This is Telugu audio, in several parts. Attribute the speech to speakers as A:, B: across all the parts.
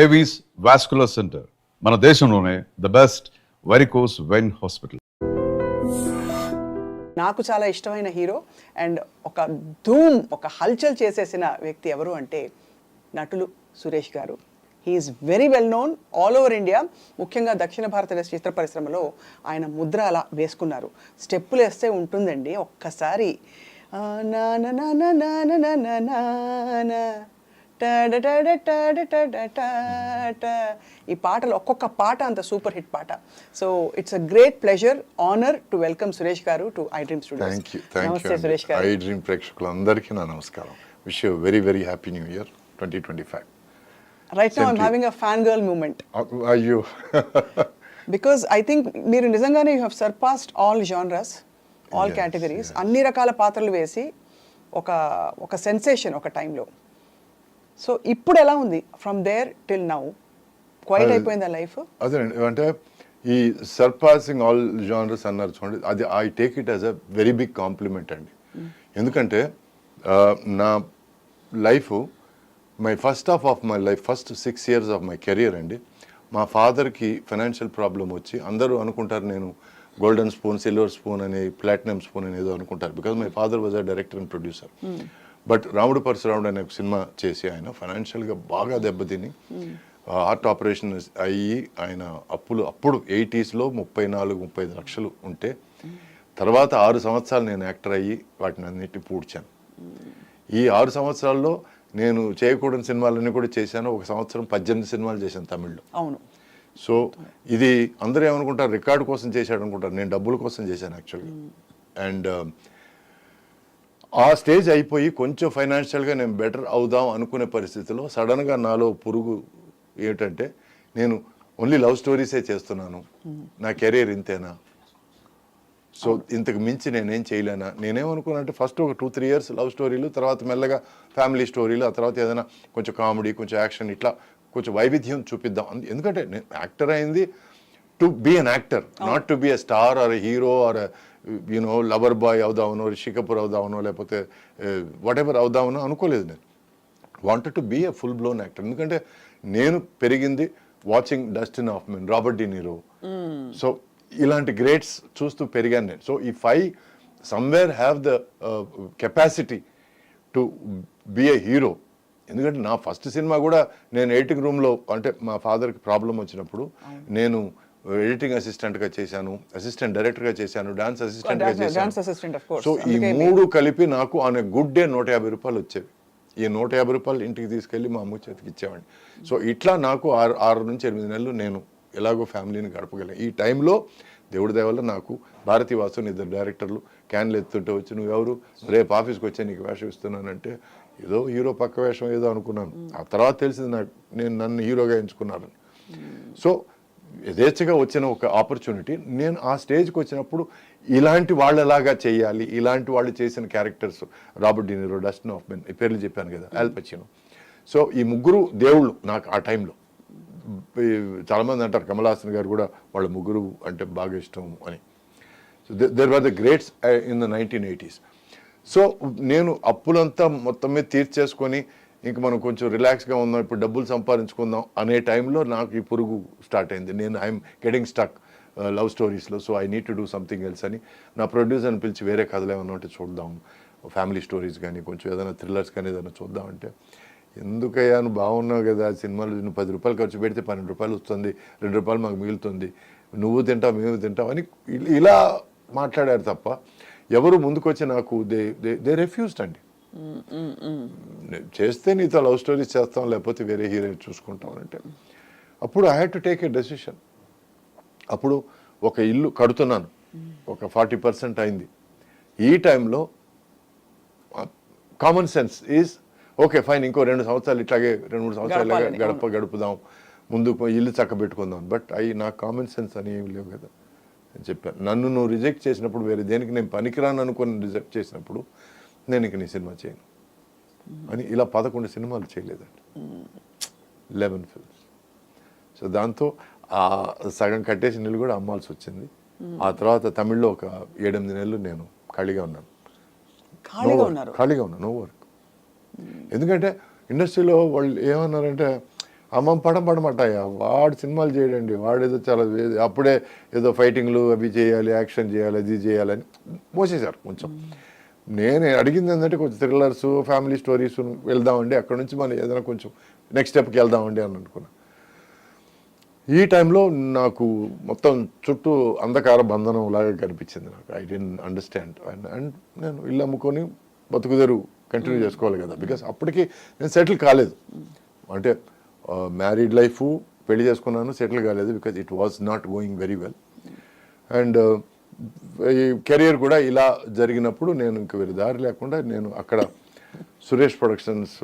A: ఏవీస్ వాస్కులర్ సెంటర్ మన దేశంలోనే the best varicose vein hospital.
B: నాకు చాలా ఇష్టమైన హీరో అండ్ ఒక ధూమ్ ఒక హల్చల్ చేసేసిన వ్యక్తి ఎవరు అంటే నటులు Suresh garu. He is very well known all over India. ముఖ్యంగా దక్షిణ భారతదేశ చిత్ర పరిశ్రమలో ఆయన ముద్ర అలా వేసుకున్నారు. స్టెప్పులు వేస్తే ఉంటుందండి ఒక్కసారి ఈ పాటలు ఒక్కొక్క పాట అంత సూపర్ హిట్ పాట. So it's a great pleasure honour to welcome Suresh గారు టు ఐ డ్రీమ్ స్టూడియోస్.
C: నమస్తే సురేష్ గారు. ఐ డ్రీమ్ ప్రేక్షకులందరికీ నా నమస్కారం. Wish you very very happy new year 2025.
B: Right now I'm having a fangirl moment.
C: Ayyo.
B: Because I think మీరు నిజంగానే you have surpassed all genres, all categories. అన్ని రకాల పాత్రలు వేసి ఒక సెన్సేషన్ ఒక టైంలో. సో ఇప్పుడు ఎలా ఉంది from there till now? Quiet అయిపోయిందా లైఫ్?
C: అదే అంటే ఈ సర్పాసింగ్ ఆల్ జానర్స్ అన్నారు చూడండి, అది I take it as a very big compliment అండి. ఎందుకంటే నా life my first half of my life, first 6 years of my career అండి, మా ఫాదర్కి ఫైనాన్షియల్ ప్రాబ్లం వచ్చి అందరూ అనుకుంటారు నేను గోల్డెన్ స్పూన్, సిల్వర్ స్పూన్ అని, ప్లాటినం స్పూన్ అని ఏదో అనుకుంటారు. Because my father was a director and producer. But రాముడు పరశురాముడు అనే ఒక సినిమా చేసి ఆయన ఫైనాన్షియల్గా బాగా దెబ్బతిని హార్ట్ ఆపరేషన్ అయ్యి ఆయన అప్పుడు 80s 34-35 లక్షలు ఉంటే తర్వాత 6 సంవత్సరాలు నేను యాక్టర్ అయ్యి వాటిని అన్నిటిని పూడ్చాను. ఈ 6 సంవత్సరాల్లో నేను చేయకూడని సినిమాలన్నీ కూడా చేశాను. 1 సంవత్సరం 18 సినిమాలు చేశాను తమిళ్లో.
B: అవును.
C: సో ఇది అందరూ ఏమనుకుంటారు, రికార్డు కోసం చేశాడు అనుకుంటారు. నేను డబ్బుల కోసం చేశాను యాక్చువల్గా. అండ్ ఆ స్టేజ్ అయిపోయి కొంచెం ఫైనాన్షియల్గా నేను బెటర్ అవుదాం అనుకునే పరిస్థితిలో సడన్గా నాలో పురుగు ఏమిటంటే నేను ఓన్లీ లవ్ స్టోరీసే చేస్తున్నాను, నా కెరీర్ ఇంతేనా, సో ఇంతకు మించి నేనేం చేయలేనా. నేనేమనుకున్నానంటే ఫస్ట్ ఒక 2-3 years లవ్ స్టోరీలు, తర్వాత మెల్లగా ఫ్యామిలీ స్టోరీలు, ఆ తర్వాత ఏదైనా కొంచెం కామెడీ, కొంచెం యాక్షన్, ఇట్లా కొంచెం వైవిధ్యం చూపిద్దాం. ఎందుకంటే నేను యాక్టర్ అయింది to be an actor, not to be a star or hero or you know lover boy అవుదామనో, రిషి కపూర్ అవుదామనో, లేకపోతే వాట్ ఎవర్ అవుదామనో అనుకోలేదు. నేను wanted to be a full blown actor. ఎందుకంటే నేను పెరిగింది watching Dustin Hoffman, Robert De Niro, so ఇలాంటి గ్రేట్స్ చూస్తూ పెరిగాను నేను. So if I somewhere have the capacity to be a hero, ఎందుకంటే నా ఫస్ట్ సినిమా కూడా నేను ఎడిటింగ్ రూమ్లో, అంటే మా ఫాదర్కి ప్రాబ్లం వచ్చినప్పుడు నేను ఎడిటింగ్ అసిస్టెంట్గా చేశాను, అసిస్టెంట్ డైరెక్టర్గా చేశాను, డాన్స్ అసిస్టెంట్గా చేశాను. సో ఈ 3 కలిపి నాకు ఆన్ ఎ గుడ్ డే 150 రూపాయలు వచ్చేవి. ఈ 150 రూపాయలు ఇంటికి తీసుకెళ్ళి మా అమ్మ చేతికి ఇచ్చేవాడిని. సో ఇట్లా నాకు 6 నుంచి 8 నెలలు నేను ఎలాగో ఫ్యామిలీని గడపగలను. ఈ టైంలో దేవుడి దయ వల్ల నాకు భారతీ వాసు 2 డైరెక్టర్లు క్యాన్లు ఎత్తుంటే వచ్చి, నువ్వెవరు, రేపు ఆఫీస్కి వచ్చి నీకు వేషం ఇస్తున్నానంటే ఏదో హీరో పక్క వేషం ఏదో అనుకున్నాను. ఆ తర్వాత తెలిసింది నాకు నన్ను హీరోగా ఎంచుకున్నారని. సో యథేచ్ఛగా వచ్చిన ఒక ఆపర్చునిటీ. నేను ఆ స్టేజ్కి వచ్చినప్పుడు ఇలాంటి వాళ్ళలాగా చేయాలి, ఇలాంటి వాళ్ళు చేసిన characters, Robert De Niro, Dustin Hoffman, ఈ పేర్లు చెప్పాను కదా, ఆల్ పచినో. సో ఈ 3 దేవుళ్ళు నాకు ఆ టైంలో. చాలామంది అంటారు కమల్ హాసన్ గారు కూడా వాళ్ళ 3 అంటే బాగా ఇష్టం అని. So there were the greats in the 1980s. So నేను అప్పులంతా మొత్తం మీద తీర్చేసుకొని ఇంక మనం కొంచెం రిలాక్స్గా ఉందాం, ఇప్పుడు డబ్బులు సంపాదించుకుందాం అనే టైంలో నాకు ఈ పురుగు స్టార్ట్ అయింది. నేను ఐఎమ్ గెటింగ్ స్టక్ లవ్ స్టోరీస్లో, so I need to do something else అని నా ప్రొడ్యూసర్ని పిలిచి వేరే కథలు ఏమన్నా ఉంటే చూద్దాం, ఫ్యామిలీ స్టోరీస్ కానీ కొంచెం ఏదైనా థ్రిల్లర్స్ కానీ ఏదైనా చూద్దామంటే, ఎందుకయ్యా నువ్వు బాగున్నావు కదా, సినిమాలు నువ్వు 10 రూపాయలు ఖర్చు పెడితే 12 రూపాయలు వస్తుంది, 2 రూపాయలు మాకు మిగులుతుంది, నువ్వు తింటావు మేము తింటావు అని ఇలా మాట్లాడారు తప్ప ఎవరు ముందుకొచ్చి నాకు దే రెఫ్యూజ్డ్ అండి. చేస్తే నీతో లవ్ స్టోరీస్ చేస్తాం, లేకపోతే వేరే హీరోయిన్ చూసుకుంటాం అంటే అప్పుడు I had to take a decision. అప్పుడు ఒక ఇల్లు కడుతున్నాను, ఒక 40% అయింది. ఈ టైంలో common sense is okay fine, ఇంకో 2 సంవత్సరాలు ఇట్లాగే 2-3 సంవత్సరాలు గడుపుదాం, ముందు ఇల్లు చక్కబెట్టుకుందాం. బట్ నాకు కామన్ సెన్స్ అని ఏమి లేవు కదా అని చెప్పాను. నన్ను నువ్వు రిజెక్ట్ చేసినప్పుడు, వేరే దేనికి నేను పనికిరాను అనుకుని రిజెక్ట్ చేసినప్పుడు, నేను ఇంక నీ సినిమా చేయను అని ఇలా 11 సినిమాలు చేయలేదండి, 11 ఫిల్మ్స్. సో దాంతో ఆ సగం కట్టేసిన ఇల్లు కూడా అమ్మాల్సి వచ్చింది. ఆ తర్వాత తమిళ్లో ఒక 7-8 నెలలు నేను ఖాళీగా ఉన్నాను, నో వర్క్. ఎందుకంటే ఇండస్ట్రీలో వాళ్ళు ఏమన్నారంటే అమ్మ పడమటాయా వాడు సినిమాలు చేయడండి, వాడు ఏదో చాలా అప్పుడే ఏదో ఫైటింగ్లు అవి చేయాలి, యాక్షన్ చేయాలి, అది చేయాలని మోసేశారు కొంచెం. నేను అడిగింది ఏంటంటే కొంచెం థ్రిల్లర్స్, ఫ్యామిలీ స్టోరీస్ వెళ్దామండి, అక్కడ నుంచి మనం ఏదైనా కొంచెం నెక్స్ట్ స్టెప్కి వెళ్దామండి అని అనుకున్నా. ఈ టైంలో నాకు మొత్తం చుట్టూ అంధకార బంధనం లాగా కనిపించింది. నాకు ఐ డెంట్ అండర్స్టాండ్. అండ్ నేను ఇల్లు అమ్ముకొని బతుకుదెరు కంటిన్యూ చేసుకోవాలి కదా, బికాస్ అప్పటికి నేను సెటిల్ కాలేదు. అంటే మ్యారీడ్ లైఫ్, పెళ్లి చేసుకున్నాను, సెటిల్ కాలేదు, because it was not going very well. And ఈ కెరియర్ కూడా ఇలా జరిగినప్పుడు నేను ఇంక వేరే దారి లేకుండా నేను అక్కడ సురేష్ ప్రొడక్షన్స్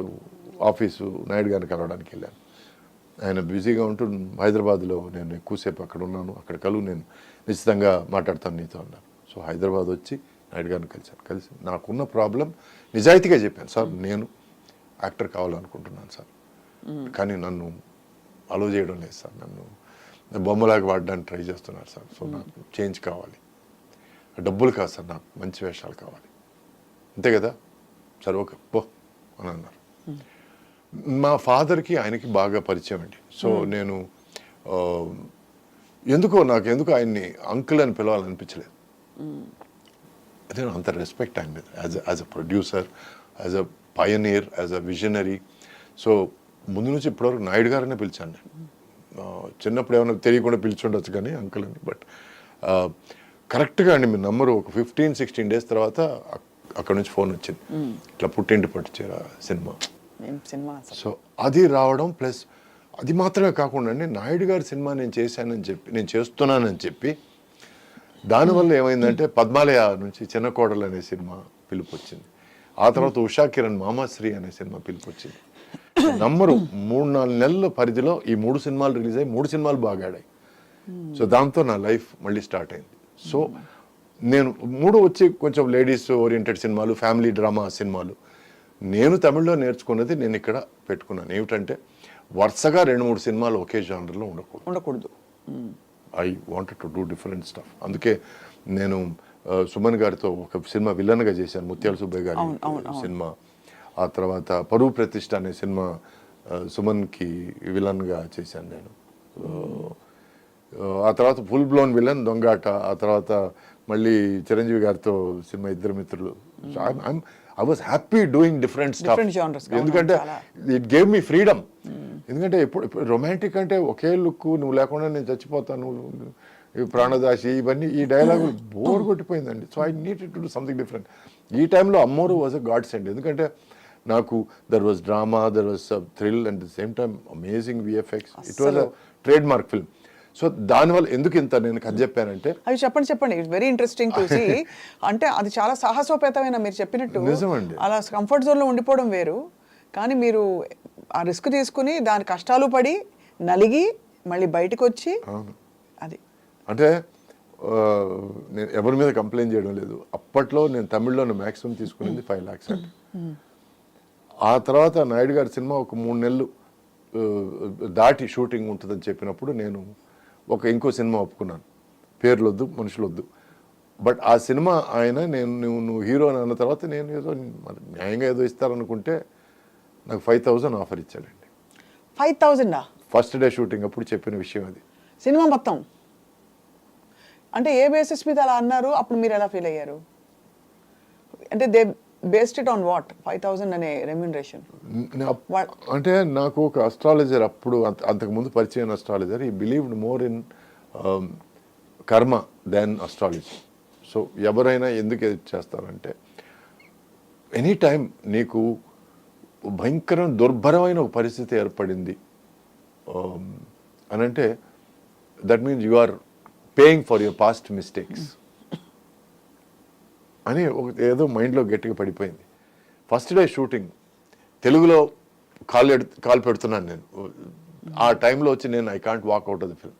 C: ఆఫీసు నాయుడు గారిని కలవడానికి వెళ్ళాను. ఆయన బిజీగా ఉంటూ హైదరాబాద్లో నేను ఎక్కువసేపు అక్కడ ఉన్నాను, అక్కడ కలువు, నేను నిశ్చితంగా మాట్లాడతాను నీతో అన్నాను. సో హైదరాబాద్ వచ్చి నాయుడు గారిని కలిసి నాకున్న ప్రాబ్లం నిజాయితీగా చెప్పాను. సార్ నేను యాక్టర్ కావాలనుకుంటున్నాను సార్, కానీ నన్ను అలో చేయడం లేదు సార్, నన్ను బొమ్మలాగా వాడడానికి ట్రై చేస్తున్నారు సార్. సో నాకు చేంజ్ కావాలి, డబ్బులు కాదు సార్, నాకు మంచి వేషాలు కావాలి, అంతే కదా. సరే ఓకే పో అని అన్నారు. మా ఫాదర్కి ఆయనకి బాగా పరిచయం అండి. సో నేను ఎందుకు ఆయన్ని అంకుల్ అని పిలవాలనిపించలేదు. అదే అంత రెస్పెక్ట్ ఆయన మీద as a producer, as a Pioneer, as a visionary. So ముందు నుంచి ఇప్పటివరకు నాయుడు గారనే పిలిచాను నేను. చిన్నప్పుడు ఏమైనా తెలియకుండా పిలిచుండొచ్చు కానీ అంకుల్ అని. బట్ కరెక్ట్గా అండి మీరు నమ్మరు, ఒక 15-16 days తర్వాత అక్కడ నుంచి ఫోన్ వచ్చింది, ఇట్లా పుట్టింటి పట్టుచీర సినిమా. సో అది రావడం, ప్లస్ అది మాత్రమే కాకుండా అండి నాయుడు గారి సినిమా నేను చేశానని చెప్పి, నేను చేస్తున్నానని చెప్పి, దానివల్ల ఏమైందంటే పద్మాలయ నుంచి చిన్న కోడలు అనే సినిమా పిలుపు వచ్చింది. ఆ తర్వాత ఉషా కిరణ్ మామాశ్రీ అనే సినిమా పిలుపు వచ్చింది. నంబరు 3-4 నెలల పరిధిలో ఈ 3 సినిమాలు రిలీజ్ అయ్యి 3 సినిమాలు బాగా ఆడాయి. సో దాంతో నా లైఫ్ మళ్ళీ స్టార్ట్ అయింది. సో నేను 3 వచ్చి కొంచెం లేడీస్ ఓరియంటెడ్ సినిమాలు, ఫ్యామిలీ డ్రామా సినిమాలు. నేను తమిళ్లో నేర్చుకున్నది నేను ఇక్కడ పెట్టుకున్నాను. ఏమిటంటే వరుసగా 2-3 సినిమాలు ఒకే జానర్లో ఉండకూడదు. I wanted to do different stuff. అందుకే నేను సుమన్ గారితో ఒక సినిమా విలన్గా చేశాను, ముత్యాల సుబ్బయ్య గారి సినిమా. ఆ తర్వాత పరువు ప్రతిష్ట అనే సినిమా సుమన్కి విలన్గా చేశాను నేను. ఆ తర్వాత ఫుల్ బ్లోన్ విలన్ దొంగాట. ఆ తర్వాత మళ్ళీ చిరంజీవి గారితో సినిమా ఇద్దరు మిత్రులు. I was happy doing different stuff, ఎందుకంటే ఇట్ గేవ్ మీ ఫ్రీడమ్. ఎందుకంటే ఇప్పుడు రొమాంటిక్ అంటే ఒకే లుక్, నువ్వు లేకుండా నేను చచ్చిపోతాను, ప్రాణదాసి, ఇవన్నీ ఈ డైలాగులు బోర్ కొట్టిపోయిందండి. So I needed to do something different. ఈ టైంలో Ammoru was a godsend. ఎందుకంటే నాకు there was drama, there was thrill, and the same time amazing VFX. It was a trademark film. So దానివల్ల ఎందుకు ఇంత నేను కథ చెప్పానంటే,
B: అవి చెప్పండి it's very interesting to see. అంటే అది చాలా సాహసోపేతమైన, మీరు చెప్పినట్టు
C: నిజమండి.
B: అలా కంఫర్ట్ జోన్లో ఉండిపోవడం వేరు, కానీ మీరు ఆ రిస్క్ తీసుకుని దాని కష్టాలు పడి నలిగి మళ్ళీ బయటకు వచ్చి అది
C: అంటే నేను ఎవరి మీద కంప్లైంట్ చేయడం లేదు. అప్పట్లో నేను తమిళ్లో మ్యాక్సిమం తీసుకునేది 5 lakhs అండి. ఆ తర్వాత నాయుడు గారి సినిమా ఒక 3 నెలలు దాటి షూటింగ్ ఉంటుందని చెప్పినప్పుడు నేను ఇంకో సినిమా ఒప్పుకున్నాను. పేర్లు వద్దు, మనుషులు వద్దు. బట్ ఆ సినిమా ఆయన నువ్వు హీరో అని అన్న తర్వాత నేను ఏదో న్యాయంగా ఏదో ఇస్తారనుకుంటే నాకు 5,000 ఆఫర్ ఇచ్చాడండి.
B: 5,000
C: ఫస్ట్ డే షూటింగ్ అప్పుడు చెప్పిన విషయం అది.
B: సినిమా మొత్తం అంటే ఏ బేసిస్ మీద అలా అన్నారు? అప్పుడు మీరు ఎలా ఫీల్ అయ్యారు? అంటే they based it on what? 5,000 అనే రెమ్యూనరేషన్.
C: అంటే నాకు ఒక అస్ట్రాలజర్, అప్పుడు అంతకుముందు పరిచయం అస్ట్రాలజర్, ఈ believed more in karma than astrology. So ఎవరైనా ఎందుకు చేస్తారంటే, ఎనీ టైం నీకు భయంకరం దుర్భరమైన ఒక పరిస్థితి ఏర్పడింది అని అంటే, that means you are paying for your past mistakes అని ఏదో మైండ్లో గట్టిగా పడిపోయింది. ఫస్ట్ డే షూటింగ్ తెలుగులో కాల్ పెడుతున్నాను నేను. ఆ టైంలో వచ్చి నేను I can't walk out of the film.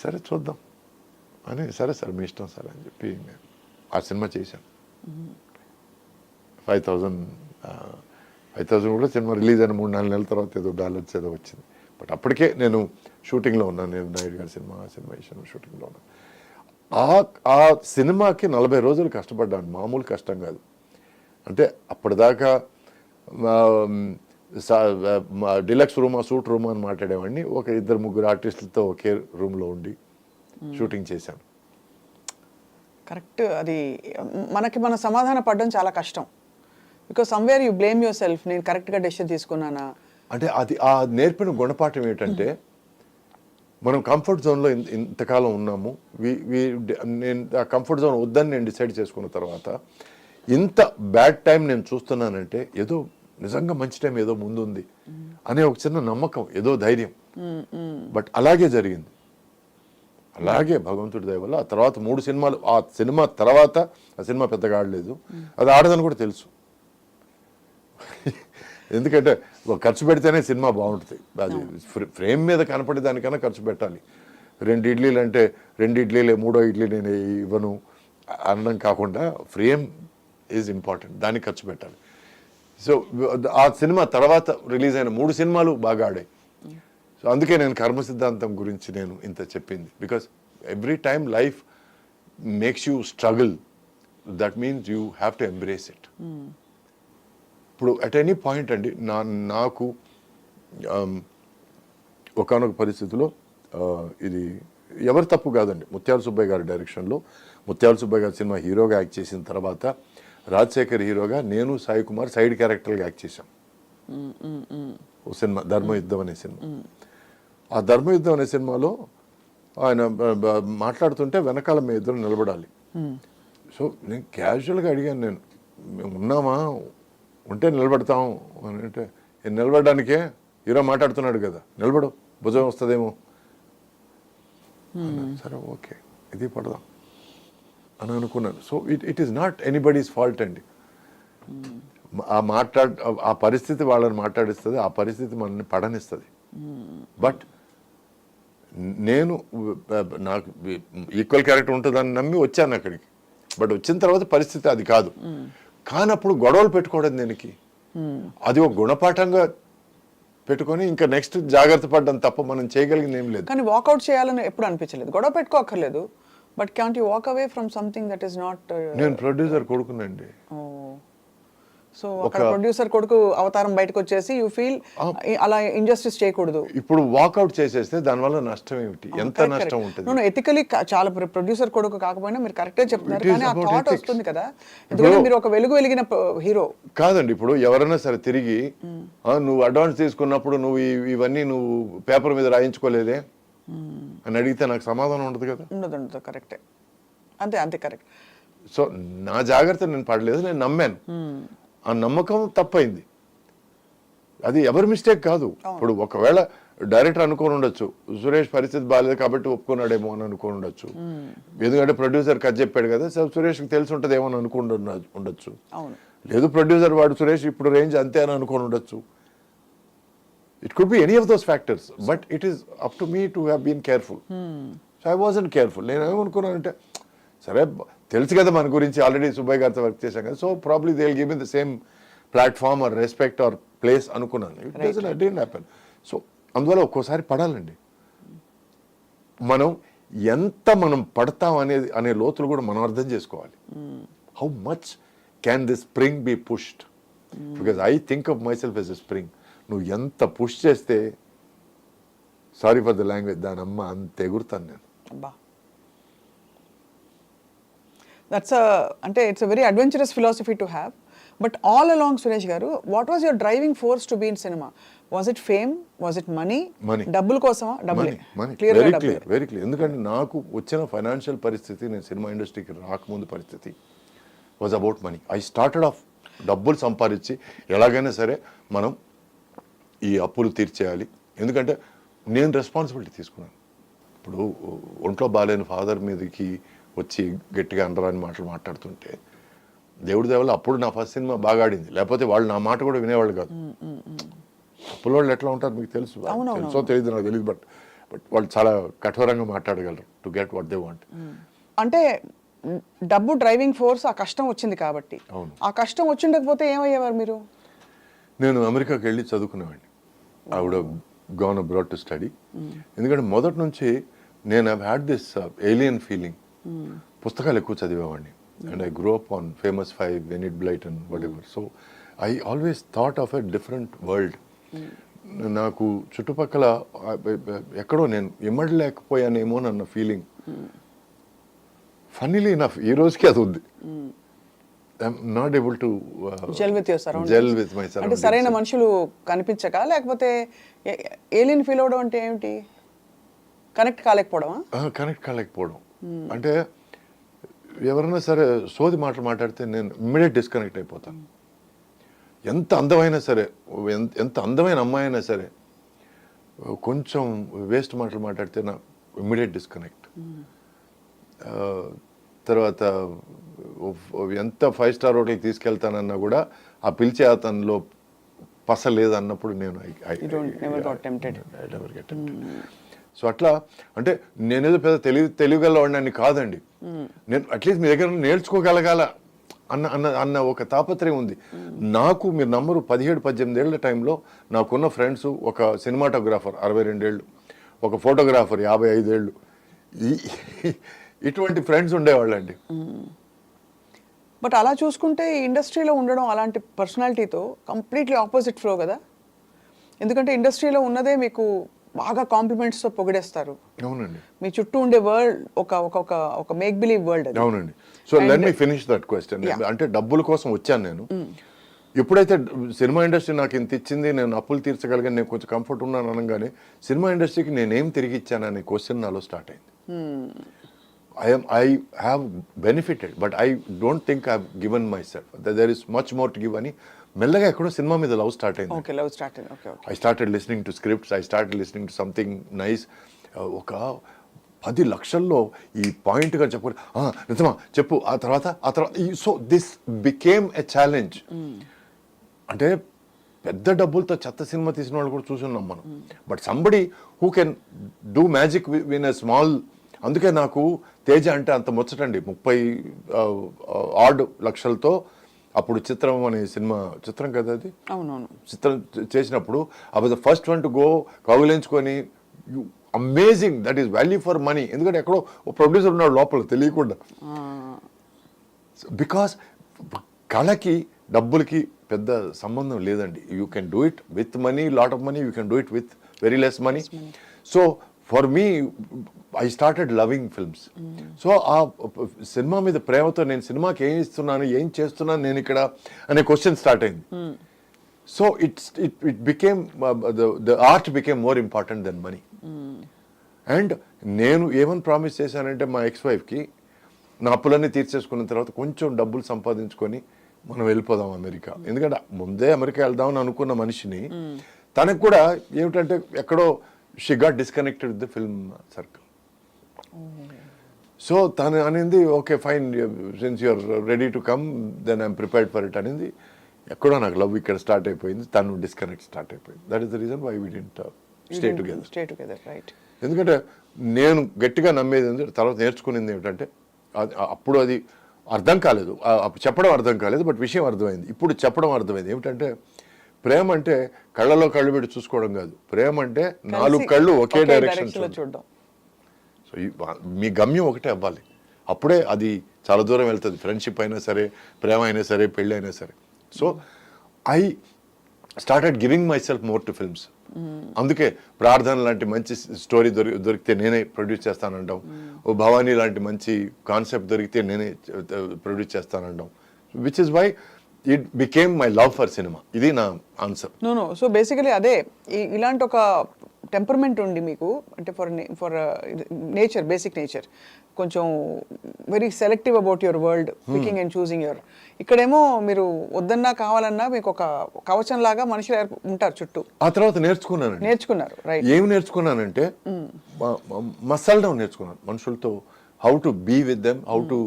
C: సరే చూద్దాం అని, సరే సార్ మీ ఇష్టం సార్ అని చెప్పి ఆ సినిమా చేశాను. 5,000 కూడా సినిమా రిలీజ్ అయిన 3-4 నెలల తర్వాత ఏదో డాలర్స్ ఏదో వచ్చింది. బట్ అప్పటికే నేను షూటింగ్లో ఉన్నాను. నేను నాయుడు గారి సినిమా వేసాను, షూటింగ్లో ఉన్నాను. ఆ సినిమాకి 40 రోజులు కష్టపడ్డాను. మామూలు కష్టం కాదు. అంటే అప్పటిదాకా డిలక్స్ రూమా సూట్ రూమా అని మాట్లాడేవాడిని. ఒక 2-3 ఆర్టిస్టులతో ఒకే రూమ్లో ఉండి షూటింగ్ చేశాను.
B: కరెక్ట్. అది మనకి మన సమాధాన పడడం చాలా కష్టం. Because somewhere you blame your self, నేను కరెక్ట్గా డెసిషన్ తీసుకున్నానా
C: అంటే అది ఆ నేర్పిన గుణపాఠం ఏంటంటే, మనం కంఫర్ట్ జోన్లో ఇంతకాలం ఉన్నాము. నేను ఆ కంఫర్ట్ జోన్ వద్దని నేను డిసైడ్ చేసుకున్న తర్వాత ఇంత బ్యాడ్ టైం నేను చూస్తున్నానంటే ఏదో నిజంగా మంచి టైం ఏదో ముందుంది అనే ఒక చిన్న నమ్మకం, ఏదో ధైర్యం. బట్ అలాగే జరిగింది. అలాగే భగవంతుడి దయ వల్ల ఆ తర్వాత 3 సినిమాలు, ఆ సినిమా తర్వాత ఆ సినిమా పెద్దగా ఆడలేదు. అది ఆడదని కూడా తెలుసు. ఎందుకంటే ఖర్చు పెడితేనే సినిమా బాగుంటుంది. అది ఫ్రేమ్ మీద కనపడే దానికన్నా ఖర్చు పెట్టాలి. 2 ఇడ్లీలు అంటే 2 ఇడ్లీలే, 3వ ఇడ్లీ నేను ఇవ్వను అనడం కాకుండా ఫ్రేమ్ ఈజ్ ఇంపార్టెంట్, దానికి ఖర్చు పెట్టాలి. సో ఆ సినిమా తర్వాత రిలీజ్ అయిన 3 సినిమాలు బాగా ఆడాయి. సో అందుకే నేను కర్మ సిద్ధాంతం గురించి నేను ఇంత చెప్పింది. Because every time life makes you struggle, that means you have to embrace it. ఇప్పుడు అట్ ఎనీ పాయింట్ అండి నాకు ఒకానొక పరిస్థితిలో ఇది ఎవరి తప్పు కాదండి. ముత్యాల సుబ్బయ్య గారి డైరెక్షన్లో ముత్యాల సుబ్బయ్య గారి సినిమా హీరోగా యాక్ట్ చేసిన తర్వాత రాజశేఖర్ హీరోగా నేను సాయి కుమార్ సైడ్ క్యారెక్టర్గా యాక్ట్ చేశాం. ఓ సినిమా ధర్మయుద్ధం అనే సినిమా. ఆ ధర్మయుద్ధం అనే సినిమాలో ఆయన మాట్లాడుతుంటే వెనకాల మేము ఇద్దరు నిలబడాలి. సో నేను క్యాజువల్గా అడిగాను, మేము ఉన్నామా, ఉంటే నిలబడతాం అని. అంటే నిలబడడానికే హీరో మాట్లాడుతున్నాడు కదా, నిలబడు, భుజం వస్తుందేమో. సరే ఓకే, ఇది పడదాం అని అనుకున్నాను. So it is not anybody's fault అండి. ఆ పరిస్థితి వాళ్ళని మాట్లాడిస్తుంది, ఆ పరిస్థితి మనల్ని పడనిస్తుంది. బట్ నేను నాకు ఈక్వల్ క్యారెక్టర్ ఉంటుందని నమ్మి వచ్చాను అక్కడికి. బట్ వచ్చిన తర్వాత పరిస్థితి అది కాదు. కానప్పుడు గొడవలు పెట్టుకోవడం దేనికి? అది ఒక గుణపాఠంగా పెట్టుకొని ఇంకా నెక్స్ట్ జాగ్రత్త పడ్డం తప్ప మనం చేయగలిగింది ఏం లేదు.
B: కానీ వాకౌట్ చేయాలని ఎప్పుడు అనిపించలేదు, గొడవ పెట్టుకోకర్లేదు. But can't you walk away from something that is not.
C: నేను ప్రొడ్యూసర్ కొడుకునండి.
B: సో అక్కడ ప్రొడ్యూసర్ కొడుకు అవతారం బయటకు వచ్చేసి యూ ఫీల్ అలా ఇంజస్టిస్ చేయకూడదు.
C: ఇప్పుడు వాకౌట్ చేసేస్తే దానివల్ల నష్టం ఏమిటి? ఎంత నష్టం ఉంటుంది?
B: ఎథికలీ చాలా ప్రొడ్యూసర్ కొడుకు కాకపోయినా మీరు కరెక్టే చెప్తున్నారు. కానీ ఆ థాట్ వస్తుంది కదా, ఎందుకంటే మీరు ఒక వెలుగు వెలిగిన హీరో కాదండి.
C: ఇప్పుడు ఎవరైనా సరే తిరిగి నువ్వు అడ్వాన్స్ తీసుకున్నప్పుడు నువ్వు ఇవన్నీ నువ్వు పేపర్ మీద రాయించుకోలేదే అని అడిగితే నాకు సమాధానం ఉండదు కదా.
B: ఉండదు. కరెక్టే, అంతే అంతే కరెక్ట్.
C: సో నా జాగ్రత్త నేను పడలేదు, నేను నమ్మాను. ఆ నమ్మకం తప్పైంది. అది ఎవరి మిస్టేక్ కాదు. ఇప్పుడు ఒకవేళ డైరెక్టర్ అనుకోని ఉండొచ్చు, సురేష్ పరిస్థితి బాగాలేదు కాబట్టి ఒప్పుకున్నాడేమో అని అనుకోని ఉండొచ్చు. ఎందుకంటే ప్రొడ్యూసర్ కథ చెప్పాడు కదా, సురేష్కి తెలిసి ఉంటుంది ఏమో అని అనుకుని ఉండొచ్చు. లేదు ప్రొడ్యూసర్ వాడు సురేష్ ఇప్పుడు రేంజ్ అంతే అని అనుకోని ఉండొచ్చు. It could be any of those factors, but it is up to me to have been careful. So I wasn't careful. నేను ఏమనుకున్నానంటే సరే తెలుసు కదా మన గురించి, ఆల్రెడీ సుబ్బయ్య గారితో వర్క్ చేశాం కదా, so probably they will give me the same platform or respect or place అనుకున్నాను. It didn't happen. సో అందువల్ల ఒక్కోసారి పడాలండి. మనం ఎంత పడతాం అనే లోతులు కూడా మనం అర్థం చేసుకోవాలి. How much can this spring be pushed? Because I think of my self as a spring. నువ్వు ఎంత పుష్ చేస్తే, సారీ ఫర్ ద లాంగ్వేజ్, దాని అమ్మ అంత ఎగురుతాను నేను.
B: అంటే it's a very adventurous philosophy to have. But all along Suresh garu, what was your driving force to be in cinema? Was it fame? Was it money? డబ్బుల కోసమా? డబ్బులే.
C: Very clear. ఎందుకంటే నాకు వచ్చిన ఫైనాన్షియల్ పరిస్థితి, నేను సినిమా ఇండస్ట్రీకి రాకముందు పరిస్థితి was about money. I started off డబ్బులు సంపాదించి ఎలాగైనా సరే మనం ఈ అప్పులు తీర్చేయాలి. ఎందుకంటే నేను రెస్పాన్సిబిలిటీ తీసుకున్నాను. ఇప్పుడు ఒంట్లో బాగాలేని ఫాదర్ మీదకి వచ్చి గట్టిగా అండరాని మాటలు మాట్లాడుతుంటే దేవుడి దేవల్ల అప్పుడు నా ఫస్ట్ సినిమా బాగా ఆడింది. లేకపోతే వాళ్ళు నా మాట కూడా వినేవాళ్ళు కాదు. అప్పుల వాళ్ళు ఎట్లా ఉంటారు మీకు తెలుసు, తెలుసో తెలియదు నాకు తెలియదు. బట్ వాళ్ళు చాలా కఠోరంగా మాట్లాడగలరు to get what they want.
B: అంటే డబ్బు డ్రైవింగ్ ఫోర్స్, ఆ కష్టం వచ్చింది కాబట్టి. ఆ కష్టం వచ్చిండకపోతే ఏమయ్యేవారు మీరు?
C: నేను అమెరికాకి వెళ్ళి చదువుకునేవాడిని. I would have gone abroad to study. ఎందుకంటే మొదటి నుంచి నేను have had this alien feeling. పుస్తకాలు ఎక్కువ చదివేవాడిని. And I grow up on famous 5, Enid Blyton, whatever. So I always thought of a different world. నాకు చుట్టుపక్కల ఎక్కడో నేను ఇమ్మడలేకపోయానేమో అన్న ఫీలింగ్. ఫన్నీలీ ఇనఫ్ ఈ రోజుకి అది ఉంది. I'm not able to
B: gel with your
C: gel
B: surroundings.
C: With my
B: అంటే సరైన మనుషులు కనిపించక, లేకపోతే ఏలియన్ ఫీల్ అవడం అంటే ఏమిటి? కనెక్ట్ కాలేకపోవడమా?
C: కనెక్ట్ కాలేకపోవడం అంటే ఎవరైనా సరే సోది మాటలు మాట్లాడితే నేను ఇమ్మీడియట్ డిస్కనెక్ట్ అయిపోతాను. ఎంత అందమైనా సరే, ఎంత అందమైన అమ్మాయి అయినా సరే, కొంచెం వేస్ట్ మాటలు మాట్లాడితే నా ఇమ్మీడియట్ డిస్కనెక్ట్. తర్వాత ఎంత 5 స్టార్ హోటల్కి తీసుకెళ్తానన్నా కూడా ఆ పిలిచే అతనిలో పస లేదన్నప్పుడు నేను సో అట్లా అంటే నేనేదో పెద్ద తెలివిగలవాడిని కాదండి. నేను అట్లీస్ట్ మీ దగ్గర నేర్చుకోగలగాల అన్న ఒక తాపత్రయం ఉంది నాకు. మీరు నమ్మరు, 17-18 ఏళ్ల టైంలో నాకున్న ఫ్రెండ్స్, ఒక సినిమాటోగ్రాఫర్ 62 ఏళ్ళు, ఒక ఫోటోగ్రాఫర్ 55 ఏళ్ళు, ఇటువంటి ఫ్రెండ్స్ ఉండేవాళ్ళండి.
B: బట్ అలా చూసుకుంటే ఈ ఇండస్ట్రీలో ఉండడం అలాంటి పర్సనాలిటీతో కంప్లీట్లీ ఆపోజిట్ ఫ్లో కదా. ఎందుకంటే ఇండస్ట్రీలో ఉన్నదే మీకు బాగా కాంప్లిమెంట్స్తో పొగిడేస్తారు.
C: అవునండి.
B: మీ చుట్టూ ఉండే వరల్డ్ ఒక మేక్ బిలీవ్ వరల్డ్ అది.
C: అవునండి. So let me finish that question. అంటే డబ్బుల కోసం వచ్చాను నేను. ఎప్పుడైతే సినిమా ఇండస్ట్రీ నాకు ఇంత ఇచ్చింది, నేను అప్పులు తీర్చగలిగాను, నేను కొంచెం కంఫర్ట్ ఉన్నాను అనగానే సినిమా ఇండస్ట్రీకి నేనేం తిరిగి ఇచ్చాననే క్వశ్చన్ నాలో స్టార్ట్ అయింది. I have benefited, but I don't think I've given myself. There is much more to give అని మెల్లగా ఎక్కడో సినిమా మీద లవ్ స్టార్ట్ అయింది.
B: ఓకే, లవ్ స్టార్ట్ అయింది. Okay, okay.
C: I started listening to scripts, I started listening to something nice. ఒక 10 లక్షల్లో ఈ పాయింట్గా చెప్పు, నిజమా చెప్పు, ఆ తర్వాత so this became a challenge. అంటే పెద్ద డబ్బులతో చెత్త సినిమా తీసిన వాళ్ళు కూడా చూసున్నాం మనం. But somebody who can do magic win a small. అందుకే నాకు తేజ అంటే అంత ముచ్చటండి. 30 లక్షలతో అప్పుడు చిత్రం అనే సినిమా, చిత్రం కదా అది,
B: అవునవును,
C: చిత్రం చేసినప్పుడు I was the first one to go, కౌగిలించుకొని, amazing, that is value for money. ఎందుకంటే ఎక్కడో ఒక ప్రొడ్యూసర్ ఉన్నాడు లోపల తెలియకుండా. బికాస్ కళకి డబ్బులకి పెద్ద సంబంధం లేదండి. You can do it with money, lot of money, you can do it with very less money. So for me I started loving films. So ఆ సినిమా మీద ప్రేమతో నేను సినిమాకి ఏం ఇస్తున్నాను, ఏం చేస్తున్నాను నేను ఇక్కడ అనే క్వశ్చన్ స్టార్ట్ అయింది. So it became the art became more important than money. And నేను ఏమని ప్రామిస్ చేశానంటే మా ఎక్స్-వైఫ్కి, నా అప్పులన్నీ తీర్చేసుకున్న తర్వాత కొంచెం డబ్బులు సంపాదించుకొని మనం వెళ్ళిపోదాం అమెరికా. ఎందుకంటే ముందే అమెరికా వెళ్దామని అనుకున్న మనిషిని, తనకు కూడా ఏమిటంటే ఎక్కడో she got disconnected with the film circle. So తను అనింది, okay fine, since you're ready to come then I'm prepared for it అనింది. ఎక్కడో నాకు లవ్ ఇక్కడ స్టార్ట్ అయిపోయింది, తను డిస్కనెక్ట్ స్టార్ట్ అయిపోయింది. That is the reason why we didn't stay together.
B: Right.
C: ఎందుకంటే నేను గట్టిగా నమ్మేది ఏంటంటే, తర్వాత నేర్చుకునేది ఏమిటంటే, అప్పుడు అది అర్థం కాలేదు, చెప్పడం అర్థం కాలేదు, బట్ విషయం అర్థమైంది. ఇప్పుడు చెప్పడం అర్థమైంది. ఏమిటంటే ప్రేమ అంటే కళ్ళలో కళ్ళు పెట్టి చూసుకోవడం కాదు. ప్రేమ అంటే 4 కళ్ళు ఒకే డైరెక్షన్ చూడడం. సో మీ గమ్యం ఒకటే అవ్వాలి. అప్పుడే అది చాలా దూరం వెళ్తుంది. ఫ్రెండ్షిప్ అయినా సరే, ప్రేమ అయినా సరే, పెళ్ళి అయినా సరే. So I started giving my self more to films. అందుకే ప్రార్థన లాంటి మంచి స్టోరీ దొరికితే నేనే ప్రొడ్యూస్ చేస్తానంటాం. ఓ భవానీ లాంటి మంచి కాన్సెప్ట్ దొరికితే నేనే ప్రొడ్యూస్ చేస్తానంటాం. Which is why it became my love for cinema. ఇది నా ఆన్సర్.
B: నో. సో బేసికలీ అదే, ఇలాంటి ఒక టెంపర్మెంట్ ఉండి మీకు, అంటే ఫర్ నేచర్, బేసిక్ నేచర్, కొంచెం very selective about your world, picking and choosing your. ఇక్కడేమో మీరు వద్దన్నా కావాలన్నా మీకు ఒక కవచం లాగా మనుషులు ఉంటారు చుట్టూ.
C: ఆ తర్వాత నేర్చుకున్నారు. రైట్. ఏమి నేర్చుకున్నానంటే మసలడం నేర్చుకున్నాను మనుషులతో. How to be with them, how to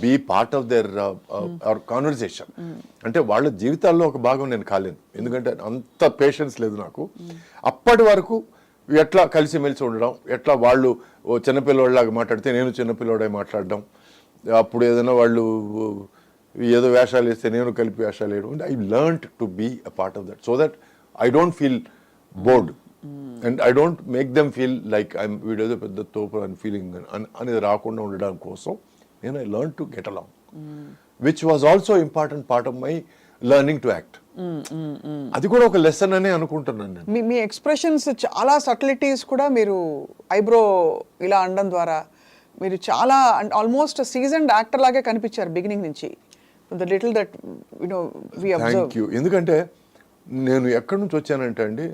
C: be part of their conversation. అంటే వాళ్ళ జీవితాల్లో ఒక భాగం నేను కాలేను, ఎందుకంటే అంత పేషెన్స్ లేదు నాకు. అప్పటి వరకు ఎట్లా కలిసిమెలిసి ఉండడం, ఎట్లా వాళ్ళు చిన్నపిల్లవాళ్ళలాగా మాట్లాడితే నేను చిన్నపిల్లవాడే మాట్లాడడం, అప్పుడు ఏదైనా వాళ్ళు ఏదో వేషాలు వేస్తే నేను కలిపి వేషాలు వేయడం. I learned to be a part of that, so that I don't feel bored and I don't make them feel like I'm వీడేదో పెద్ద తోపు అని ఫీలింగ్ అనేది రాకుండా ఉండడం కోసం నేను I learn to get along, which was also important part of my learning to act. అది కూడా ఒక లెసన్ అనే అనుకుంటున్నాను నేను.
B: మీ మీ ఎక్స్ప్రెషన్స్ చాలా సటిలిటీస్ కూడా మీరు ఐబ్రో ఇలా అనడం ద్వారా మీరు చాలా ఆల్మోస్ట్ సీజన్డ్ యాక్టర్ లాగే కనిపించారు బిగినింగ్ నుంచి. The little that you know we observe.
C: Thank you. ఎందుకంటే నేను ఎక్కడి నుంచి వచ్చానంటే అండి,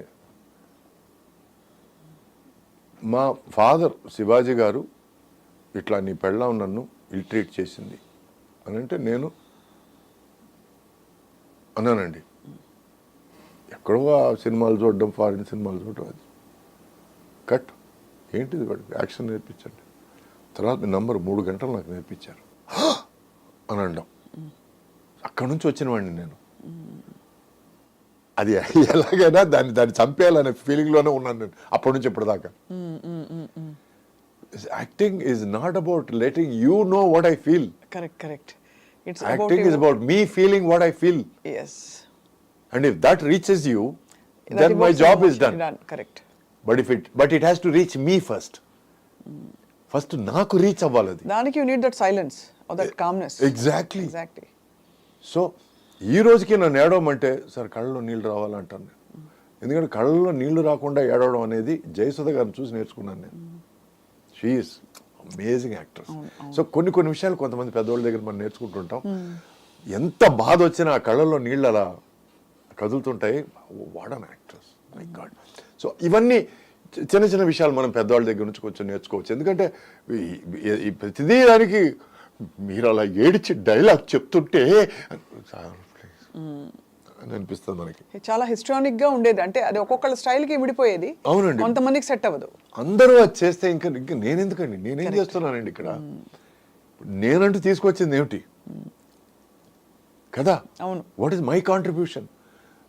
C: మా ఫాదర్ శివాజీ గారు ఇట్లా నీ పెళ్ళాం నన్ను ఇల్ ట్రీట్ చేసింది అని అంటే నేను అన్నానండి. ఎక్కడో ఆ సినిమాలు చూడడం, ఫారిన్ సినిమాలు చూడడం, అది కట్ ఏంటిది వాడికి యాక్షన్ నేర్పించండి. తర్వాత మీ నంబర్ 3 గంటలు నాకు నేర్పించారు అని అనడం. అక్కడి నుంచి వచ్చినవాడిని నేను. అది ఎలాగైనా దాన్ని చంపేయాలనే ఫీలింగ్లోనే ఉన్నాను నేను అప్పటి నుంచి ఇప్పటిదాకా. Acting is not about letting you know what I feel.
B: Correct. It's
C: acting is about me feeling what I feel.
B: yes.
C: And if that reaches you, then my job is done.
B: Correct.
C: But it has to reach me first. First నాకు రీచ్ అవ్వాలి అది.
B: దానికి you need that silence or that calmness.
C: Exactly.
B: Exactly.
C: So ఈ రోజుకి నన్ను ఏడవమంటే సార్ కళ్ళలో నీళ్ళు రావాలంటాను నేను. ఎందుకంటే కళ్ళలో నీళ్లు రాకుండా ఏడవడం అనేది జయసుధ గారిని చూసి నేర్చుకున్నాను నేను. She is amazing actress. So కొన్ని విషయాలు కొంతమంది పెద్దవాళ్ళ దగ్గర మనం నేర్చుకుంటుంటాం. ఎంత బాధ వచ్చినా ఆ కళ్ళలో నీళ్ళు అలా కదులుతుంటాయి. What an actress, my God. So ఇవన్నీ చిన్న విషయాలు మనం పెద్దవాళ్ళ దగ్గర నుంచి కొంచెం నేర్చుకోవచ్చు. ఎందుకంటే ఈ ప్రతిదీ దానికి మీరు అలా ఏడిచి డైలాగ్ చెప్తుంటే అని అనిపిస్తుంది మనకి.
B: చాలా హిస్టానిక్ గా ఉండేది. అంటే అది ఒక్కొక్కళ్ళ స్టైల్ కి విడిపోయేది.
C: అవునండి.
B: కొంతమందికి సెట్ అవ్వదు.
C: అందరూ అది చేస్తే ఇంకా నేనెందుకండి, నేనేం చేస్తున్నానండి ఇక్కడ? నేనంటూ తీసుకొచ్చింది ఏమిటి కదా?
B: అవును.
C: What is my contribution?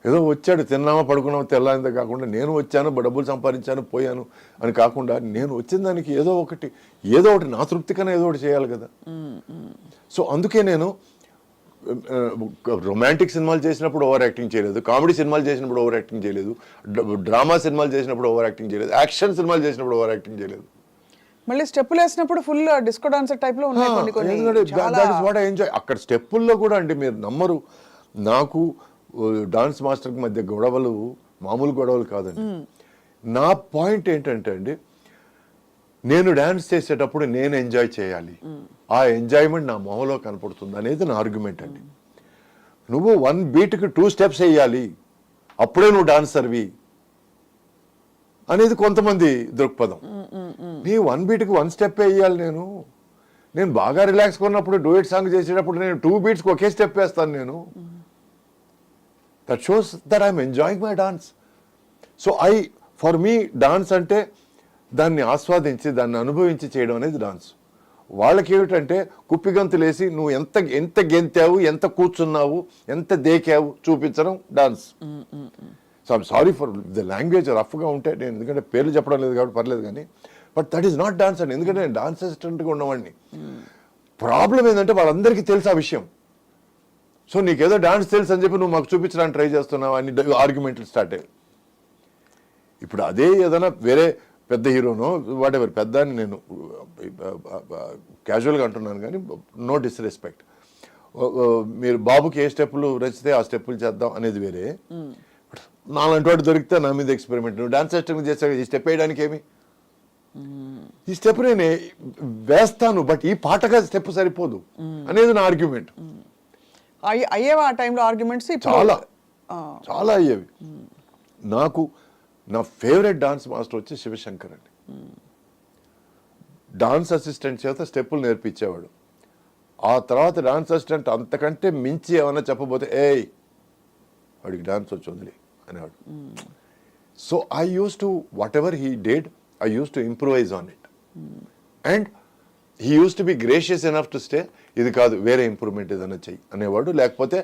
C: ఏదో వచ్చాడు, తిన్నామా పడుకున్నామా తెల్లారిందే కాకుండా నేను వచ్చాను, డబ్బులు సంపాదించాను, పోయాను అని కాకుండా నేను వచ్చిన దానికి ఏదో ఒకటి నా తృప్తికన్నా ఏదో ఒకటి చేయాలి కదా. సో అందుకే నేను రొమాంటిక్ సినిమాలు చేసినప్పుడు ఓవర్ యాక్టింగ్ చేయలేదు, కామెడీ సినిమాలు చేసినప్పుడు ఓవర్ యాక్టింగ్ చేయలేదు, డ్రామా సినిమాలు చేసినప్పుడు ఓవర్ యాక్టింగ్ చేయలేదు, యాక్షన్ సినిమాలు చేసినప్పుడు ఓవర్ యాక్టింగ్ చేయలేదు.
B: మళ్ళీ స్టెప్పులు వేసినప్పుడు ఫుల్ డిస్కో డాన్సర్ టైప్ లో ఉన్నాయి కొన్ని.
C: ఎంజాయ్ అక్కడ స్టెప్పుల్లో కూడా అండి మీరు నమ్మరు, నాకు డాన్స్ మాస్టర్కి మధ్య గొడవలు మామూలు గొడవలు కాదండి. నా పాయింట్ ఏంటంటే అండి, నేను డాన్స్ చేసేటప్పుడు నేను ఎంజాయ్ చేయాలి, ఆ ఎంజాయ్మెంట్ నా మొహంలో కనపడుతుంది అనేది నా ఆర్గ్యుమెంట్ అండి. నువ్వు 1 బీట్కి 2 స్టెప్స్ వేయాలి అప్పుడే నువ్వు డాన్సర్వి అనేది కొంతమంది దృక్పథం. నీ 1 బీట్కి 1 స్టెప్ వేయాలి. నేను బాగా రిలాక్స్ కొన్నప్పుడు డూయట్ సాంగ్ చేసేటప్పుడు నేను 2 బీట్స్కి ఒకే స్టెప్ వేస్తాను నేను. That shows that I'm enjoying my dance. So for me dance అంటే దాన్ని ఆస్వాదించి దాన్ని అనుభవించి చేయడం అనేది డాన్స్. వాళ్ళకి ఏమిటంటే కుప్పిగంతులేసి నువ్వు ఎంత గెంతావు, ఎంత కూర్చున్నావు, ఎంత దేకావు చూపించడం dance. So I'm sorry for the language రఫ్గా ఉంటే, నేను ఎందుకంటే పేర్లు చెప్పడం లేదు కాబట్టి పర్లేదు కానీ, but that is not dance అండి. ఎందుకంటే నేను డాన్స్ అసిస్టెంట్గా ఉన్నవాడిని. ప్రాబ్లం ఏంటంటే వాళ్ళందరికీ తెలుసు ఆ విషయం. సో నీకేదో డాన్స్ తెలుసు అని చెప్పి నువ్వు మాకు చూపించడానికి ట్రై చేస్తున్నావు అని ఆర్గ్యుమెంట్లు స్టార్ట్ అయ్యాయి. ఇప్పుడు అదే ఏదైనా వేరే పెద్ద హీరోనో వాట్ ఎవర్, పెద్ద అని నేను క్యాజువల్గా అంటున్నాను కానీ నో డిస్రెస్పెక్ట్. మీరు బాబుకి ఏ స్టెప్పులు రచితే ఆ స్టెప్పులు చేద్దాం అనేది వేరే. నాలాంటి వాడు దొరికితే నా మీద ఎక్స్పెరిమెంట్, నువ్వు డాన్స్ సిస్టమ్ చేస్తావు, ఈ స్టెప్ వేయడానికి ఏమి, ఈ స్టెప్ నేను వేస్తాను బట్ ఈ పాటగా స్టెప్ సరిపోదు అనేది నా ఆర్గ్యుమెంట్.
B: అయ్యేవా ఆ టైంలో ఆర్గ్యుమెంట్స్?
C: చాలా అయ్యేవి. నాకు నా ఫేవరెట్ డాన్స్ మాస్టర్ వచ్చి శివశంకర్ అండి. డాన్స్ అసిస్టెంట్ చేత స్టెప్పులు నేర్పించేవాడు. ఆ తర్వాత డాన్స్ అసిస్టెంట్ అంతకంటే మించి ఏమైనా చెప్పబోతే వాడికి డాన్స్ వచ్చి వదిలే అనేవాడు. So I use to what ever he did I use to improvise on it. And he use to be gracious enough to stay, ఇది కాదు వేరే ఇంప్రూవ్మెంట్ ఏదైనా చెయ్యి అనేవాడు. లేకపోతే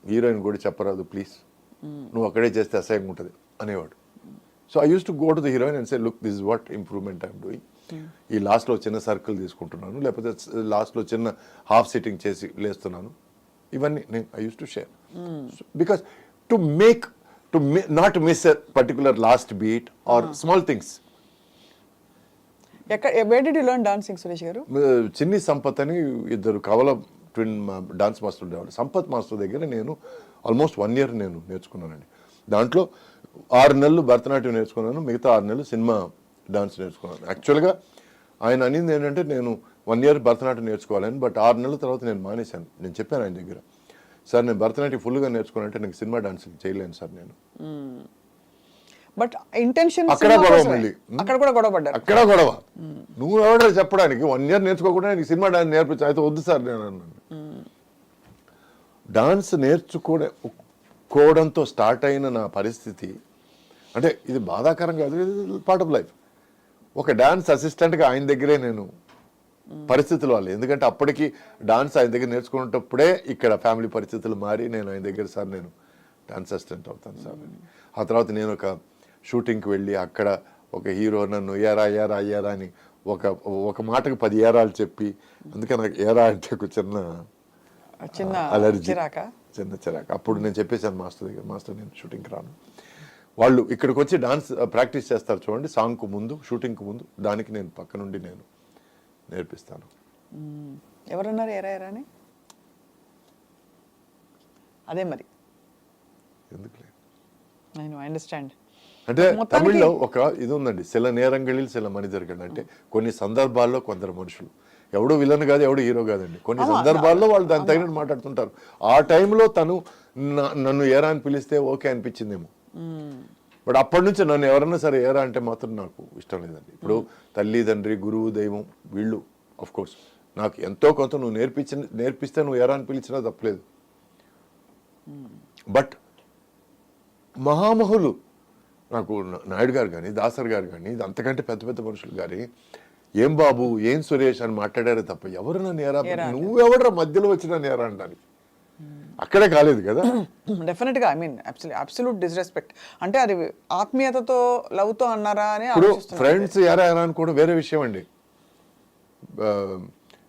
C: హీరోయిన్ కూడా చెప్పరాదు ప్లీజ్, నువ్వు అక్కడే చేస్తే అసహ్యంగా ఉంటుంది అనేవాడు. So I use to go to the heroine and say look this is what improvement I'm doing. ఈ లాస్ట్లో చిన్న సర్కిల్ తీసుకుంటున్నాను, లేకపోతే లాస్ట్లో చిన్న హాఫ్ సిట్టింగ్ చేసి లేస్తున్నాను. ఇవన్నీ నేను I use to share because to not miss a particular last beat or small things.
B: Where did you learn dancing, Suresh garu?
C: Chinni Sampath అని ఇద్దరు కవల ట్విన్ డాన్స్ మాస్టర్ ఉండేవాళ్ళు. సంపత్ మాస్టర్ దగ్గర నేను ఆల్మోస్ట్ 1 year నేను నేర్చుకున్నానండి. దాంట్లో 6 నెలలు భరతనాట్యం నేర్చుకున్నాను, మిగతా 6 నెలలు సినిమా డాన్స్ నేర్చుకున్నాను. యాక్చువల్గా ఆయన అనింది ఏంటంటే నేను 1 year భరతనాట్యం నేర్చుకోవాలని, బట్ 6 నెలల తర్వాత నేను మానేశాను. నేను చెప్పాను ఆయన దగ్గర, సార్ నేను భరతనాట్యం ఫుల్గా నేర్చుకోవాలంటే నాకు సినిమా డాన్స్ చేయలేను సార్ నేను.
B: బట్ ఇంటెన్షన్
C: అక్కడ గొడవ మళ్ళీ.
B: అక్కడ కూడా గొడవ పడ్డారు.
C: అక్కడ గొడవ. నువ్వు ఎవడో చెప్పడానికి 1 year నేర్చుకోకుండా నీకు సినిమా డాన్స్ నేర్పించు, అయితే వద్దు సార్ నేను అన్నాను. డాన్స్ నేర్చుకోవడంతో స్టార్ట్ అయిన నా పరిస్థితి అంటే ఇది బాధాకరం కాదు, ఇది పార్ట్ ఆఫ్ లైఫ్. ఒక డాన్స్ అసిస్టెంట్గా ఆయన దగ్గరే నేను పరిస్థితులు వాళ్ళు, ఎందుకంటే అప్పటికి డాన్స్ ఆయన దగ్గర నేర్చుకునేటప్పుడే ఇక్కడ ఫ్యామిలీ పరిస్థితులు మారి నేను ఆయన దగ్గర సార్ నేను డాన్స్ అసిస్టెంట్ అవుతాను సార్ అని. ఆ తర్వాత నేను ఒక షూటింగ్కి వెళ్ళి అక్కడ ఒక హీరో నన్ను ఏరా అని ఒక మాటకు 10 ఏరాలు చెప్పి, అందుకే నాకు ఏరా అంటే ఒక చిన్న అలర్జీ, చిన్న చిరాక. అప్పుడు నేను చెప్పేశాను మాస్టర్ దగ్గర, మాస్టర్ నేను షూటింగ్కి రాను. వాళ్ళు ఇక్కడికి వచ్చి డాన్స్ ప్రాక్టీస్ చేస్తారు చూడండి, సాంగ్కు ముందు షూటింగ్కు ముందు, దానికి నేను పక్క నుండి నేను నేర్పిస్తాను.
B: ఎవరన్నారు ఏరా అని? అదే మరి
C: ఎందుకులే,
B: నేను అండర్స్టాండ్.
C: అంటే తమిళ్లో ఒక ఇది ఉందండి, సిల నేరంగళిల్ సిల మనిదర్గండి. అంటే కొన్ని సందర్భాల్లో కొందరు మనుషులు, ఎవడు విలన్ కాదు, ఎవడు హీరో కాదండి, కొన్ని సందర్భాల్లో వాళ్ళు దాని తగినట్టు మాట్లాడుతుంటారు. ఆ టైంలో తను నన్ను ఏరా అని పిలిస్తే ఓకే అనిపించిందేమో, బట్ అప్పటి నుంచి నన్ను ఎవరన్నా సరే ఏరా అంటే మాత్రం నాకు ఇష్టం లేదండి. ఇప్పుడు తల్లి తండ్రి గురువు దైవం వీళ్ళు ఆఫ్ కోర్స్ నాకు ఎంతో కొంత నువ్వు నేర్పిస్తే నువ్వు ఏరా అని పిలిచినా తప్పలేదు. బట్ మహామహులు నాకు నాయుడు గారు కానీ దాసర్ గారు కానీ అంతకంటే పెద్ద పెద్ద మనుషులు కానీ ఏం బాబు ఏం సురేష్ అని మాట్లాడారే తప్ప ఎవరు నన్ను ఏరా, నువ్వెవడరా మధ్యలో వచ్చి నన్ను ఏరా అనడానికి. అక్కడే కాలేదు కదా.
B: డెఫినెట్గా ఐ మీన్ అబ్సల్యూట్ డిస్రెస్పెక్ట్. అంటే అది ఆత్మీయతతో లవ్తో అన్నారా అని.
C: ఇప్పుడు ఫ్రెండ్స్ ఏరా అనుకోవడం వేరే విషయం అండి.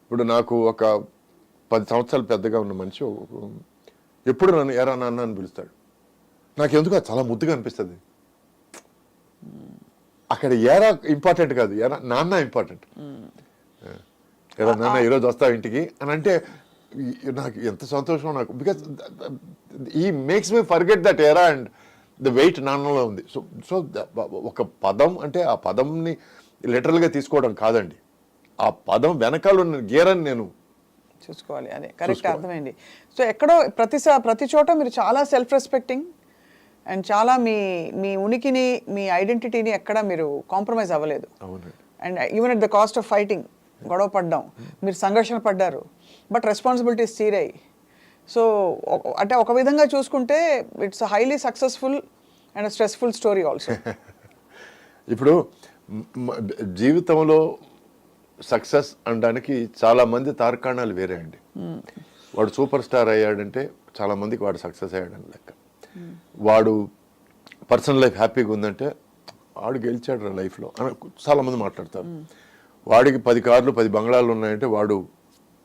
C: ఇప్పుడు నాకు ఒక 10 సంవత్సరాలు పెద్దగా ఉన్న మనిషి ఎప్పుడు నన్ను ఏరా నాన్న అని పిలుస్తాడు, నాకు ఎందుకు అది చాలా ముద్దుగా అనిపిస్తుంది. అక్కడ ఏరా ఇంపార్టెంట్ కాదు, ఏరా నాన్న ఇంపార్టెంట్. ఏరా నాన్న ఈరోజు వస్తావు ఇంటికి అని అంటే నాకు ఎంత సంతోషం నాకు, బికాస్ ఈ makes me forget that era and the wait నాన్నలో ఉంది. సో ఒక పదం అంటే ఆ పదంని లిటరల్గా తీసుకోవడం కాదండి, ఆ పదం వెనకాల ఉన్న గేరని నేను
B: చూసుకోవాలి. అదే కరెక్ట్, అర్థమైంది. సో ఎక్కడో ప్రతి చోట మీరు చాలా సెల్ఫ్ రెస్పెక్టింగ్ అండ్ చాలా మీ ఉనికిని మీ ఐడెంటిటీని ఎక్కడ మీరు కాంప్రమైజ్ అవ్వలేదు. And even at the cost of fighting, గొడవ పడ్డాం, మీరు సంఘర్షణ పడ్డారు, బట్ రెస్పాన్సిబిలిటీస్ తీరాయి. సో అంటే ఒక విధంగా చూసుకుంటే it's highly successful and stressful story also.
C: ఇప్పుడు జీవితంలో సక్సెస్ అనడానికి చాలా మంది తార్కాణాలు వేరే అండి. వాడు సూపర్ స్టార్ అయ్యాడంటే చాలా మందికి వాడు సక్సెస్ అయ్యాడని లెక్క. వాడు పర్సనల్ లైఫ్ హ్యాపీగా ఉందంటే వాడు గెలిచాడు లైఫ్లో అని చాలామంది మాట్లాడతారు. వాడికి 10 కార్లు 10 బంగ్లాలు ఉన్నాయంటే వాడు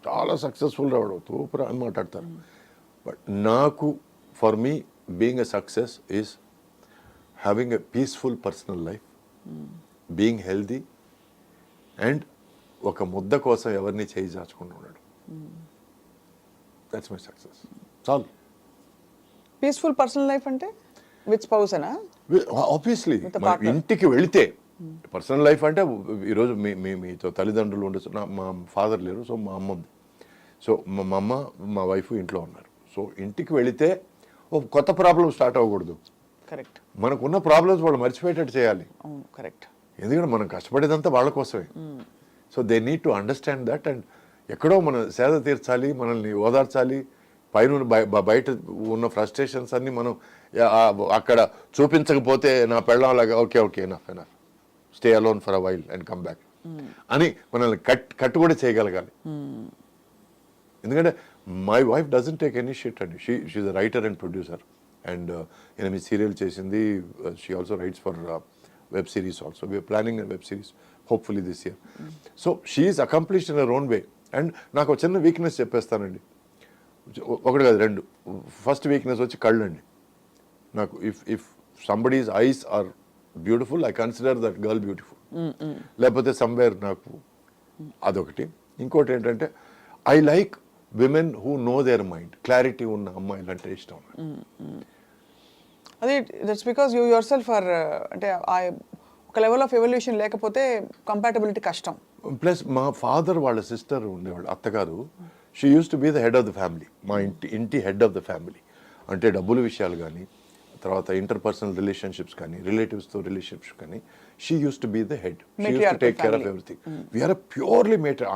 C: చాలా సక్సెస్ఫుల్ రావడం సూపర్ అని మాట్లాడతారు. బట్ నాకు for me being a success is having a peaceful personal life, being healthy and ఒక ముద్ద కోసం ఎవరిని చేయి చాచుకుంటూ ఉండడం. That's my success. చాలు.
B: పీస్ఫుల్ పర్సనల్ లైఫ్ అంటే విత్ స్పౌస్ అనా?
C: ఆబ్వియస్లీ ఇంటికి వెళితే పర్సనల్ లైఫ్ అంటే ఈరోజు మీతో తల్లిదండ్రులు ఉండొచ్చు, మా ఫాదర్ లేరు, సో మా అమ్మ ఉంది, సో మా అమ్మ మా వైఫ్ ఇంట్లో ఉన్నారు. సో ఇంటికి వెళితే ఒక కొత్త ప్రాబ్లం స్టార్ట్ అవ్వకూడదు.
B: కరెక్ట్.
C: మనకున్న ప్రాబ్లమ్స్ వాళ్ళు మర్చిపోయేటట్టు చేయాలి.
B: కరెక్ట్.
C: ఎందుకంటే మనం కష్టపడేదంతా వాళ్ళ కోసమే. So they need to understand that and ఎక్కడో మనం సేద తీర్చాలి, మనల్ని ఓదార్చాలి. పైన బయట ఉన్న ఫ్రస్ట్రేషన్స్ అన్ని మనం అక్కడ చూపించకపోతే నా పెళ్ళంలాగా okay enough stay alone for a while and come back అని మనల్ని కట్టు కూడా చేయగలగాలి. ఎందుకంటే my wife doesn't take any shit అండి. She's a writer and producer and 8 serial చేసింది. She also writes for web series also. We're planning web series hopefully this year. So she is accomplished in her own way. And నాకు ఒక చిన్న వీక్నెస్ చెప్పేస్తానండి, ఒకటి కాదు 2. ఫస్ట్ వీక్నెస్ వచ్చి కళ్ళు అండి. నాకు if somebody's eyes are beautiful I consider that girl beautiful, లేకపోతే సమ్వేర్ నాకు అదొకటి. ఇంకోటి ఏంటంటే I like women who know their mind, clarity ఉన్న అమ్మాయిలు అంటే ఇష్టం.
B: అదే that's because you your self are అంటే ఒక లెవెల్ ఆఫ్ ఎవల్యూషన్ లేకపోతే కంపాటబిలిటీ కష్టం.
C: ప్లస్ మా ఫాదర్ వాళ్ళ సిస్టర్ ఉండేవాళ్ళు, అత్తగారు, she use to be the head of the family, మా ఇంటి హెడ్ ఆఫ్ ద ఫ్యామిలీ. అంటే డబ్బుల విషయాలు కానీ, తర్వాత ఇంటర్పర్సనల్ రిలేషన్షిప్స్ కానీ, రిలేటివ్స్తో రిలేషన్షిప్స్ కానీ, she use to be the head, she use to take care of everything. We are purely matter.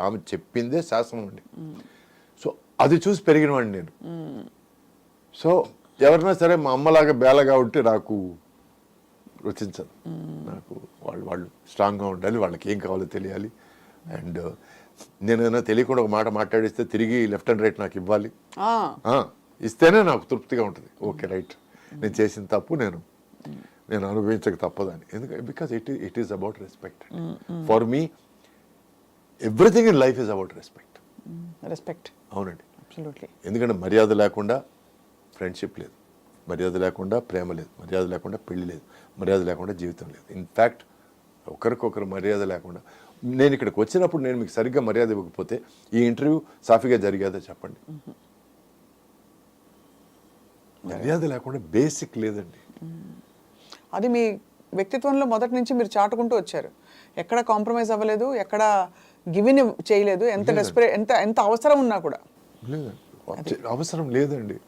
C: ఆమె చెప్పిందే శాసనం అండి. సో అది చూసి పెరిగిన వాడిని నేను. సో ఎవరైనా సరే మా అమ్మలాగా బేలగా ఉంటే నాకు రుచించదు. నాకు వాళ్ళు స్ట్రాంగ్గా ఉండాలి, వాళ్ళకి ఏం కావాలో తెలియాలి. అండ్ నేనైనా తెలియకుండా ఒక మాట మాట్లాడిస్తే తిరిగి లెఫ్ట్ అండ్ రైట్ నాకు ఇవ్వాలి. ఇస్తేనే నాకు తృప్తిగా ఉంటుంది. ఓకే రైట్, నేను చేసిన తప్పు నేను అనుభవించక తప్పదని. ఎందుకంటే because it is about respect. For me everything in life is about respect.
B: Respect.
C: అవునండి,
B: అబ్సల్యూట్లీ.
C: ఎందుకంటే మర్యాద లేకుండా ఫ్రెండ్షిప్ లేదు, మర్యాద లేకుండా ప్రేమ లేదు, మర్యాద లేకుండా పెళ్లి లేదు, మర్యాద లేకుండా జీవితం లేదు. ఇన్ఫ్యాక్ట్ ఒకరికొకరు మర్యాద లేకుండా, నేను ఇక్కడికి వచ్చినప్పుడు నేను మీకు సరిగ్గా మర్యాద ఇవ్వకపోతే ఈ ఇంటర్వ్యూ సాఫీగా జరిగేదో చెప్పండి. మర్యాద లేకుండా బేసిక్ లేదండి.
B: అది మీ వ్యక్తిత్వంలో మొదటి నుంచి మీరు చాటుకుంటూ వచ్చారు. ఎక్కడ కాంప్రమైజ్ అవ్వలేదు, ఎక్కడ గివిన్ చేయలేదు. ఎంత అవసరం ఉన్నా కూడా
C: లేదండి, అవసరం లేదండి.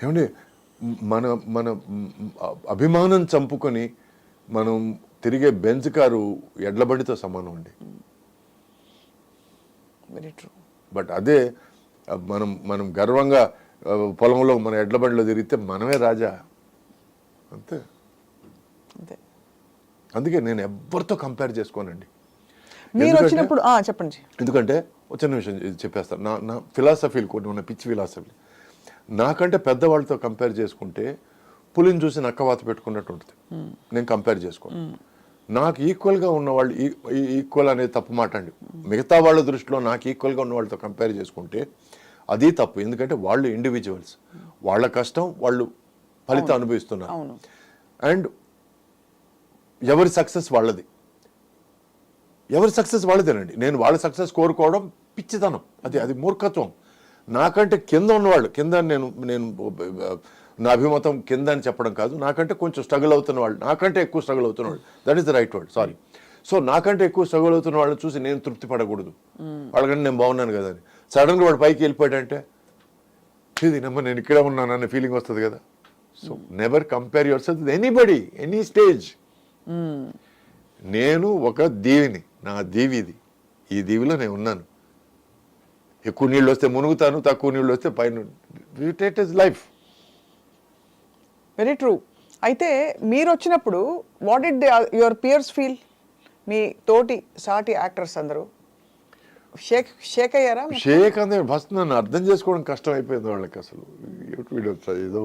C: ఏమండి, మన అభిమానం చంపుకొని మనం తిరిగే బెంజ్ కారు ఎడ్ల బండితో సమానం అండి.
B: Very true.
C: బట్ అదే మనం గర్వంగా పొలంలో మన ఎడ్ల బండిలో తిరిగితే మనమే రాజా. అంతే. అందుకే నేను ఎవరితో కంపేర్ చేసుకోనండి.
B: మీరు వచ్చినప్పుడు చెప్పండి.
C: ఎందుకంటే చిన్న విషయం చెప్పేస్తాను. నా ఫిలాసఫీలు కొన్ని ఉన్న పిచ్చి ఫిలాసఫీ. నాకంటే పెద్దవాళ్ళతో కంపేర్ చేసుకుంటే పులిని చూసి నక్కవాత పెట్టుకున్నట్టు ఉంటుంది. నేను కంపేర్ చేసుకోను. నాకు ఈక్వల్గా ఉన్నవాళ్ళు, ఈక్వల్ అనేది తప్పు మాట అండి. మిగతా వాళ్ళ దృష్టిలో నాకు ఈక్వల్గా ఉన్న వాళ్ళతో కంపేర్ చేసుకుంటే అది తప్పు. ఎందుకంటే వాళ్ళు ఇండివిజువల్స్, వాళ్ళ కష్టం వాళ్ళు ఫలితం అనుభవిస్తున్నారు. అండ్ ఎవరి సక్సెస్ వాళ్ళది, ఎవరి సక్సెస్ వాళ్ళదేనండి. నేను వాళ్ళ సక్సెస్ కోరుకోవడం పిచ్చితనం, అది మూర్ఖత్వం. నాకంటే కింద ఉన్నవాళ్ళు, కింద నేను నా అభిమతం కింద అని చెప్పడం కాదు, నాకంటే కొంచెం స్ట్రగుల్ అవుతున్న వాళ్ళు, నాకంటే ఎక్కువ స్ట్రగుల్ అవుతున్న వాళ్ళు, that is the right word, sorry. So నాకంటే ఎక్కువ స్ట్రగుల్ అవుతున్న వాళ్ళని చూసి నేను తృప్తి పడకూడదు. వాళ్ళకంటే నేను బాగున్నాను కదా అని సడన్గా వాడు పైకి వెళ్ళిపోయాడంటే ఇది నేను ఇక్కడే ఉన్నాను అనే ఫీలింగ్ వస్తుంది కదా. So never compare your self with anybody, any stage. నేను ఒక దీవిని, నా దీవి ఇది, ఈ దీవిలో నేను ఉన్నాను. ఎక్కువ నీళ్ళు వస్తే మునుగుతాను, తక్కువ నీళ్ళు వస్తే పైన. It is life.
B: Very true. అయితే మీరు వచ్చినప్పుడు what did your peers feel? మీ తోటి సాటి యాక్టర్స్ అందరూ షేక్ అయ్యారా?
C: షేక్ అందే ఫస్ట్ నన్ను అర్థం చేసుకోవడం కష్టం అయిపోయింది వాళ్ళకి. అసలు వీడు ఏదో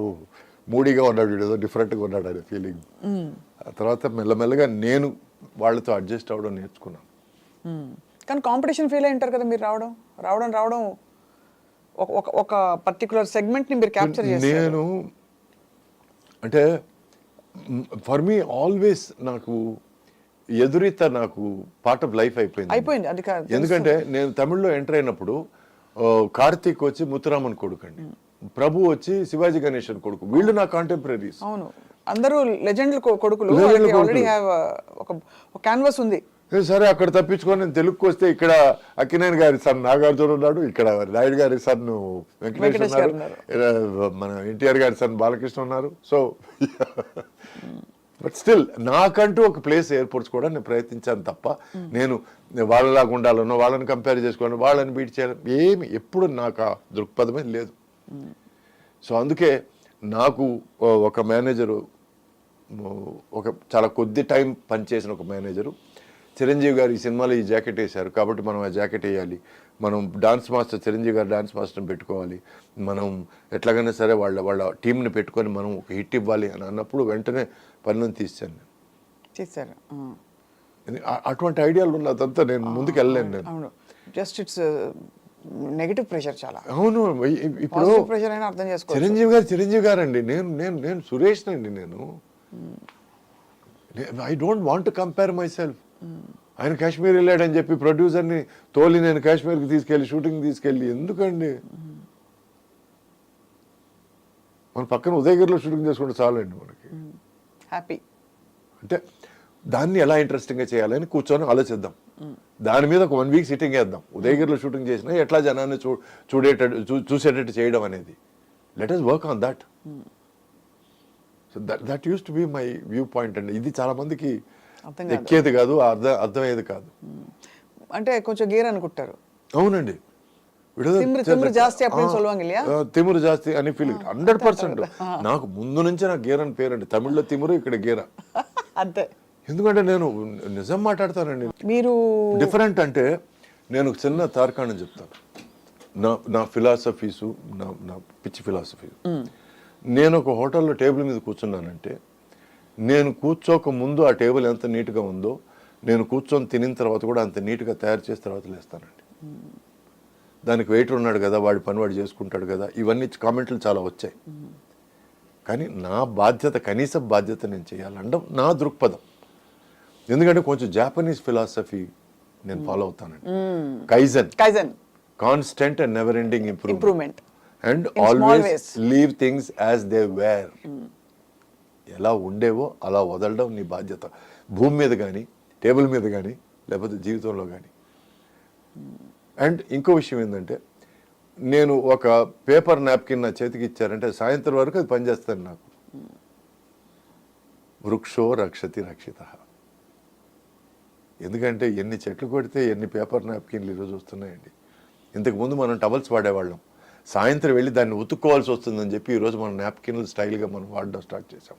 C: మూడీగా ఉన్నాడు, వీడు ఏదో డిఫరెంట్గా ఉన్నాడు అనే ఫీలింగ్. ఆ తర్వాత మెల్లమెల్లగా నేను వాళ్ళతో అడ్జస్ట్ అవ్వడం నేర్చుకున్నాను.
B: కానీ కాంపిటీషన్ ఫీల్ అయి ఉంటారు కదా మీరు. రావడం ఒక పర్టికులర్ సెగ్మెంట్ని మీరు క్యాప్చర్ చేస్తారు.
C: నేను అంటే ఫర్ మీ ఆల్వేస్ నాకు ఎదురీత నాకు పార్ట్ ఆఫ్ లైఫ్ అయిపోయింది.
B: అది కాదు,
C: ఎందుకంటే నేను తమిళ్లో ఎంటర్ అయినప్పుడు కార్తీక్ వచ్చి ముత్తురామన్ కొడుకు అండి, ప్రభు వచ్చి శివాజీ గణేశన్ కొడుకు. వీళ్ళు నా కాంటెంపరీస్.
B: అవును, అందరూ లెజెండ్ కొడుకులు. ఆల్రెడీ హ్యావ్ ఒక క్యాన్వాస్ ఉంది.
C: సరే, అక్కడ తప్పించుకొని నేను తెలుగుకి వస్తే ఇక్కడ అక్కినేని గారి సన్ నాగార్జున ఉన్నాడు, ఇక్కడ నాయుడు గారి సన్ వెంకటేష్ ఉన్నారు, మన ఎన్టీఆర్ గారి సన్ బాలకృష్ణ ఉన్నారు. సో బట్ స్టిల్ నాకంటూ ఒక ప్లేస్ ఏర్పరచుకోవడానికి నేను ప్రయత్నించాను తప్ప నేను వాళ్ళలాగా ఉండాలనో, వాళ్ళని కంపేర్ చేసుకోవాలని, వాళ్ళని బీట్ చేయాలి ఏమి ఎప్పుడు నాకు ఆ దృక్పథమే లేదు. సో అందుకే నాకు ఒక మేనేజరు, ఒక చాలా కొద్ది టైం పనిచేసిన ఒక మేనేజరు, చిరంజీవి గారు ఈ సినిమాలో ఈ జాకెట్ వేశారు కాబట్టి మనం ఆ జాకెట్ వేయాలి, మనం డాన్స్ మాస్టర్ చిరంజీవి గారు డాన్స్ మాస్టర్ని పెట్టుకోవాలి, మనం ఎట్లాగైనా సరే వాళ్ళ టీంని పెట్టుకొని మనం ఒక హిట్ ఇవ్వాలి అని అన్నప్పుడు వెంటనే పనులను తీసాను. అటువంటి ఐడియాలు ఉన్నదంతా నేను ముందుకు వెళ్ళలేను. నేను
B: జస్ట్ ఇట్స్ నెగటివ్ ప్రెషర్ చాలా.
C: అవును, ఇప్పుడు
B: ప్రెషర్ అయినా అర్థం చేసుకో.
C: చిరంజీవి గారు అండి, నేను సురేష్ అండి. నేను I don't want to compare my self. ఆయన కాశ్మీర్ వెళ్ళాడని చెప్పి ప్రొడ్యూసర్ని తోలి నేను కాశ్మీర్కి తీసుకెళ్ళి షూటింగ్ తీసుకెళ్ళి ఎందుకండి? మన పక్కన ఉదయగిరిలో షూటింగ్ చేసుకుంటే చాలండి మనకి.
B: హ్యాపీ.
C: అంటే దాన్ని ఎలా ఇంట్రెస్టింగ్గా చేయాలని కూర్చొని ఆలోచిద్దాం. దాని మీద ఒక 1 వీక్ సిట్టింగ్ వేద్దాం. ఉదయగిరిలో షూటింగ్ చేసినా ఎట్లా జనాన్ని చూసేటట్టు చేయడం అనేది. Let us work on that. So that use to be my view point అండి. ఇది చాలా మందికి ఎక్కేది కాదు, అర్థమయ్యేది కాదు.
B: అంటే కొంచెం గేర్ అనుకుంటారు.
C: అవునండి.
B: తిమ్మిరి జాస్తి அப்படின்னு சொல்லுவாங்க இல்லையா?
C: తిమురు జాస్తి అని ఫీలింగ్ 100%. నాకు ముందు నుంచే నాకు గేర్ అని పేరండి. తమిళ్లో తిమురు, ఇక్కడ గేర.
B: అంతే.
C: ఎందుకంటే నేను నిజం మాట్లాడతానండి.
B: మీరు
C: డిఫరెంట్ అంటే నేను చిన్న తార్కాణం చెప్తాను. నా ఫిలాసఫీసు, నా పిచ్చి ఫిలాసఫీ. నేను ఒక హోటల్లో టేబుల్ మీద కూర్చున్నానంటే నేను కూర్చోక ముందు ఆ టేబుల్ ఎంత నీట్గా ఉందో నేను కూర్చొని తినిన తర్వాత కూడా అంత నీట్గా తయారు చేసి తర్వాత లేస్తానండి. దానికి వెయిటర్ ఉన్నాడు కదా, వాడి పని వాడు చేసుకుంటాడు కదా, ఇవన్నీ కామెంట్లు చాలా వచ్చాయి. కానీ నా బాధ్యత, కనీస బాధ్యత నేను చేయాలంటే నా దృక్పథం. ఎందుకంటే కొంచెం జాపనీస్ ఫిలాసఫీ నేను ఫాలో అవుతానండి. Kaizen, constant and never ending improvement and always leave things as they were. ఎలా ఉండేవో అలా వదలడం నీ బాధ్యత. భూమి మీద కానీ, టేబుల్ మీద కానీ, లేకపోతే జీవితంలో కానీ. అండ్ ఇంకో విషయం ఏంటంటే నేను ఒక పేపర్ నాప్కిన్ నా చేతికి ఇచ్చారంటే సాయంత్రం వరకు అది పనిచేస్తాను నాకు. వృక్షో రక్షతి రక్షిత. ఎందుకంటే ఎన్ని చెట్లు కొడితే ఎన్ని పేపర్ నాప్కిన్లు ఈరోజు వస్తున్నాయండి. ఇంతకుముందు మనం టవల్స్ వాడేవాళ్ళం. సాయంత్రం వెళ్ళి దాన్ని ఉతుక్కోవాల్సి వస్తుందని చెప్పి ఈరోజు మనం నాప్కిన్లు స్టైల్గా మనం వాడడం స్టార్ట్ చేసాం.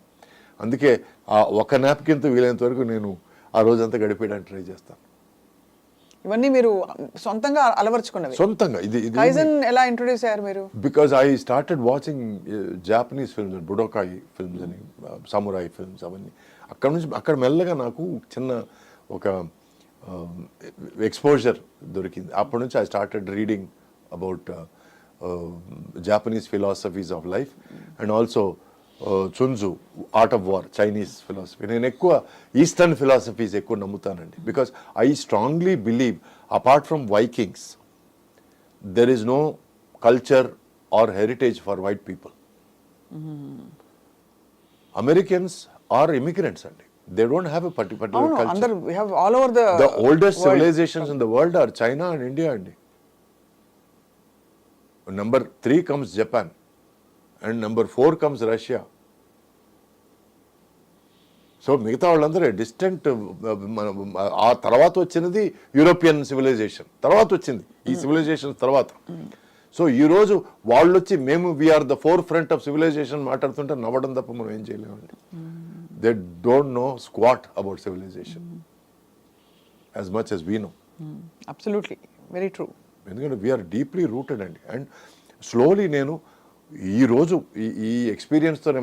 C: అందుకే ఆ ఒక నాప్కిన్తో వీలైనంత వరకు నేను ఆ రోజంతా గడిపేయడానికి ట్రై చేస్తాను.
B: ఇవన్నీ మీరు సొంతంగా అలవర్చుకున్నవి?
C: సొంతంగా. ఇది
B: కైజన్ ఎలా ఇంట్రొడ్యూస్ అయ్యారు మీరు?
C: Because I started watching Japanese films, Budokai films అని, సమురాయి ఫిల్మ్స్, అవన్నీ. అక్కడ మెల్లగా నాకు చిన్న ఒక ఎక్స్పోజర్ దొరికింది. అప్పటి నుంచి I started reading about Japanese philosophies of life and also Sun Tzu, art of war, Chinese philosophy. నేను ఎక్కువ ఈస్టర్న్ ఫిలాసఫీస్ ఎక్కువ నమ్ముతానండి. Because I strongly believe apart from Vikings there is no culture or heritage for white people. Americans are immigrants అండి. They don't have a particular culture.
B: We have all over
C: the oldest civilizations in the world are China and India. Number 3 comes Japan and number 4 comes Russia. So మిగతా వాళ్ళందరూ డిస్టెంట్. ఆ తర్వాత వచ్చినది యూరోపియన్ సివిలైజేషన్, తర్వాత వచ్చింది ఈ సివిలైజేషన్ తర్వాత. సో ఈరోజు వాళ్ళు వచ్చి మేము we are the forefront of civilization మాట్లాడుతుంటే నవ్వడం తప్ప మనం ఏం చేయలేమండి. They don't know squat about civilization as much as we know.
B: Absolutely, very true.
C: ఎందుకంటే వీఆర్ డీప్లీ రూటెడ్ అండి. అండ్ స్లోలీ నేను ఈరోజు ఈ ఎక్స్పీరియన్స్తోనే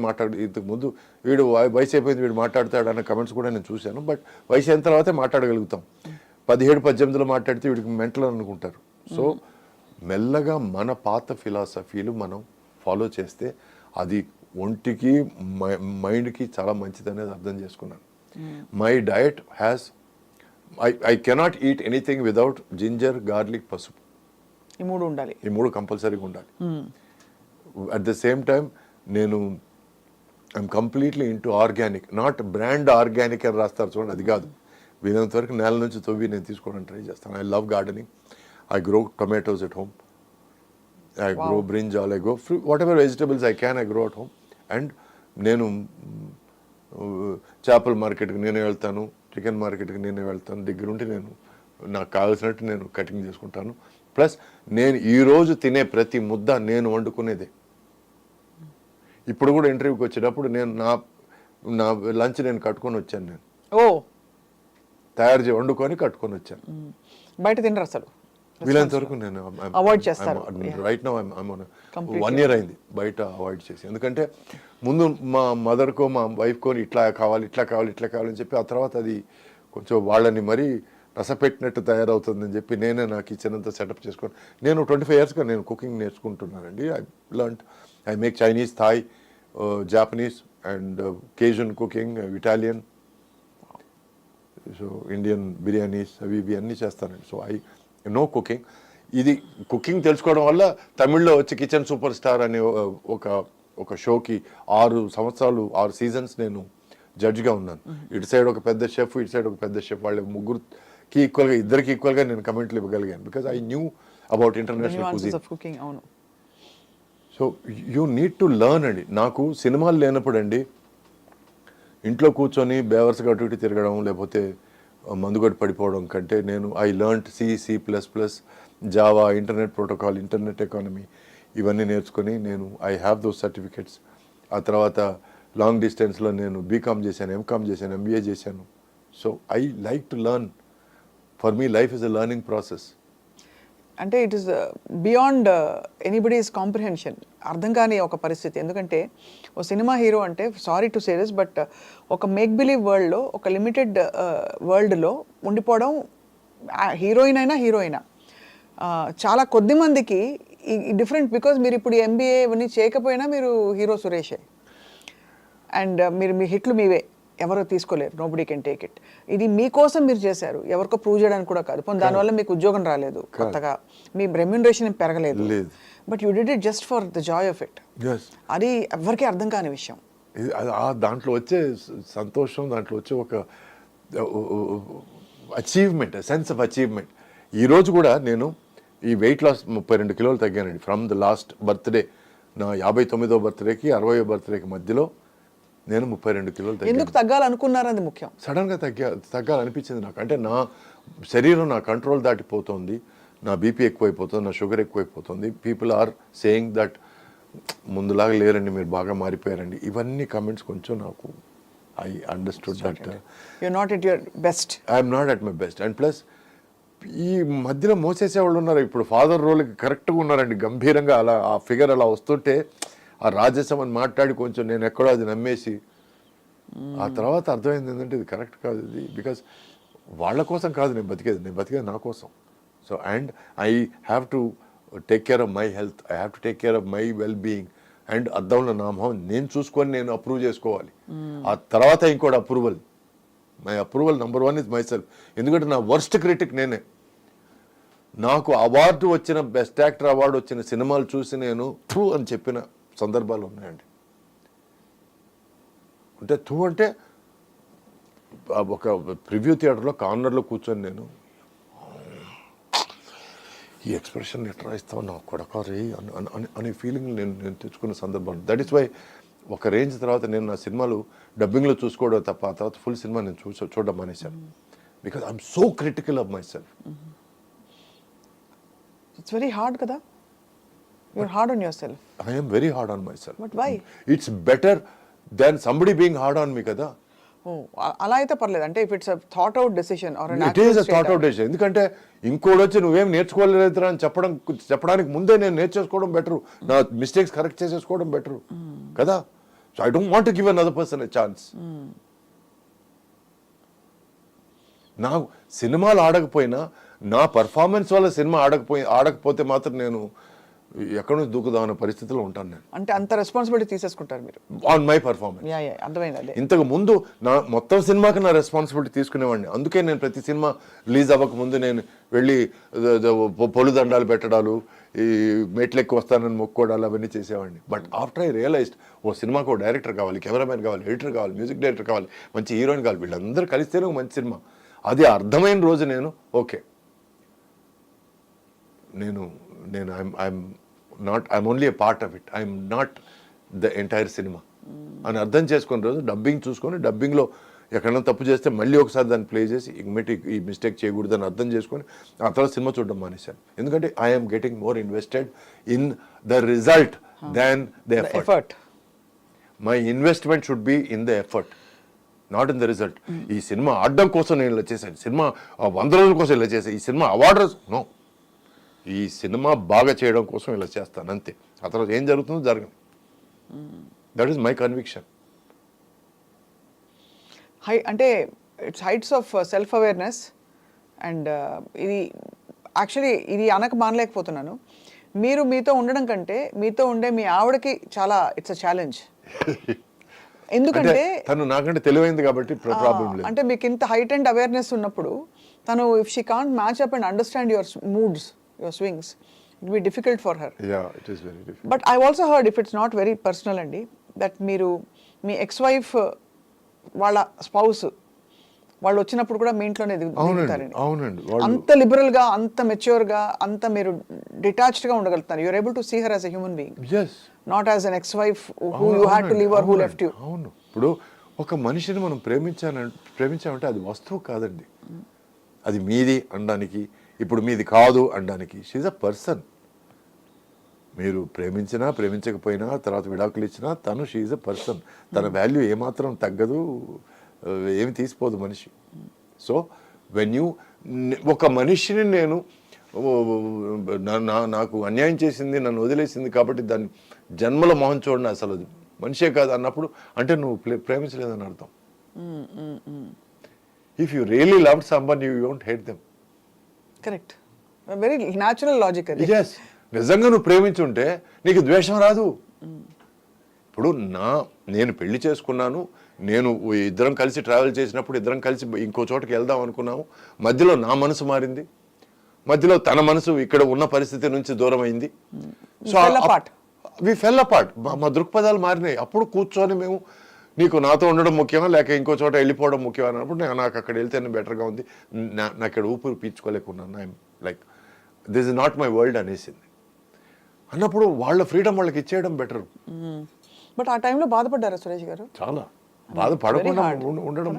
C: ఇంతకుముందు వీడు వయసు అయిపోయింది వీడు మాట్లాడతాడు అన్న కమెంట్స్ కూడా నేను చూశాను. బట్ వయసు అయిన తర్వాతే మాట్లాడగలుగుతాం. 17-18లో మాట్లాడితే వీడికి మెంటల్ అనుకుంటారు. సో మెల్లగా మన పాత ఫిలాసఫీలు మనం ఫాలో చేస్తే అది ఒంటికి మైండ్కి చాలా మంచిది అనేది అర్థం చేసుకున్నాను. My diet has I cannot eat anything without ginger, garlic, పసుపు.
B: ఈ మూడు ఉండాలి.
C: ఈ మూడు కంపల్సరీగా ఉండాలి. అట్ ద సేమ్ టైం నేను I'm completely into organic. Not brand organic అని రాస్తారు చూడండి, అది కాదు. వీలైనంత వరకు నేల నుంచి తవ్వి నేను తీసుకోవడానికి ట్రై చేస్తాను. I love gardening. I grow tomatoes at home. I grow brinjal, I grow whatever vegetables I can, I grow at home. And నేను చేపల మార్కెట్కి నేనే వెళ్తాను, చికెన్ మార్కెట్కి నేనే వెళ్తాను. దగ్గరుండి నేను నాకు కావాల్సినట్టు నేను కటింగ్ చేసుకుంటాను. ప్లస్ నేను ఈరోజు తినే ప్రతి ముద్ద నేను వండుకునేదే. ఇప్పుడు కూడా ఇంటర్వ్యూకి వచ్చేటప్పుడు నేను నా లంచ్ నేను కట్టుకొని వచ్చాను. నేను వండుకొని కట్టుకొని వచ్చాను.
B: బయట తినరు అసలు?
C: వీలైనంత వరకు నేను
B: అవాయిడ్ చేస్తాను.
C: రైట్ నౌ 1 year అయింది బయట అవాయిడ్ చేసి. ఎందుకంటే ముందు మా మదర్కో మా వైఫ్కో ఇట్లా కావాలి అని చెప్పి ఆ తర్వాత అది కొంచెం వాళ్ళని మరీ రసపెట్టినట్టు తయారవుతుందని చెప్పి నేనే నాకు ఇచ్చినంత సెటప్ చేసుకొని నేను 25 yearsగా నేను కుకింగ్ నేర్చుకుంటున్నానండి. I make Chinese, Thai, Japanese and Cajun cooking, Italian. So Indian biryanis అవి ఇవి అన్నీ చేస్తానండి. So I know cooking. ఇది కుకింగ్ తెలుసుకోవడం వల్ల తమిళ్లో వచ్చి కిచెన్ సూపర్ స్టార్ అనే ఒక షోకి 6 సంవత్సరాలు 6 సీజన్స్ నేను జడ్జ్గా ఉన్నాను. ఇటు సైడ్ ఒక పెద్ద షెఫ్, ఇటు సైడ్ ఒక పెద్ద షెఫ్, వాళ్ళ ముగ్గురికి ఈక్వల్గా, ఇద్దరికి ఈక్వల్గా నేను కమెంట్లు ఇవ్వగలిగాను. Because I knew about international cuisine.
B: Cooking అవును.
C: So you need to learn అండి. నాకు సినిమాలు లేనప్పుడు అండి ఇంట్లో కూర్చొని బేవర్స్గా అటు ఇటు తిరగడం లేకపోతే మందుగొట్టి పడిపోవడం కంటే నేను I learned C++, Java, internet protocol, internet economy ఇవన్నీ నేర్చుకొని నేను ఐ హ్యావ్ దోస్ సర్టిఫికెట్స్. ఆ తర్వాత లాంగ్ డిస్టెన్స్లో నేను బీకామ్ చేశాను, ఎంకామ్ చేశాను, MBA చేశాను. So I like to learn. For me life is a learning process.
B: అంటే it is beyond anybody's comprehension. అర్థం కాని ఒక పరిస్థితి. ఎందుకంటే ఓ సినిమా హీరో అంటే, sorry to say this, but ఒక మేక్ బిలీవ్ వరల్డ్లో, ఒక లిమిటెడ్ వరల్డ్లో ఉండిపోవడం, హీరోయిన్ అయినా చాలా కొద్ది మందికి డిఫరెంట్. బికాజ్ మీరు ఇప్పుడు MBA ఇవన్నీ చేయకపోయినా మీరు హీరో సురేషే. అండ్ మీరు మీ హిట్లు మీవే, ఎవరో తీసుకోలేరు. Nobody can take it. ఇది మీకోసం మీరు చేశారు, ఎవరికో ప్రూవ్ చేయడానికి కూడా కాదు. పోనీ దానివల్ల మీకు ఉద్యోగం రాలేదు, కొత్తగా మీ రెమ్యూనరేషన్ పెరగలేదు, but you did it just for the Joy of it. అది ఎవరికీ అర్థం కాని విషయం.
C: దాంట్లో వచ్చే సంతోషం, దాంట్లో వచ్చే ఒక అచీవ్మెంట్, సెన్స్ ఆఫ్ అచీవ్మెంట్. ఈరోజు కూడా నేను ఈ వెయిట్ లాస్ 32 కిలోలు తగ్గానండి ఫ్రమ్ ద లాస్ట్ బర్త్డే. నా 59వ బర్త్డేకి 60వ బర్త్డేకి మధ్యలో నేను 32 కిలోలు తగ్గాను.
B: ఎందుకు తగ్గాలనుకున్నారది ముఖ్యం.
C: సడన్గా తగ్గాలనిపించింది నాకు. అంటే నా శరీరం నా కంట్రోల్ దాటిపోతుంది, నా బీపీ ఎక్కువైపోతుంది, నా షుగర్ ఎక్కువైపోతుంది. పీపుల్ ఆర్ సేయింగ్ దట్ ముందులాగా లేరండి, మీరు బాగా మారిపోయారండి. ఇవన్నీ కమెంట్స్ కొంచెం నాకు I understood that
B: you're not at your best.
C: I'm not at my best. And plus ఈ మధ్యలో మోసేసేవాళ్ళు ఉన్నారు. ఇప్పుడు ఫాదర్ రోల్కి కరెక్ట్గా ఉన్నారండి, గంభీరంగా అలా ఆ ఫిగర్ అలా వస్తుంటే ఆ రాజసం అని మాట్లాడి కొంచెం నేను ఎక్కడో అది నమ్మేసి ఆ తర్వాత అర్థమైంది ఏంటంటే ఇది కరెక్ట్ కాదు. ఇది బికాస్ వాళ్ళ కోసం కాదు నేను బతికేది నా కోసం. So and I have to take care of my health, I have to take care of my well being. And అద్దంలో నా మొహం నేను చూసుకొని నేను అప్రూవ్ చేసుకోవాలి. ఆ తర్వాత ఇంకోటి approval. My approval number 1 is my self. ఎందుకంటే నా వర్స్ట్ క్రిటిక్ నేనే. నాకు అవార్డు వచ్చిన, బెస్ట్ యాక్టర్ అవార్డు వచ్చిన సినిమాలు చూసి నేను థూ అని చెప్పిన సందర్భాలు ఉన్నాయండి. అంటే థూ అంటే ఒక ప్రివ్యూ థియేటర్లో కార్నర్లో కూర్చొని నేను ఈ ఎక్స్ప్రెషన్ ఎట్లా ఇస్తావు నా కొడకారి అనే ఫీలింగ్ నేను తెచ్చుకున్న సందర్భాలు. దట్ ఈస్ వై ఒక రేంజ్ తర్వాత నేను నా సినిమాలు డబ్బింగ్లో చూసుకోవడం తప్ప ఆ తర్వాత ఫుల్ సినిమా నేను చూడడం మానేశాను. Because I'm so critical of my self.
B: It's very hard కదా. You're hard on your self.
C: I am very hard on myself.
B: But why?
C: It's better than somebody being hard on me కదా.
B: అలా అయితే పర్లేదు. అంటే if it's a thought out decision or
C: it is a thought out decision. ఎందుకంటే ఇంకోటి వచ్చి నువ్వేం నేర్చుకోలేదురా అని చెప్పడానికి ముందే నేను నేర్చేసుకోవడం బెటరు, నా మిస్టేక్స్ కరెక్ట్ చేసేసుకోవడం బెటరు కదా. So I don't want to give another person a chance. నాకు సినిమాలు ఆడకపోయినా నా పర్ఫార్మెన్స్ వల్ల సినిమా ఆడకపోతే మాత్రం నేను ఎక్కడ నుంచి దూకుదామనే పరిస్థితిలో ఉంటాను నేను.
B: అంటే అంత రెస్పాన్సిబిలిటీ తీసేసుకుంటారు మీరు
C: ఆన్ మై పర్ఫార్మెన్స్.
B: అర్థమైంది. అదే
C: ఇంతకు ముందు నా మొత్తం సినిమాకి నా రెస్పాన్సిబిలిటీ తీసుకునేవాడిని. అందుకే నేను ప్రతి సినిమా రిలీజ్ అవ్వక ముందు నేను వెళ్ళి పొలు దండాలు పెట్టడాలు, ఈ మెట్లెక్కి వస్తానని మొక్కోడాలు అవన్నీ చేసేవాడిని. బట్ ఆఫ్టర్ ఐ రియలైజ్డ్ ఓ సినిమాకు ఒక డైరెక్టర్ కావాలి, కెమెరామెన్ కావాలి, ఎడిటర్ కావాలి, మ్యూజిక్ డైరెక్టర్ కావాలి, మంచి హీరోయిన్ కావాలి, వీళ్ళందరూ కలిస్తేనే ఒక మంచి సినిమా. అది అర్థమైన రోజు నేను okay, I'm only a part of it, I'm not the entire cinema అని అర్థం చేసుకున్న రోజు డబ్బింగ్ చూసుకొని, డబ్బింగ్లో ఎక్కడైనా తప్పు చేస్తే మళ్ళీ ఒకసారి దాన్ని ప్లే చేసి ఈ మిస్టేక్ చేయకూడదని అర్థం చేసుకొని ఆ తర్వాత సినిమా చూడడం మానేశాను. ఎందుకంటే I'm getting more invested in the result than the effort. My investment should be in the effort, not in the result. ఈ సినిమా ఆడడం కోసం నేను ఇలా చేశాను, సినిమా 100 రోజుల కోసం ఇలా చేశాను, ఈ సినిమా అవార్డు నో, ఈ సినిమా బాగా చేయడం కోసం ఇలా చేస్తాను అంతే. ఆ తర్వాత ఏం జరుగుతుందో జరగదు. That is my conviction.
B: అంటే it's heights of self awareness. And ఇది యాక్చువల్లీ ఇది అనక మానలేకపోతున్నాను. మీరు మీతో ఉండడం కంటే మీతో ఉండే మీ ఆవిడకి చాలా ఇట్స్ అ ఛాలెంజ్. ఎందుకంటే
C: తను నాకంటే తెలివైంది కాబట్టి ప్రాబ్లం లేదు.
B: అంటే మీకు ఇంత హైట్ అండ్ అవేర్నెస్ ఉన్నప్పుడు తను if she can't match up and understand your moods, your swings, it be difficult for her.
C: It is very difficult.
B: But I also heard, if it's not very personal అండి, దట్ మీరు మీ ఎక్స్ వైఫ్ వాళ్ళ స్పౌస్ వాళ్ళు వచ్చినప్పుడు కూడా మీ ఇంట్లోనే దిగుతారండి.
C: అవునండి.
B: అంత లిబరల్ గా, అంత మెచ్యూర్ గా, అంత మీరు డిటాచ్డ్ గా ఉండగలుగుతారు. You're able to see her as a human being, not as an ex wife who you had to leave or who left you.
C: అవును. ఇప్పుడు ఒక మనిషిని మనం ప్రేమించామంటే అది వస్తువు కాదండి. అది మీది అనడానికి, ఇప్పుడు మీది కాదు అనడానికి. She's a person. మీరు ప్రేమించినా ప్రేమించకపోయినా తర్వాత విడాకులు ఇచ్చినా తను షీఈ్ అ పర్సన్. తన వాల్యూ ఏమాత్రం తగ్గదు, ఏమి తీసిపోదు మనిషి. సో వెన్ యూ ఒక మనిషిని నేను నాకు అన్యాయం చేసింది, నన్ను వదిలేసింది కాబట్టి దాన్ని జన్మల మొహం చూడండి అసలు అది మనిషే కాదు అన్నప్పుడు అంటే నువ్వు ప్రేమించలేదని అర్థం. If you really love someone you don't hate them.
B: Correct, very natural logic అది.
C: yes, నిజంగా నువ్వు ప్రేమించుంటే నీకు ద్వేషం రాదు. ఇప్పుడు నేను పెళ్లి చేసుకున్నాను, నేను ఇద్దరం కలిసి ట్రావెల్ చేసినప్పుడు ఇద్దరం కలిసి ఇంకో చోటకి వెళ్దాం అనుకున్నాము. మధ్యలో నా మనసు మారింది, మధ్యలో తన మనసు ఇక్కడ ఉన్న పరిస్థితి నుంచి దూరం అయింది. So we full apart. మా దృక్పథాలు మారినాయి. అప్పుడు కూర్చొని మేము నీకు నాతో ఉండడం ముఖ్యమా లేక ఇంకో చోట వెళ్ళిపోవడం ముఖ్యమా అన్నప్పుడు నాకు అక్కడ వెళ్తేనే బెటర్గా ఉంది, నాకు ఇక్కడ ఊపిరి పీల్చుకోలేకున్నాను, I'm like this is not my world అనేసింది. అన్నప్పుడు వాళ్ళ ఫ్రీడమ్ వాళ్ళకి ఇచ్చేయడం బెటర్.
B: బట్ ఆ టైంలో బాధపడ్డారా సురేష్ గారు?
C: చాలా బాధపడకుండా ఉండడం.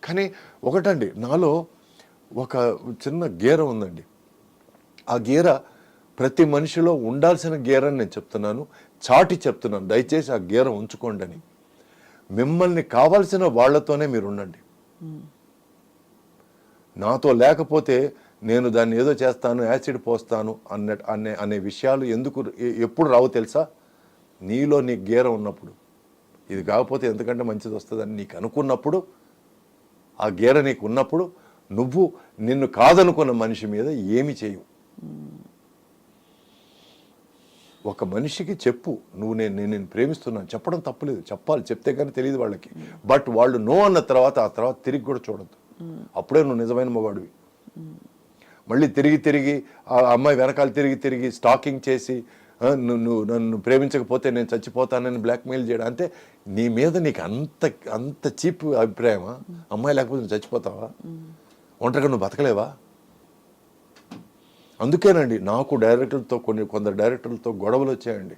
C: కానీ ఒకటండి, నాలో ఒక చిన్న గీర ఉందండి. ఆ గీర ప్రతి మనిషిలో ఉండాల్సిన గీర అని నేను చెప్తున్నాను, చాటి చెప్తున్నాను. దయచేసి ఆ గీర ఉంచుకోండి అని. మిమ్మల్ని కావాల్సిన వాళ్ళతోనే మీరు ఉండండి. నాతో లేకపోతే నేను దాన్ని ఏదో చేస్తాను, యాసిడ్ పోస్తాను అనే విషయాలు ఎప్పుడు రావు తెలుసా? నీలో నీ గీర ఉన్నప్పుడు, ఇది కాకపోతే ఎందుకంటే మంచిది వస్తుందని నీకు అనుకున్నప్పుడు, ఆ గీర నీకు ఉన్నప్పుడు నువ్వు నిన్ను కాదనుకున్న మనిషి మీద ఏమి చేయవు. ఒక మనిషికి చెప్పు, నువ్వు నేను ప్రేమిస్తున్నాను చెప్పడం తప్పులేదు, చెప్పాలి, చెప్తే కానీ తెలియదు వాళ్ళకి. బట్ వాళ్ళు నో అన్న తర్వాత ఆ తర్వాత తిరిగి కూడా చూడద్దు. అప్పుడే నువ్వు నిజమైన మగాడివి. మళ్ళీ తిరిగి ఆ అమ్మాయి వెనకాల తిరిగి స్టాకింగ్ చేసి నువ్వు నన్ను ప్రేమించకపోతే నేను చచ్చిపోతానని బ్లాక్మెయిల్ చేయడం, అంటే నీ మీద నీకు అంత చీప్ అభిప్రాయమా? అమ్మాయి లేకపోతే నువ్వు చచ్చిపోతావా? ఒంటరిగా నువ్వు బతకలేవా? అందుకేనండి నాకు కొందరు డైరెక్టర్లతో గొడవలు వచ్చాయండి.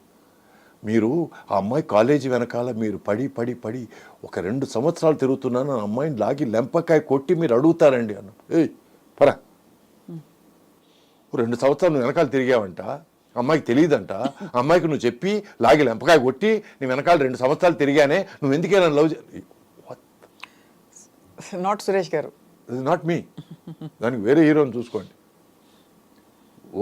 C: మీరు ఆ అమ్మాయి కాలేజీ వెనకాల మీరు పడి ఒక 2 సంవత్సరాలు తిరుగుతున్నాను, ఆ అమ్మాయిని లాగి లెంపకాయ కొట్టి మీరు అడుగుతారండి అన్న. ఏయ్ పరా, 2 సంవత్సరాలు నువ్వు వెనకాల తిరిగావంట, అమ్మాయికి తెలియదంట, అమ్మాయికి నువ్వు చెప్పి లాగి లెంపకాయ కొట్టి నీ వెనకాల 2 సంవత్సరాలు తిరిగానే, నువ్వు ఎందుకే నన్ను లవ్
B: నాట్ సురేష్ గారు,
C: నాట్ మీ. దానికి వేరే హీరోని చూసుకోండి.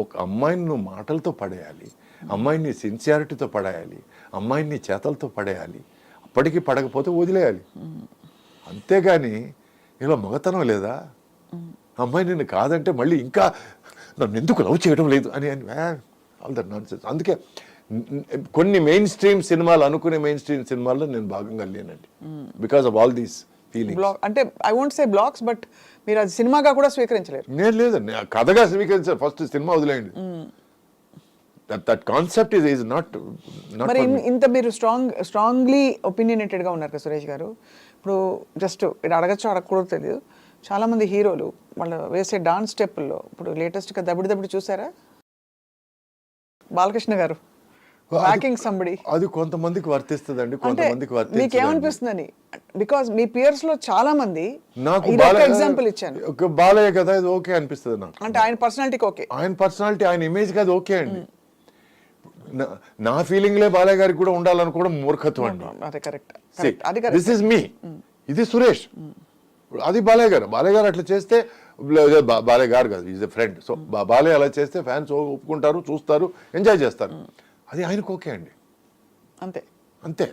C: ఒక అమ్మాయిని నువ్వు మాటలతో పడేయాలి, అమ్మాయిని సిన్సియారిటీతో పడేయాలి, అమ్మాయిని చేతలతో పడేయాలి, అప్పటికి పడకపోతే వదిలేయాలి. అంతేగాని ఇలా మగతనం లేదా? అమ్మాయి నిన్ను కాదంటే మళ్ళీ ఇంకా నన్ను ఎందుకు లవ్ చేయడం లేదు అని ఆల్ దట్ నాన్ సెన్స్. అందుకే కొన్ని మెయిన్ స్ట్రీమ్ సినిమాలు అనుకునే మెయిన్ స్ట్రీమ్ సినిమాల్లో నేను భాగంగా లేనండి, because of all these feelings.
B: అంటే I won't say blocks, but మీరు అది సినిమాగా కూడా స్వీకరించలేరు.
C: నేను లేదండి, కథగా స్వీకరించారు. ఫస్ట్ సినిమా వదిలేయండి. That concept is not.
B: మరి ఇంత మీరు స్ట్రాంగ్లీ ఒపీనియనేటెడ్ గా ఉన్నారు కదా సురేష్ గారు. ఇప్పుడు జస్ట్ ఇది అడగచ్చు అడగకూడదు తెలియదు, చాలా మంది హీరోలు వాళ్ళు వేసే డాన్స్ స్టెప్పుల్లో ఇప్పుడు లేటెస్ట్ గా దబిడి చూసారా? బాలకృష్ణ గారు వాకింగ్ సంబడి,
C: అది కొంతమందికి వర్తిస్తుందండి, కొంతమందికి వర్తించదు.
B: మీకు ఏమనిపిస్తుందని? బికాజ్ మీ పియర్స్ లో చాలా మంది,
C: నాకు
B: ఎగ్జాంపుల్ ఇచ్చాను,
C: బాలయ్య కదా ఇది ఓకే అనిపిస్తుంది నాకు.
B: అంటే ఆయన పర్సనాలిటీకి ఓకే,
C: ఆయన పర్సనాలిటీ ఆయన ఇమేజ్ కాదు ఓకే అండి. నా ఫీలింగ్లే బాలయ్య గారికి కూడా ఉండాలనుకోవడం మూర్ఖత్వం అండి.
B: అదే కరెక్ట్.
C: దిస్ ఇస్ మీ, ఇది సురేష్, అది బాలయ్య గారు అట్లా చేస్తే బాలయ్య గారు కాదు, is a friend. So Balayya అలా చేస్తే ఫ్యాన్స్ ఒప్పుకుంటారు, చూస్తారు, ఎంజాయ్ చేస్తారు. అది ఆయనకు ఓకే అండి, అంతే. అంటే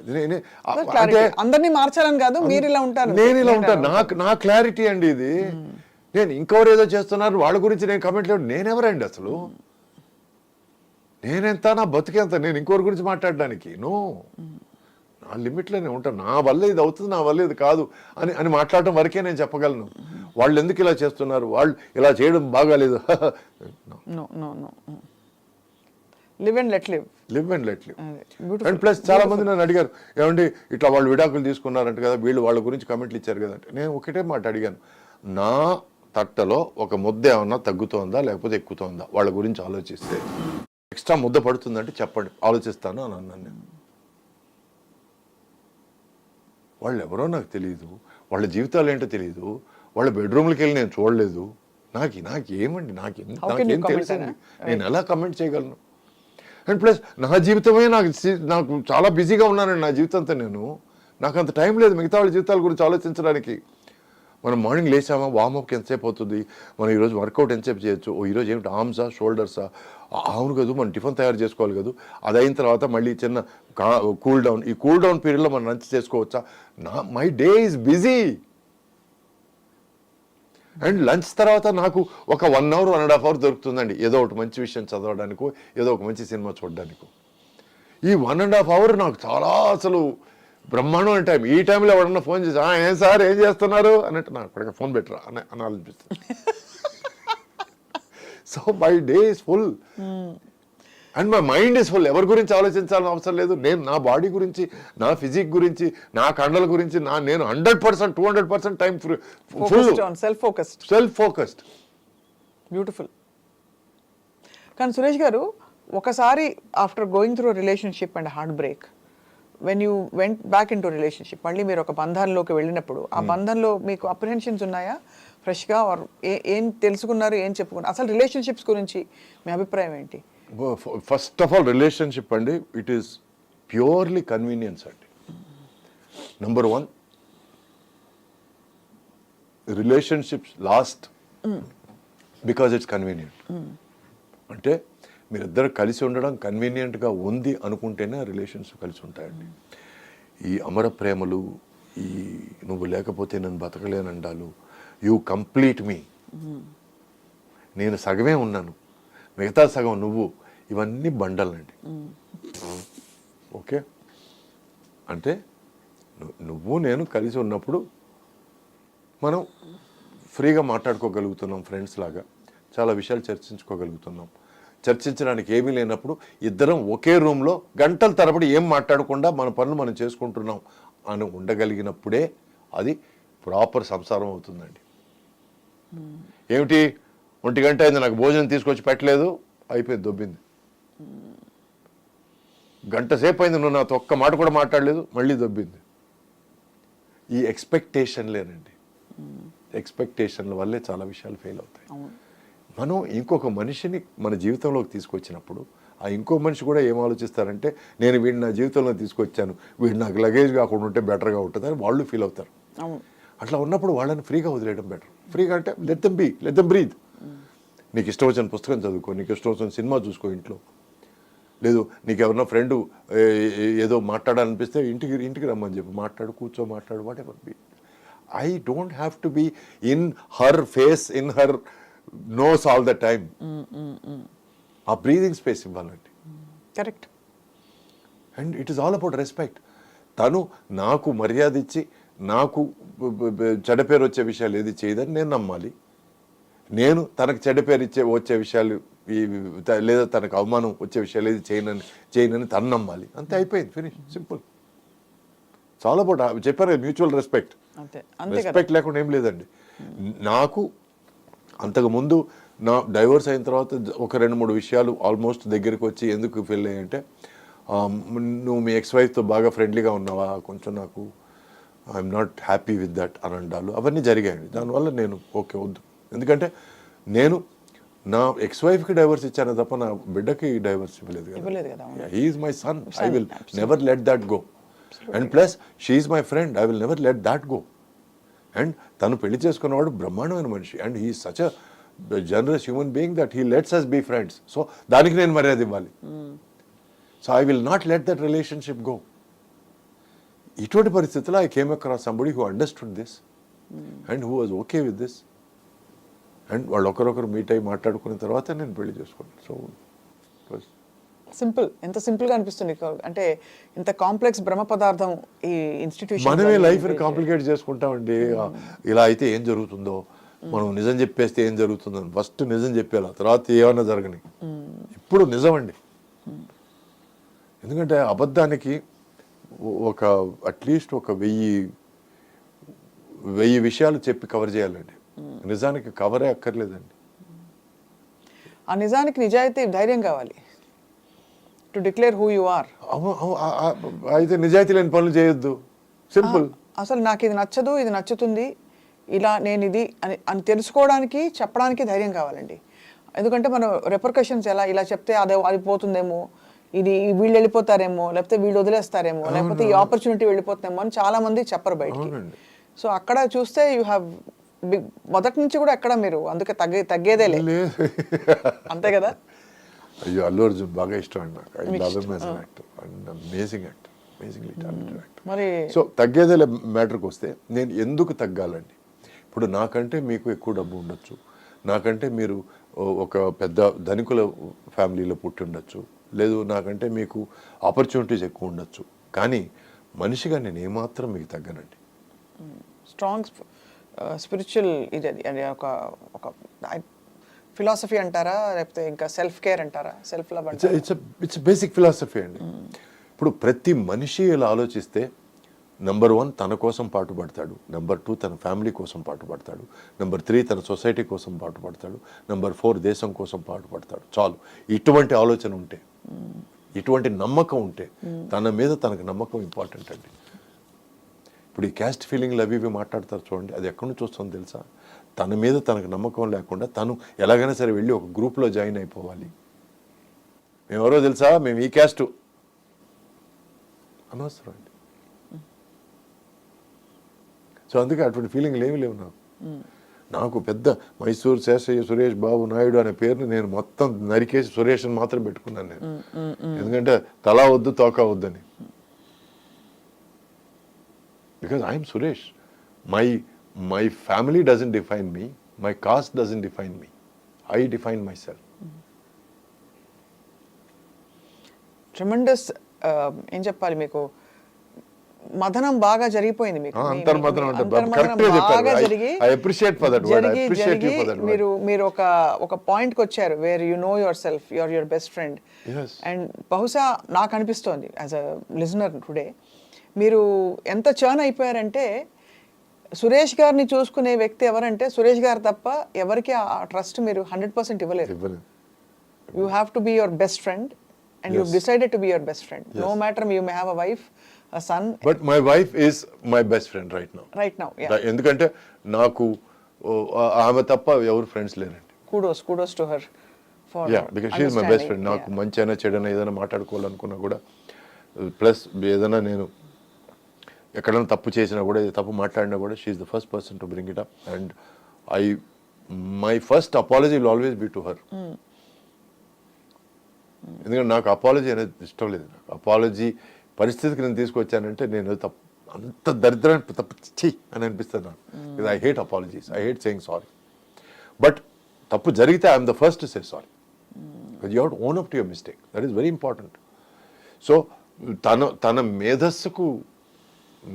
B: అందరినీ మార్చాలని కాదు, మీరు ఇలా ఉంటారు,
C: నేను ఇలా ఉంటాను, నా క్లారిటీ అండి ఇది. నేను ఇంకెవరు ఏదో చేస్తున్నారు వాళ్ళ గురించి నేను కమెంట్ లేదు. నేనెవరండి అసలు? నేనెంత, నా బతికెంత? నేను ఇంకోరి గురించి మాట్లాడడానికి? నో, ఆ లిమిట్లోనే ఉంటాను. నా వల్ల ఇది అవుతుంది, నా వల్ల ఇది కాదు అని అని మాట్లాడటం వరకే నేను చెప్పగలను. వాళ్ళు ఎందుకు ఇలా చేస్తున్నారు, వాళ్ళు ఇలా చేయడం బాగాలేదు.
B: No no no, live and let live.
C: Live and let live.
B: Beautiful.
C: And plus చాలా మంది నన్ను అడిగారు, ఏమండి ఇట్లా వాళ్ళు విడాకులు తీసుకున్నారంట కదా, వీళ్ళు వాళ్ళ గురించి కమెంట్లు ఇచ్చారు కదా అంటే, నేను ఒకటే మాట అడిగాను, నా తట్టలో ఒక ముద్ద ఏమన్నా తగ్గుతోందా లేకపోతే ఎక్కుతోందా, వాళ్ళ గురించి ఆలోచిస్తే ఎక్స్ట్రా ముద్ద పడుతుందంటే చెప్పండి, ఆలోచిస్తాను అని అన్నాను నేను. వాళ్ళు ఎవరో నాకు తెలియదు, వాళ్ళ జీవితాలు ఏంటో తెలియదు, వాళ్ళ బెడ్రూమ్లకి వెళ్ళి నేను చూడలేదు, నాకేమండి, నాకేం తెలుసండి, నేను ఎలా కమెంట్ చేయగలను? అండ్ ప్లస్ నా జీవితమే నాకు చాలా బిజీగా ఉన్నానండి నా జీవితంతో. నాకు అంత టైం లేదు మిగతా వాళ్ళ జీవితాల గురించి ఆలోచించడానికి. మనం మార్నింగ్ లేచామా, వార్మప్కి ఎంతసేపు అవుతుంది, మనం ఈరోజు వర్కౌట్ ఎంతసేపు చేయొచ్చు, ఈరోజు ఏమిటి ఆర్మ్సా షోల్డర్సా, అవును కదా మనం టిఫిన్ తయారు చేసుకోవాలి కదా, అది అయిన తర్వాత మళ్ళీ చిన్న కూల్ డౌన్, ఈ కూల్ డౌన్ పీరియడ్లో మనం లంచ్ చేసుకోవచ్చా. My day is busy. And lunch తర్వాత నాకు ఒక 1 hour 1.5 hours దొరుకుతుందండి ఏదో ఒకటి మంచి విషయం చదవడానికో, ఏదో ఒక మంచి సినిమా చూడడానికో. ఈ 1.5 hours నాకు చాలా అసలు బ్రహ్మాండమైన టైం. ఈ టైంలో ఎవడన్నా ఫోన్ చేసి ఏం సార్ ఏం చేస్తున్నారు అన్నట్టు, నాకు ఇప్పటికే ఫోన్ పెట్టరా అని అనిపిస్తుంది. So my day is full and my mind is full. ఎవరి గురించి ఆలోచించాలని అవసరం లేదు. నేను నా బాడీ గురించి, నా ఫిజిక్ గురించి, నా కండల గురించి నేను 100% 200% time full self focused.
B: Beautiful. కానీ సురేష్ గారు, ఒకసారి after going through relationship and heart break, when you went back in to relationship, మళ్ళీ మీరు ఒక బంధంలోకి వెళ్ళినప్పుడు ఆ బంధంలో మీకు అప్రిహెన్షన్స్ ఉన్నాయా ఫ్రెష్గా? ఆర్ ఏం తెలుసుకున్నారు, ఏం చెప్పుకున్నారు? అసలు రిలేషన్షిప్స్ గురించి మీ అభిప్రాయం ఏంటి?
C: ఫస్ట్ ఆఫ్ ఆల్ రిలేషన్షిప్ అండి, ఇట్ ఈస్ ప్యూర్లీ కన్వీనియన్స్ అండి. Number 1, relationships last because it's convenient. అంటే మీరిద్దరు కలిసి ఉండడం కన్వీనియంట్గా ఉంది అనుకుంటేనే రిలేషన్స్ కలిసి ఉంటాయండి. ఈ అమర ప్రేమలు, ఈ నువ్వు లేకపోతే నేను బతకలేనండాలు, యూ కంప్లీట్ మీ, నేను సగమే ఉన్నాను మిగతా సగం నువ్వు, ఇవన్నీ బండలండి. ఓకే, అంటే నువ్వు నేను కలిసి ఉన్నప్పుడు మనం ఫ్రీగా మాట్లాడుకోగలుగుతున్నాం, ఫ్రెండ్స్ లాగా చాలా విషయాలు చర్చించుకోగలుగుతున్నాం. చర్చించడానికి ఏమీ లేనప్పుడు ఇద్దరం ఒకే రూమ్లో గంటల తరబడి ఏం మాట్లాడకుండా మన పనులు మనం చేసుకుంటున్నాం అని ఉండగలిగినప్పుడే అది ప్రాపర్ సంసారం అవుతుందండి. ఏమిటి 1 గంట అయింది నాకు భోజనం తీసుకొచ్చి పెట్టలేదు, అయిపోయింది, దొబ్బింది. గంట సేపు అయింది నువ్వు నాతో ఒక్క మాట కూడా మాట్లాడలేదు, మళ్ళీ దొబ్బింది. ఈ ఎక్స్పెక్టేషన్లేనండి, ఎక్స్పెక్టేషన్ల వల్లే చాలా విషయాలు ఫెయిల్ అవుతాయి. మనం ఇంకొక మనిషిని మన జీవితంలోకి తీసుకొచ్చినప్పుడు ఆ ఇంకో మనిషి కూడా ఏం ఆలోచిస్తారంటే, నేను వీడిని నా జీవితంలో తీసుకొచ్చాను, వీడు నాకు లగేజ్ కాకుండా ఉంటే బెటర్గా ఉంటుంది అని వాళ్ళు ఫీల్ అవుతారు. అట్లా ఉన్నప్పుడు వాళ్ళని ఫ్రీగా వదిలేయడం బెటర్. ఫ్రీగా అంటే లెట్ దెమ్ బ్రీత్. నీకు ఇష్టం వచ్చిన పుస్తకం చదువుకో, నీకు ఇష్టం వచ్చిన సినిమా చూసుకో ఇంట్లో. లేదు నీకు ఎవరన్నా ఫ్రెండ్ ఏదో మాట్లాడాలనిపిస్తే ఇంటికి రమ్మని చెప్పి మాట్లాడు, మాట్లాడు, whatever be. I don't have to be in her face, in her nose all the time. ఆ బ్రీదింగ్ స్పేస్ ఇవ్వాలండి.
B: Correct.
C: And it is all about respect. తను నాకు మర్యాద ఇచ్చి నాకు చెడ్డ పేరు వచ్చే విషయాలు ఏది చేయదని నేను నమ్మాలి. నేను తనకు చెడ్డ పేరు వచ్చే విషయాలు లేదా తనకు అవమానం వచ్చే విషయాలు ఏది చేయనని తను నమ్మాలి. అంతే, అయిపోయింది, ఫినిష్, సింపుల్. చాలా అబౌట్ చెప్పారు మ్యూచువల్ రెస్పెక్ట్. రెస్పెక్ట్ లేకుండా ఏం లేదండి. నాకు అంతకుముందు నా డైవర్స్ అయిన తర్వాత ఒక 2-3 విషయాలు ఆల్మోస్ట్ దగ్గరికి వచ్చి ఎందుకు ఫెయిల్ అయ్యాయంటే, నువ్వు మీ ఎక్స్-వైఫ్తో బాగా ఫ్రెండ్లీగా ఉన్నావా, కొంచెం నాకు I'm not happy with that అని అంటారు. అవన్నీ జరిగాయండి. దానివల్ల నేను ఓకే వద్దు, ఎందుకంటే నేను నా ఎక్స్-వైఫ్కి డైవర్స్ ఇచ్చాను తప్ప నా బిడ్డకి డైవర్స్ ఇవ్వలేదు కదా. He is my son, I will never let that go. And plus she is my friend, I will never let that go. And తను పెళ్లి చేసుకున్నవాడు బ్రహ్మాండమైన మనిషి, and he is such a generous human being that he lets us be friends. So దానికి నేను మర్యాద ఇవ్వాలి. So I will not let that relationship go. ఇటువంటి పరిస్థితుల్లో I came across somebody who understood this and who was okay with this. And వాళ్ళు ఒకరొకరు మీట్ అయ్యి మాట్లాడుకున్న తర్వాత నేను పెళ్లి చేసుకున్నాను. సో ఇట్ వాజ్
B: సింపుల్, ఎంత సింపుల్గా అనిపిస్తుంది అంటే ఇంత కాంప్లెక్స్ బ్రహ్మ పదార్థం ఈ ఇన్స్టిట్యూషన్.
C: మనమే లైఫ్ని కాంప్లికేట్ చేసుకుంటామండి. ఇలా అయితే ఏం జరుగుతుందో, మనం నిజం చెప్పేస్తే ఏం జరుగుతుందో, ఫస్ట్ నిజం చెప్పేలా, తర్వాత ఏమన్నా జరగని. ఇప్పుడు నిజం అండి. ఎందుకంటే అబద్ధానికి ఒక అట్లీస్ట్ ఒక 1000 విషయాలు చెప్పి కవర్ చేయాలండి. నిజానికి కవరే అక్కర్లేదండి.
B: ఆ నిజానికి నిజాయితీ ధైర్యం కావాలి, to declare who you are.
C: అయితే నిజాయితీ లేని పనులు చేయొద్దు, సింపుల్.
B: అసలు నాకు ఇది నచ్చదు, ఇది నచ్చుతుంది, ఇలా నేను ఇది అని తెలుసుకోవడానికి చెప్పడానికి ధైర్యం కావాలండి. ఎందుకంటే మనం రెపర్కషన్స్ ఎలా, ఇలా చెప్తే అది పోతుందేమో, ఇది వీళ్ళు వెళ్ళిపోతారేమో, లేకపోతే వీళ్ళు వదిలేస్తారేమో, లేకపోతే ఈ ఆపర్చునిటీ వెళ్ళిపోతుందేమో అని చాలా మంది చెప్పరు బయటికి. సో అక్కడ చూస్తే యూ హ్యావ్ మొదటి నుంచి కూడా ఎక్కడ మీరు అందుకే తగ్గేదే లేదు, అంతే కదా.
C: అయ్యో, అల్లు అర్జున్ బాగా ఇష్టం అండి నాకు. I love him as an actor and amazing actor, amazingly talented actor.
B: మరి
C: సో తగ్గేదే మ్యాటర్కి వస్తే నేను ఎందుకు తగ్గాలండి? ఇప్పుడు నాకంటే మీకు ఎక్కువ డబ్బు ఉండొచ్చు, నాకంటే మీరు ఒక పెద్ద ధనికుల ఫ్యామిలీలో పుట్టి ఉండొచ్చు, లేదు నాకంటే మీకు ఆపర్చునిటీస్ ఎక్కువ ఉండొచ్చు, కానీ మనిషిగా నేను ఏమాత్రం మీకు తగ్గనండి.
B: స్ట్రాంగ్ స్పిరిచువల్ ఇది అది ఒక ఫిలాసఫీ అంటారా, లేకపోతే ఇంకా సెల్ఫ్ కేర్ అంటారా, సెల్ఫ్ లవ్ అంటారా?
C: ఇట్స్ బేసిక్ ఫిలాసఫీ అండి. ఇప్పుడు ప్రతి మనిషి ఇలా ఆలోచిస్తే, నెంబర్ 1 తన కోసం పాటుపడతాడు, నెంబర్ 2 తన ఫ్యామిలీ కోసం పాటుపడతాడు, నెంబర్ 3 తన సొసైటీ కోసం పాటుపడతాడు, నెంబర్ 4 దేశం కోసం పాటుపడతాడు. చాలు. ఇటువంటి ఆలోచన ఉంటే, ఇటువంటి నమ్మకం ఉంటే, తన మీద తనకు నమ్మకం ఇంపార్టెంట్ అండి. ఇప్పుడు ఈ క్యాస్ట్ ఫీలింగ్లు అవి ఇవి మాట్లాడతారు చూడండి, అది ఎక్కడి నుంచి వస్తుందో తెలుసా? తన మీద తనకు నమ్మకం లేకుండా తను ఎలాగైనా సరే వెళ్ళి ఒక గ్రూప్లో జాయిన్ అయిపోవాలి. మేము ఎవరో తెలుసా, మేము ఈ క్యాస్టు అనవసరం అండి. సో అందుకే అటువంటి ఫీలింగ్లు ఏమీ లేవు నాకు. నాకు పెద్ద మైసూర్ శేషయ్య సురేష్ బాబు నాయుడు అనే పేరుని నేను మొత్తం నరికేసి సురేష్ అని మాత్రం పెట్టుకున్నాను నేను. ఎందుకంటే తలా వద్దు తోక వద్దని. Because I'm Suresh. My family doesn't define me, my cast doesn't define me, I define my self.
B: Tremendous ఏం చెప్పాలి మీకు, మదనం బాగా జరిగిపోయింది మీకు. మీరు ఒక పాయింట్ కి వచ్చారు where you know your self, your best friend. And బహుశా నాకు అనిపిస్తోంది యాజ్ అ లిజనర్ టుడే, మీరు ఎంత చర్న్ అయిపోయారంటే, సురేష్ గారిని చూసుకునే వ్యక్తి ఎవరంటే సురేష్ గారు తప్ప ఎవరికి ఆ ట్రస్ట్ మీరు 100% ఇవ్వలేదు. You have to be your best friend and you've decided to be your best friend. No matter you may have a wife, a son.
C: But my wife is my best friend right now.
B: Yeah.
C: ఎందుకంటే నాకు ఆమె తప్ప ఎవరు ఫ్రెండ్స్ లేరండి.
B: Kudos to her for
C: because she is my best friend. నాకు మంచి అయినా చెడైనా ఏదైనా మాట్లాడుకోవాలనుకున్నా కూడా, ప్లస్ ఏదైనా నేను ఎక్కడైనా తప్పు చేసినా కూడా, తప్పు మాట్లాడినా కూడా, she is the first person to bring it up, and my first apology will always be to her. ఎందుకంటే నాకు అపాలజీ అనేది ఇష్టం లేదు. నాకు అపాలజీ పరిస్థితికి నేను తీసుకొచ్చానంటే నేను అంత దరిద్రాన్ని తప్పు అని అనిపిస్తుంది నాకు. I hate apologies, I hate saying sorry. But తప్పు జరిగితే I'm the first to say sorry. You have to own up to your mistake. That is very important. So తన మేధస్సుకు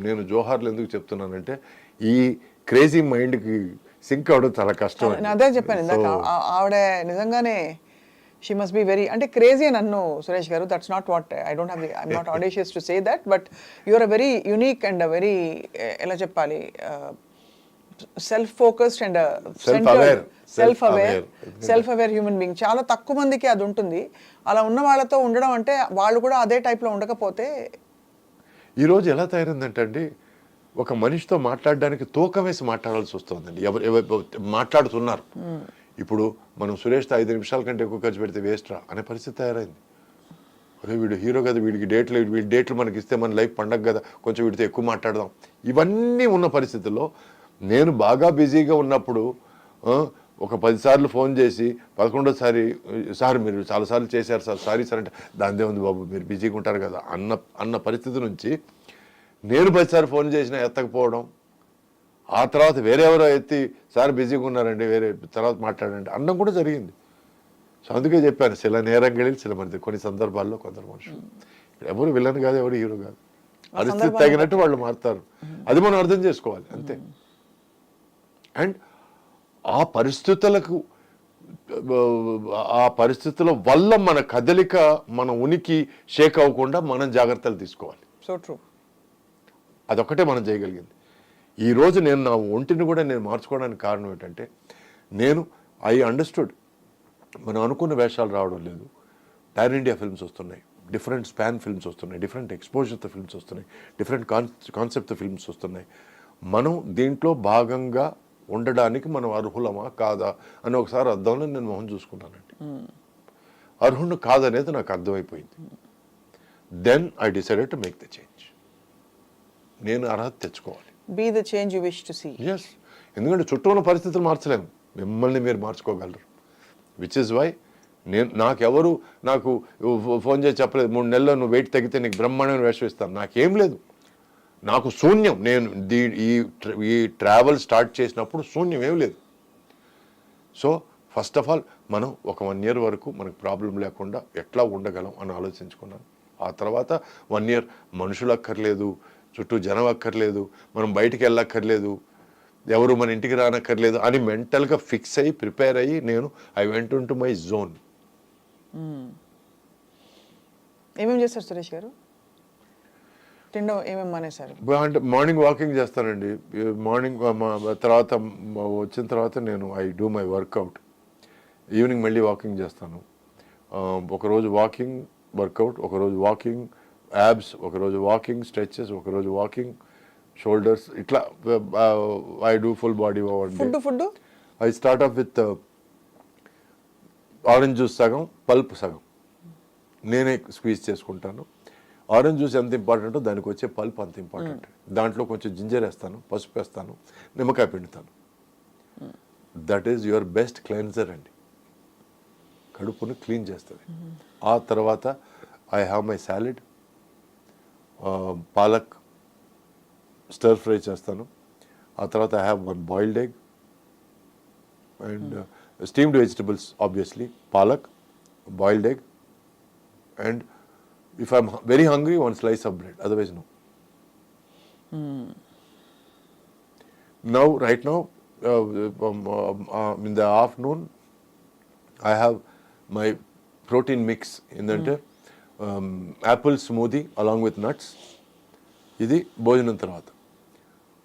C: నేను జోహార్లు ఎందుకు చెప్తున్నానంటే, ఈ క్రేజీ మైండ్కి సింక్ అవ్వడం చాలా కష్టం.
B: అదే చెప్పాను ఇందాక, ఆవిడ నిజంగానే she must be very అంటే క్రేజీ అని అన్ను Suresh garu. That's not what I'm not audacious to say that, but you are a very unique and very ఎలా చెప్పాలి, self focused and self aware human being. చాలా తక్కువ మందికి అది ఉంటుంది. అలా ఉన్న వాళ్ళతో ఉండడం అంటే వాళ్ళు కూడా అదే టైప్లో ఉండకపోతే.
C: ఈరోజు ఎలా తయారైందంటే అండి, ఒక మనిషితో మాట్లాడడానికి తూకం వేసి మాట్లాడాల్సి వస్తుందండి. ఎవరు మాట్లాడుతున్నారు. ఇప్పుడు మనం సురేష్తో 5 నిమిషాల కంటే ఎక్కువ ఖర్చు పెడితే వేస్ట్రా అనే పరిస్థితి తయారైంది. అదే వీడు హీరో కదా, వీడి డేట్లు మనకి ఇస్తే మన లైఫ్ పండగ కదా, కొంచెం వీడితో ఎక్కువ మాట్లాడదాం. ఇవన్నీ ఉన్న పరిస్థితుల్లో నేను బాగా బిజీగా ఉన్నప్పుడు ఒక 10 సార్లు ఫోన్ చేసి 11వ సార్ మీరు చాలాసార్లు చేశారు సార్, సారీ సార్ అంటే, దానిదే ఉంది బాబు మీరు బిజీగా ఉంటారు కదా అన్న పరిస్థితి నుంచి నేను 10 సార్లు ఫోన్ చేసినా ఎత్తకపోవడం, ఆ తర్వాత వేరే ఎవరో ఎత్తి సార్ బిజీగా ఉన్నారండి, వేరే తర్వాత మాట్లాడండి అన్నం కూడా జరిగింది. సో అందుకే చెప్పాను చిల నేరంగళి చిల మంది కొన్ని సందర్భాల్లో కొందరు మనుషులు ఇక్కడ ఎవరు విలన్ కాదు, ఎవరు హీరో కాదు, పరిస్థితి తగినట్టు వాళ్ళు మారుతారు. అది మనం అర్థం చేసుకోవాలి అంతే. అండ్ ఆ పరిస్థితులకు ఆ పరిస్థితుల వల్ల మన కదలిక, మన ఉనికి షేక్ అవ్వకుండా మనం జాగ్రత్తలు తీసుకోవాలి.
B: So true.
C: అదొక్కటే మనం చేయగలిగింది. ఈరోజు నేను నా ఒంటిని కూడా నేను మార్చుకోవడానికి కారణం ఏంటంటే ఐ అండర్స్టూడ్ మనం అనుకున్న వేషాలు రావడం లేదు. పాన్ ఇండియా ఫిల్మ్స్ వస్తున్నాయి, డిఫరెంట్ స్పాన్ ఫిల్మ్స్ వస్తున్నాయి, డిఫరెంట్ ఎక్స్పోజర్తో ఫిల్మ్స్ వస్తున్నాయి, డిఫరెంట్ కాన్సెప్ట్ ఫిల్మ్స్ వస్తున్నాయి. మనం దీంట్లో భాగంగా ఉండడానికి మనం అర్హులమా కాదా అని ఒకసారి అర్థంలో నేను మొహం చూసుకున్నానండి. అర్హుడు కాదనేది నాకు అర్థమైపోయింది. Then I decided to make the change. నేను అర్హత తెచ్చుకోవాలి.
B: Be the change you wish to see.
C: Yes, ఎందుకంటే చుట్టూ ఉన్న పరిస్థితులు మార్చలేము, మిమ్మల్ని మీరు మార్చుకోగలరు. విచ్ ఇస్ వై నాకెవరు నాకు ఫోన్ చేసి చెప్పలేదు 3 నెలల్లో నువ్వు వెయిట్ తగ్గితే నీకు బ్రహ్మాండమైన వేషం ఇస్తాను. నాకేం లేదు, నాకు శూన్యం. నేను ఈ ట్రావెల్ స్టార్ట్ చేసినప్పుడు శూన్యం ఏం లేదు. సో ఫస్ట్ ఆఫ్ ఆల్ మనం ఒక 1 year వరకు మనకు ప్రాబ్లం లేకుండా ఎట్లా ఉండగలం అని ఆలోచించుకున్నాను. ఆ తర్వాత 1 year మనుషులు అక్కర్లేదు, చుట్టూ జనం అక్కర్లేదు, మనం బయటికి వెళ్ళక్కర్లేదు, ఎవరు మన ఇంటికి రానక్కర్లేదు అని మెంటల్గా ఫిక్స్ అయ్యి ప్రిపేర్ అయ్యి I went in to my zone.
B: ఏమేమి చేస్తారు సురేష్ గారు? తిండం ఏమేమి మానేశారు?
C: అంటే మార్నింగ్ వాకింగ్ చేస్తానండి. మార్నింగ్ తర్వాత వచ్చిన తర్వాత I do my workout. Evening మళ్ళీ వాకింగ్ చేస్తాను. ఒకరోజు వాకింగ్ వర్కౌట్, ఒకరోజు వాకింగ్ యాబ్స్, ఒకరోజు వాకింగ్ స్ట్రెచెస్, ఒకరోజు వాకింగ్ షోల్డర్స్, ఇట్లా I do full body over.
B: Food
C: I start of with orange juice సగం, పల్ప్ సగం నేనే స్క్వీజ్ చేసుకుంటాను. ఆరెంజ్ జ్యూస్ ఎంత ఇంపార్టెంటో దానికి వచ్చే పల్ప్ అంత ఇంపార్టెంట్. దాంట్లో కొంచెం జింజర్ వేస్తాను, పసుపు వేస్తాను, నిమ్మకాయ పిండుతాను. That is your best cleanser అండి, కడుపుని క్లీన్ చేస్తుంది. ఆ తర్వాత I have my salad, palak stir fry చేస్తాను. ఆ తర్వాత I have 1 boiled egg and steamed vegetables, obviously palak, boiled egg, and if I'm very hungry, 1 slice of bread, otherwise no. Right now, in the afternoon, I have my protein mix ఏంటంటే apple smoothie along with nuts. ఇది భోజనం తర్వాత.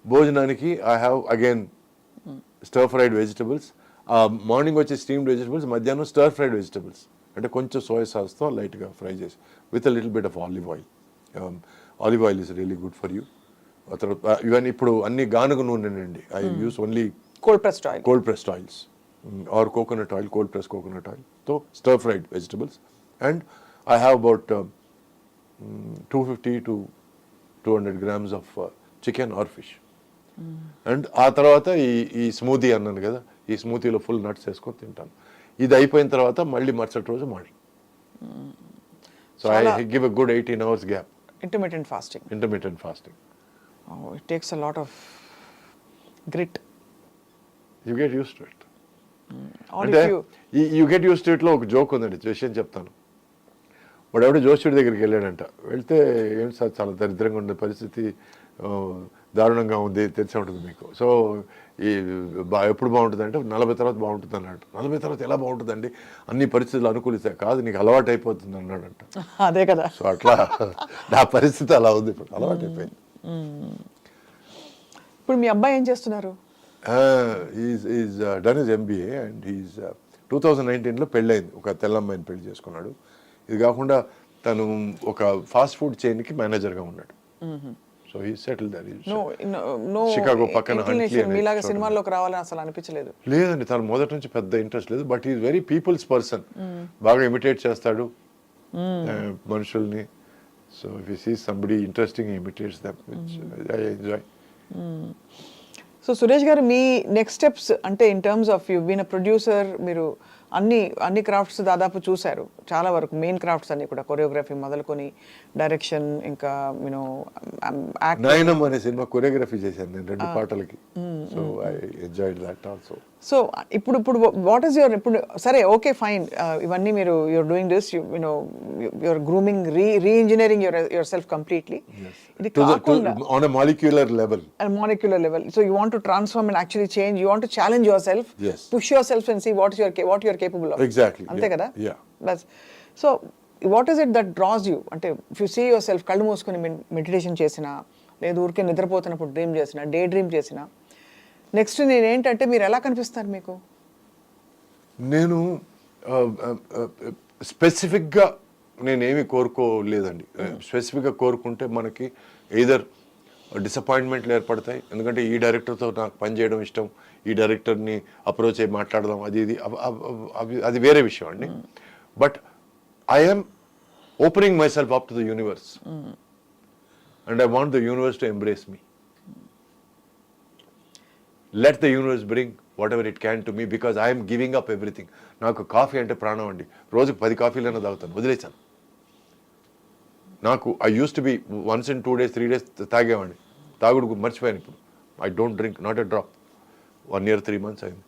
C: భోజనానికి I have again stir fried vegetables. Morning వచ్చే స్టీమ్డ్ వెజిటబుల్స్, మధ్యాహ్నం స్టర్ ఫ్రైడ్ వెజిటబుల్స్, అంటే కొంచెం సోయా సాస్తో లైట్గా ఫ్రై చేసి with a little bit of olive oil. Olive oil is really good for you. ఆ తర్వాత ఇవన్నీ ఇప్పుడు అన్ని గానుగ నూనెనండి. I use only
B: cold pressed oils
C: or coconut oil, cold press coconut oil తో stir fried vegetables. And I have about 250 to 200 grams of chicken or fish. And ఆ తర్వాత ఈ స్మూదీ అన్నాను కదా, ఈ స్మూతీలో ఫుల్ నట్స్ వేసుకొని తింటాను. ఇది అయిపోయిన తర్వాత మళ్ళీ మరుసటి రోజు morning. So I give a good 18 hours gap.
B: Intermittent fasting. It takes a lot of grit.
C: You get used to it.
B: అంటే
C: you get used to it లో ఒక జోక్ ఉందండి, విషయం చెప్తాను. వాడు ఎవడో జోష్యుడి దగ్గరికి వెళ్ళాడంట. వెళ్తే ఏంటి సార్ చాలా దరిద్రంగా ఉండే పరిస్థితి, దారుణంగా ఉంది, తెలిసే ఉంటుంది మీకు. సో ఎప్పుడు బాగుంటుంది అంటే 40 తర్వాత బాగుంటుంది అన్నాడు. 40 తర్వాత ఎలా బాగుంటుందండి, అన్ని పరిస్థితులు అనుకూలిస్తాయి. కాదు, నీకు అలవాటు అయిపోతుంది అన్నాడంట.
B: అదే కదా.
C: సో అట్లా నా పరిస్థితి అలా ఉంది, ఇప్పుడు అలవాటు అయిపోయింది.
B: ఇప్పుడు మీ అబ్బాయి ఏం చేస్తున్నారు?
C: Is done his MBA and is 2019లో పెళ్ళయింది. ఒక తెల్లమ్మాయిని పెళ్లి చేసుకున్నాడు. ఇది కాకుండా తను ఒక ఫాస్ట్ ఫుడ్ చైన్కి మేనేజర్గా ఉన్నాడు. So he settled there. Chicago పక్కన
B: మీలాగా సినిమాల్లోకి రావాలని అసలు అనిపించలేదు?
C: లేదండి, తను మొదటి నుంచి పెద్ద ఇంట్రెస్ట్ లేదు. But is very people's person. బాగా ఇమిటేట్ చేస్తాడు మనుషుల్ని. So if you see somebody interesting, imitates them, which I enjoy.
B: So Suresh garu, మీ నెక్స్ట్ స్టెప్స్ అంటే in terms of you been a producer, మీరు అన్ని క్రాఫ్ట్స్ దాదాపు చూశారు, చాలా వరకు మెయిన్ క్రాఫ్ట్స్ అన్ని కూడా, కొరియోగ్రఫీ మొదలుకొని డైరెక్షన్, ఇంకా యూనో
C: నయనం అనే సినిమా కొరియోగ్రఫీ చేశాను నేను 2 పాటలకి. So I enjoyed that also.
B: So ఇప్పుడు వాట్ ఈస్ యువర్ ఇప్పుడు సరే ఓకే ఫైన్ ఇవన్నీ మీరు you're doing this you know your grooming re-engineering your self completely ఇది కాకుండా
C: on a molecular level.
B: molecular level, so you want to transform and actually change, you want to challenge yourself,
C: Yes.
B: push yourself and see what you are capable of.
C: Exactly,
B: ante
C: yeah,
B: kada
C: yeah.
B: That's so what is it that draws you ante if you see yourself kallu moskoni meditation chesina లేదు ఊరికే నిద్రపోతున్నప్పుడు డ్రీమ్ చేసిన డే డ్రీమ్ చేసిన నెక్స్ట్ నేను ఏంటంటే మీరు ఎలా కనిపిస్తారు మీకు?
C: నేను స్పెసిఫిక్గా నేనేమి కోరుకోలేదండి. స్పెసిఫిక్గా కోరుకుంటే మనకి ఎయిదర్ డిసప్పాయింట్మెంట్లు ఏర్పడతాయి, ఎందుకంటే ఈ డైరెక్టర్తో నాకు పని చేయడం ఇష్టం, ఈ డైరెక్టర్ని అప్రోచ్ అయ్యి మాట్లాడదాం, అది వేరే విషయం అండి. But I'm opening my self up to the universe and I want the universe to embrace me. Let the universe bring whatever it can to me because I am giving up everything. నాకు కాఫీ అంటే ప్రాణం అండి. రోజుకి 10 కాఫీలైనా తాగుతాను, వదిలేసాను. నాకు I use to be once in 2 days 3 days తాగేవాడిని. తాగుడు మర్చిపోయాను ఇప్పుడు. I don't drink, not a drop. 1 year 3 months అయింది.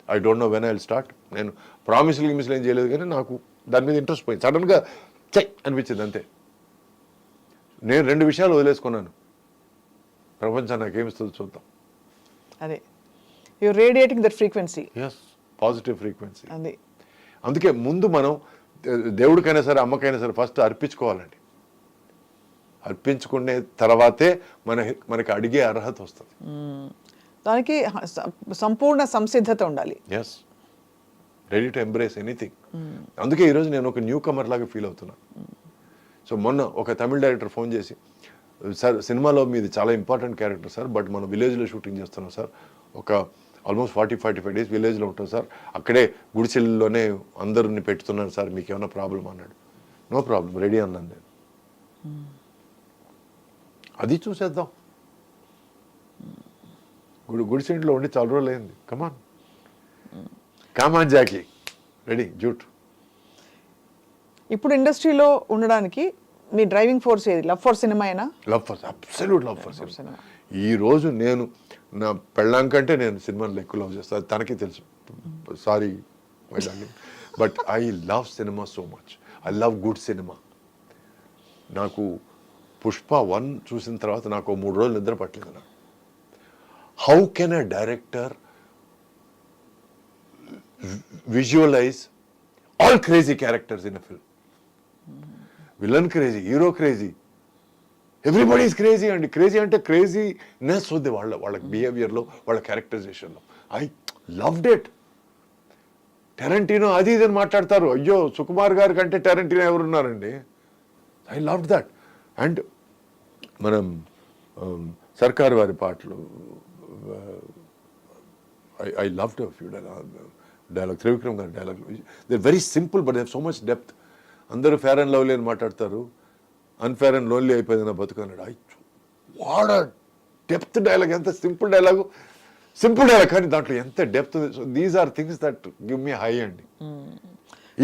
C: I don't know when I will start. నేను ప్రామిస్లు ఏం చేయలేదు, కానీ నాకు దాని మీద ఇంట్రెస్ట్ పోయింది. సడన్గా చెక్ అనిపించింది అంతే. నేను 2 విషయాలు వదిలేసుకున్నాను. ప్రపంచం నాకేమిస్తుందో చూద్దాం.
B: అదే you're radiating that frequency.
C: yes, positive frequency.
B: అదే
C: అందుకే ముందు మనం దేవుడికైనా సరే అమ్మకైనా సరే ఫస్ట్ అర్పించుకోవాలండి. అర్పించుకునే తర్వాతే మనకి అడిగే అర్హత వస్తుంది.
B: దానికి సంపూర్ణ సంసిద్ధత ఉండాలి.
C: Yes, ready to embrace anything. అందుకే ఈరోజు నేను ఒక న్యూ కమర్ లాగా ఫీల్ అవుతున్నాను. సో మొన్న ఒక తమిళ డైరెక్టర్ ఫోన్ చేసి, సార్ సినిమాలో మీది చాలా ఇంపార్టెంట్ క్యారెక్టర్ సార్, బట్ మనం విలేజ్లో షూటింగ్ చేస్తున్నాం సార్, ఒక ఆల్మోస్ట్ 40-45 days విలేజ్లో ఉంటాం సార్, అక్కడే గుడిసెల్లోనే అందరిని పెట్టుతున్నాను సార్, మీకు ఏమైనా ప్రాబ్లం అన్నాడు. నో ప్రాబ్లం, రెడీ అన్నాను నేను. అది చూసేద్దాం. గుడిసెంట్లో ఉండి చాలా రోజులు అయింది. కమాన్ జాకీ, రెడీ జూట్.
B: ఇప్పుడు ఇండస్ట్రీలో ఉండడానికి మీ డ్రైవింగ్ ఫోర్స్ ఏది? లవ్ ఫర్ సినిమా అయినా?
C: Love for, absolute love for cinema. ఈరోజు నేను నా పెళ్ళాం కంటే నేను సినిమాని ఎక్కువ లవ్ చేస్తాను, తనకి తెలుసు. Sorry my darling, but I love cinema so much. I love good cinema. నాకు పుష్ప 1 చూసిన తర్వాత నాకు 3 రోజులు నిద్ర పట్టలేదు. నాకు how can a director visualise all crazy characters in a film? Villain crazy, hero crazy, everybody is crazy అండి. క్రేజీ అంటే క్రేజీనెస్ ఉంది వాళ్ళ బిహేవియర్లో, వాళ్ళ క్యారెక్టరైజేషన్లో. I loved it. టెరెంటినో అది ఇది అని మాట్లాడతారు, అయ్యో సుకుమార్ గారి కంటే టెరెంటినో ఎవరున్నారండి. I loved that. అండ్ మనం సర్కార్ వారి పాటలు, I loved few dialogue, Trivikram గారి dialogue, they very simple but they have so much depth. అందరూ ఫేర్ అండ్ లవ్లీ అని మాట్లాడతారు, అన్ఫేర్ అండ్ లోన్లీ అయిపోయింది నా బతుకు అన్నాడు. What a depth dialogue. ఎంత సింపుల్ డైలాగ్ కానీ దాంట్లో ఎంత డెప్త్ ఉంది. So these are things that give me high అండి.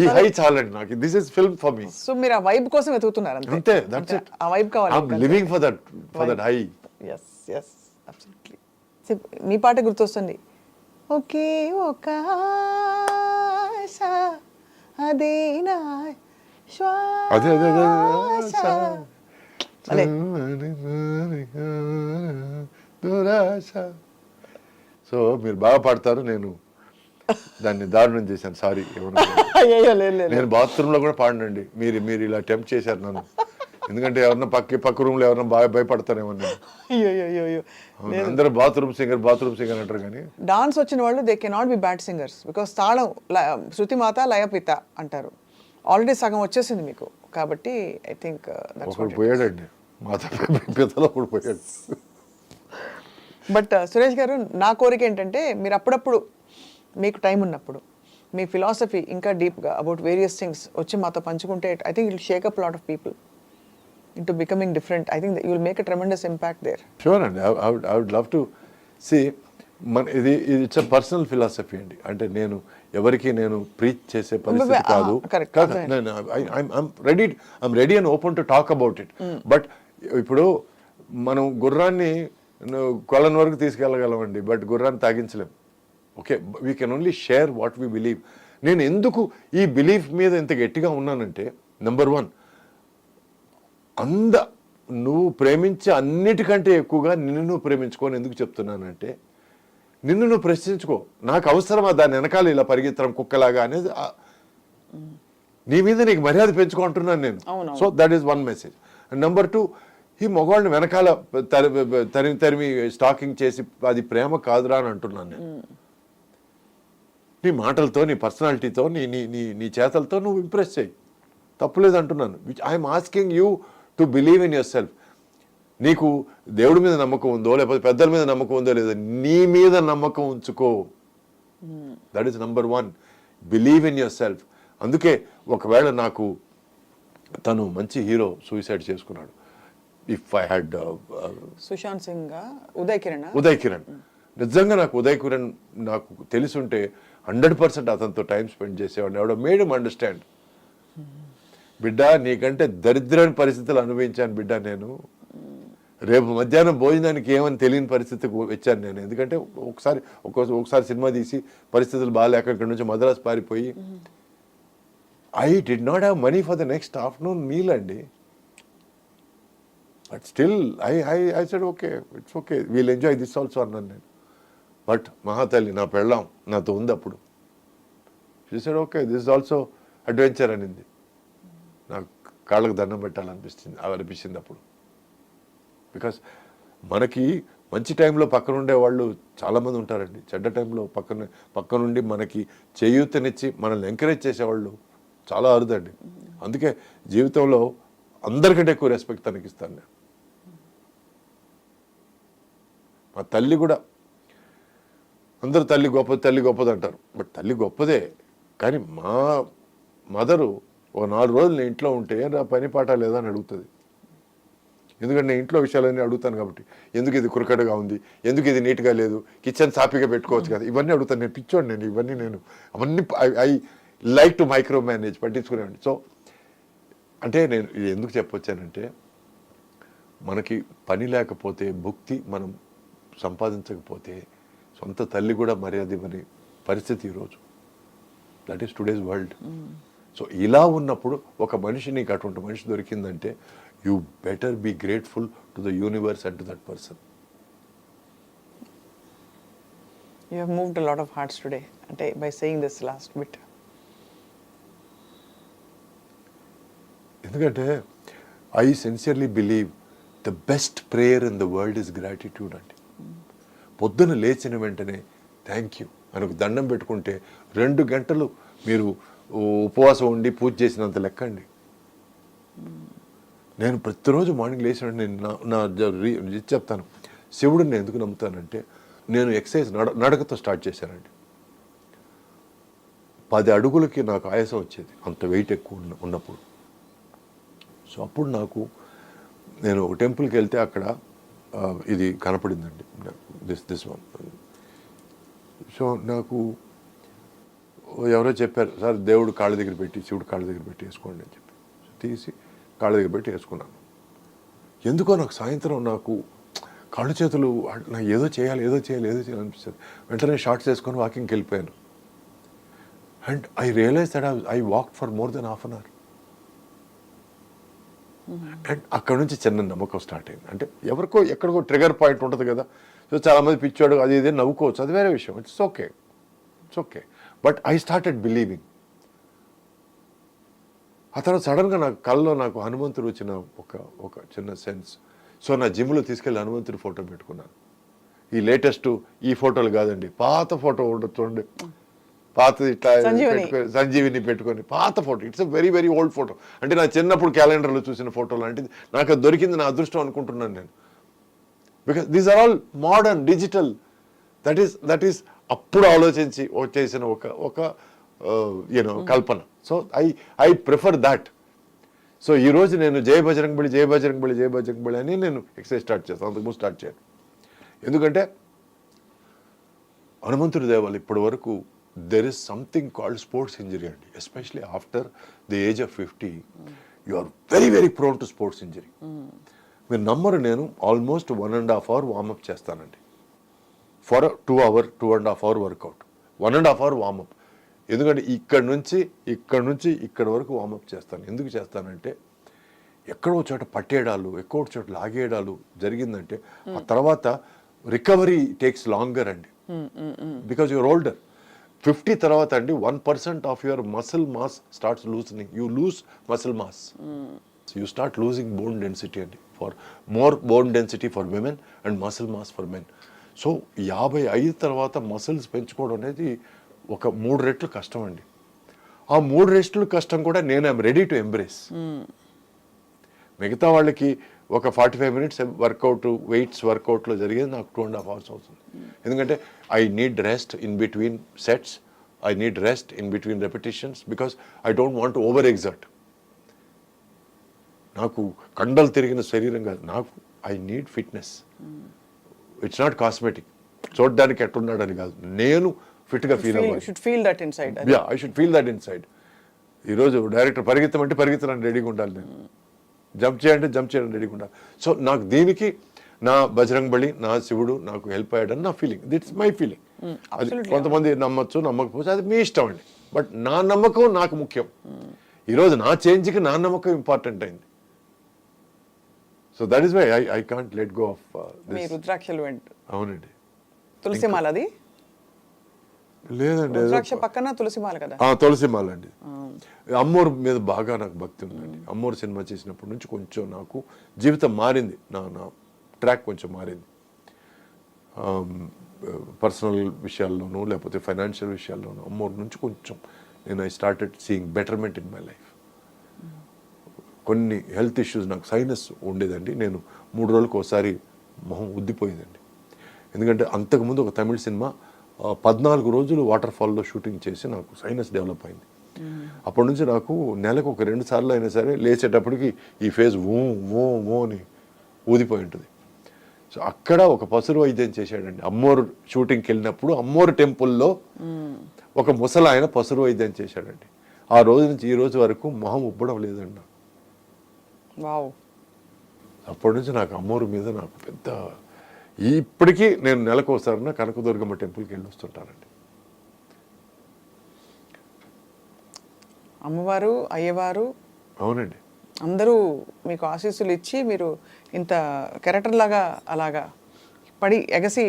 C: ఈ హై చాలండి నాకు. This is film for me.
B: So మీరు ఆ వైబ్ కోసం వెతుకుతున్నారు అంతే.
C: That's it.
B: ఆ వైబ్ కావాలి.
C: I am living for that high.
B: yes absolutely. మీ పాట గుర్తొస్తుంది, ఓకే ఒక ఆశ అదే నా శ్వాస. అదే
C: సో మీరు బాగా పాడతారు, నేను దాన్ని దారుణం చేశాను. సారీ. నేను బాత్రూంలో కూడా పాడనండి. మీరు ఇలా అటెంప్ట్ చేశారు నన్ను. ఎందుకంటే ఎవరన్నా పక్క రూమ్లో ఎవరన్నా బాగా భయపడతారేమో. అందరూ బాత్రూమ్ సింగర్ అంటారు, కానీ
B: డాన్స్ వచ్చిన వాళ్ళు they cannot be bad singers because తాళం శృతిమాత లయపిత అంటారు. ఆల్రెడీ సగం వచ్చేసింది మీకు, కాబట్టి ఐ థింక్
C: ఒకడు పోయాడండి, మాత పితలో కూడా పోయాడు.
B: బట్ సురేష్ గారు, నా కోరిక ఏంటంటే మీరు అప్పుడప్పుడు మీకు టైం ఉన్నప్పుడు మీ ఫిలాసఫీ ఇంకా డీప్గా అబౌట్ వేరియస్ థింగ్స్ వచ్చి మాతో పంచుకుంటే I think it will Sheikh up lot of people into becoming different. I think that you will make a tremendous impact there.
C: Sure, and I would love to see. It's a personal philosophy అండి. అంటే నేను ఎవరికి నేను ప్రీచ్ చేసే పరిస్థితి కాదు. I'm ready and open to talk about it. But ఇప్పుడు మనం గుర్రాన్ని కొలను వరకు తీసుకెళ్ళగలమండి, బట్ గుర్రాన్ని తాగించలేం. Okay, we can only share what we believe. నేను ఎందుకు ఈ బిలీఫ్ మీద ఇంత గట్టిగా ఉన్నానంటే, నెంబర్ 1, నువ్వు ప్రేమించే అన్నిటికంటే ఎక్కువగా నిన్ను నువ్వు ప్రేమించుకోని ఎందుకు చెప్తున్నానంటే, నిన్ను నువ్వు ప్రశ్నించుకో, నాకు అవసరమా దాని వెనకాల ఇలా పరిగెత్తడం కుక్కలాగా అనేది. నీ మీద నీకు మర్యాద పెంచుకుంటున్నాను నేను. So that is one message. And number 2, ఈ మగవాళ్ళని వెనకాల తరిమి స్టాకింగ్ చేసి అది ప్రేమ కాదురా అని అంటున్నాను నేను. నీ మాటలతో, నీ పర్సనాలిటీతో, నీ నీ నీ నీ చేతలతో నువ్వు ఇంప్రెస్ చేయి, తప్పులేదు అంటున్నాను. Which I'm asking you to believe in your self. నీకు దేవుడి మీద నమ్మకం ఉందో, లేకపోతే పెద్దల మీద నమ్మకం ఉందో లేదో, నీ మీద నమ్మకం ఉంచుకో. That is number 1. Believe in your self. అందుకే ఒకవేళ నాకు తను మంచి హీరో సూసైడ్ చేసుకున్నాడు, if I had
B: Sushant Singh,
C: Uday Kiran, నిజంగా నాకు ఉదయ్ కిరణ్ నాకు తెలుసుంటే 100% అతనితో టైం స్పెండ్ చేసేవాడిని. ఎవడో మేడ్ హిమ్ అండర్స్టాండ్, బిడ్డ నీకంటే దరిద్రమైన పరిస్థితులు అనుభవించాను బిడ్డ నేను. రేపు మధ్యాహ్నం భోజనానికి ఏమని తెలియని పరిస్థితికి వచ్చాను నేను. ఎందుకంటే ఒకసారి సినిమా తీసి పరిస్థితులు బాగాలేక ఇక్కడ నుంచి మద్రాసు పారిపోయి, I did not have money for the next afternoon meal అండి. But still I said okay, it's okay, we'll enjoy this also అన్నాను నేను. బట్ మహాతల్లి నా పెళ్ళాం నాతో ఉంది అప్పుడు. She said okay, this is also adventure అనింది. నాకు కాళ్ళకు దండం పెట్టాలనిపించింది అప్పుడు. బికాస్ మనకి మంచి టైంలో పక్కన ఉండే వాళ్ళు చాలామంది ఉంటారండి, చెడ్డ టైంలో పక్కనుండి మనకి చేయూతనిచ్చి మనల్ని ఎంకరేజ్ చేసేవాళ్ళు చాలా అరుదండి. అందుకే జీవితంలో అందరికంటే ఎక్కువ రెస్పెక్ట్ తనకిస్తాను నేను. మా తల్లి కూడా, అందరూ తల్లి గొప్పది అంటారు, బట్ తల్లి గొప్పదే. కానీ మా మదరు ఒక 4 రోజులు నేను ఇంట్లో ఉంటే నా పని పాట లేదా అని అడుగుతుంది. ఎందుకంటే నేను ఇంట్లో విషయాలన్నీ అడుగుతాను కాబట్టి, ఎందుకు ఇది కురకడగా ఉంది, ఎందుకు ఇది నీట్గా లేదు, కిచెన్ సాఫీగా పెట్టుకోవచ్చు కదా, ఇవన్నీ అడుగుతాను. నేను పిచ్చోండి నేను, అవన్నీ I like to micro manage, పట్టించుకునేవాడిని. సో అంటే నేను ఇది ఎందుకు చెప్పొచ్చానంటే, మనకి పని లేకపోతే, భుక్తి మనం సంపాదించకపోతే సొంత తల్లి కూడా మర్యాద ఇవ్వని పరిస్థితి ఈరోజు. That is today's world. So ఇలా ఉన్నప్పుడు ఒక మనిషి, నీకు అటువంటి మనిషి దొరికిందంటే, you better be grateful to the universe and to that person.
B: You have moved a lot of hearts today, by saying this last bit.
C: ఎందుకంటే I sincerely believe the best prayer in the world is gratitude అండి. పొద్దున లేచిన వెంటనే థ్యాంక్ యూ అని ఒక దండం పెట్టుకుంటే 2 గంటలు మీరు ఉపవాసం ఉండి పూజ చేసినంత లెక్క అండి. నేను ప్రతిరోజు మార్నింగ్ లేచిన నేను చెప్తాను, శివుడిని నేను ఎందుకు నమ్ముతానంటే, నేను ఎక్సర్సైజ్ నడకతో స్టార్ట్ చేశానండి. 10 అడుగులకి నాకు ఆయాసం వచ్చేది, అంత వెయిట్ ఎక్కువ ఉన్నప్పుడు. సో అప్పుడు నేను ఒక టెంపుల్కి వెళ్తే అక్కడ ఇది కనపడిందండి, దిస్ వన్. సో నాకు ఎవరో చెప్పారు, సార్ దేవుడు కాళ్ళ దగ్గర పెట్టి, శివుడు కాళ్ళ దగ్గర పెట్టి వేసుకోండి అని చెప్పి తీసి కాళ్ళ దగ్గర పెట్టి వేసుకున్నాను. ఎందుకో నాకు సాయంత్రం నాకు కాళ్ళు చేతులు నాకు ఏదో చేయాలి అనిపిస్తుంది. వెంటనే షార్ట్స్ వేసుకొని వాకింగ్కి వెళ్ళిపోయాను. And I realize that I walk for more than ½ an hour. And అక్కడ నుంచి చిన్న నమ్మకం స్టార్ట్ అయింది. అంటే ఎవరికో ఎక్కడికో ట్రిగర్ పాయింట్ ఉంటుంది కదా. సో చాలామంది పిచ్చాడు అది ఇది నవ్వుకోవచ్చు, అది వేరే విషయం, it's okay. But I started believing. ఆ తర్వాత సడన్గా నాకు కళ్ళలో నాకు హనుమంతుడు వచ్చిన ఒక చిన్న సెన్స్. సో నా జిమ్లో తీసుకెళ్ళి హనుమంతుడి ఫోటో పెట్టుకున్నాను. ఈ లేటెస్ట్ ఈ ఫోటోలు కాదండి, పాత ఫోటో ఉండదు చూడండి, పాతది ఇట్లా సంజీవిని పెట్టుకొని పాత photo. It's a very very old photo. అంటే నా చిన్నప్పుడు క్యాలెండర్లో చూసిన ఫోటో లాంటిది. నాకు అది దొరికింది నా అదృష్టం అనుకుంటున్నాను నేను. Because these are all modern digital. That is అప్పుడు ఆలోచించి చేసిన ఒక కల్పన. So I prefer that. So ఈరోజు నేను జై బజరంగ్ బలి అని నేను ఎక్సర్సైజ్ స్టార్ట్ చేస్తాను, అంతకుముందు స్టార్ట్ చేయను. ఎందుకంటే హనుమంతుడి దేవాలు ఇప్పటి వరకు there is something called sports injury అండి. Especially after the age of 50 you are very very prone to sports injury. మీరు నమ్మరు, నేను ఆల్మోస్ట్ 1.5 hour వార్మప్ చేస్తానండి for 2.5 hour workout. 1.5 hour warmup. ఎందుకంటే ఇక్కడ నుంచి ఇక్కడ వరకు వార్మప్ చేస్తాను. ఎందుకు చేస్తానంటే ఎక్కడో చోట పట్టేయడాలు, ఎక్కడో చోట లాగేయడాలు జరిగిందంటే ఆ తర్వాత రికవరీ టేక్స్ లాంగర్ అండి. Because you're older. 50 తర్వాత అండి 1% of your muscle mass starts loosening. You lose muscle mass. You start losing bone density అండి. For more bone density for women and muscle mass for men. So 55 తర్వాత మసిల్స్ పెంచుకోవడం అనేది ఒక 3 రెట్లు కష్టం అండి. ఆ 3 రెట్లు కష్టం కూడా నేను ఐఎమ్ రెడీ టు ఎంబ్రేస్. మిగతా వాళ్ళకి ఒక 45 minutes వర్కౌట్, వెయిట్స్ వర్కౌట్లో జరిగేది నాకు 2.5 hours అవుతుంది. ఎందుకంటే I need rest in between sets, I need rest in between repetitions, because I don't want to over exert. నాకు కండలు తిరిగిన శరీరం కాదు, నాకు I need fitness. It's not cosmetic. చూడడానికి ఎట్టున్నాడని కాదు, నేను ఫిట్గా ఫీల్ అవ్వాలి. I should feel that in side. ఈరోజు డైరెక్టర్ పరిగెత్తమంటే పరిగెత్తడానికి రెడీగా ఉండాలి, నేను జంప్ చేయాలంటే జంప్ చేయడానికి రెడీగా ఉండాలి. సో నాకు దీనికి నా బజరంగ్ బలి, నా శివుడు నాకు హెల్ప్ అయ్యాడని నా ఫీలింగ్. దిట్స్ my feeling. అది కొంతమంది నమ్మచ్చు, నమ్మకపోవచ్చు, అది మీ ఇష్టం అండి. బట్ నా నమ్మకం నాకు ముఖ్యం. ఈరోజు నా చేంజ్కి నా నమ్మకం ఇంపార్టెంట్ అయింది. So that is why I can't let go of this.
B: రుద్రాక్షలు
C: అవునండి.
B: తులసిమాల అది
C: లేదండి,
B: రుద్రాక్ష పక్కన తులసిమాల కదా.
C: తులసిమాల అండి. అమ్మోరు మీద బాగా నాకు భక్తి ఉందండి. అమ్మోరు సినిమా చేసినప్పటి నుంచి కొంచెం నాకు జీవితం మారింది, నా ట్రాక్ కొంచెం మారింది. పర్సనల్ విషయాల్లోనూ లేకపోతే ఫైనాన్షియల్ విషయాల్లోనూ అమ్మోరు నుంచి కొంచెం నేను I started seeing betterment in my life. కొన్ని హెల్త్ ఇష్యూస్, నాకు సైనస్ ఉండేదండి. నేను 3 రోజులకు ఒకసారి మొహం ఉద్దిపోయేదండి. ఎందుకంటే అంతకుముందు ఒక తమిళ సినిమా 14 రోజులు వాటర్ ఫాల్లో షూటింగ్ చేసి నాకు సైనస్ డెవలప్ అయింది. అప్పటి నుంచి నాకు నెలకు ఒక 2 సార్లు అయినా సరే లేచేటప్పటికి ఈ ఫేజ్ ఓ అని ఊదిపోయి ఉంటుంది. సో అక్కడ ఒక పసురు వైద్యం చేశాడండి. అమ్మోరు షూటింగ్కి వెళ్ళినప్పుడు అమ్మోరు టెంపుల్లో ఒక ముసలి ఆయన పసురు వైద్యం చేశాడండి. ఆ రోజు నుంచి ఈ రోజు వరకు మొహం ఉబ్బడం లేదండి. అప్పటి నుంచి నాకు అమ్మోరు మీద నాకు పెద్ద, ఇప్పటికీ నేను నెలకు ఒకసారి కనకదుర్గమ్మ టెంపుల్కి వెళ్ళి వస్తుంటానండి.
B: అమ్మవారు, అయ్యవారు,
C: అవునండి,
B: అందరూ మీకు ఆశీస్సులు ఇచ్చి మీరు ఇంత కెరటర్ లాగా అలాగా పడి ఎగసి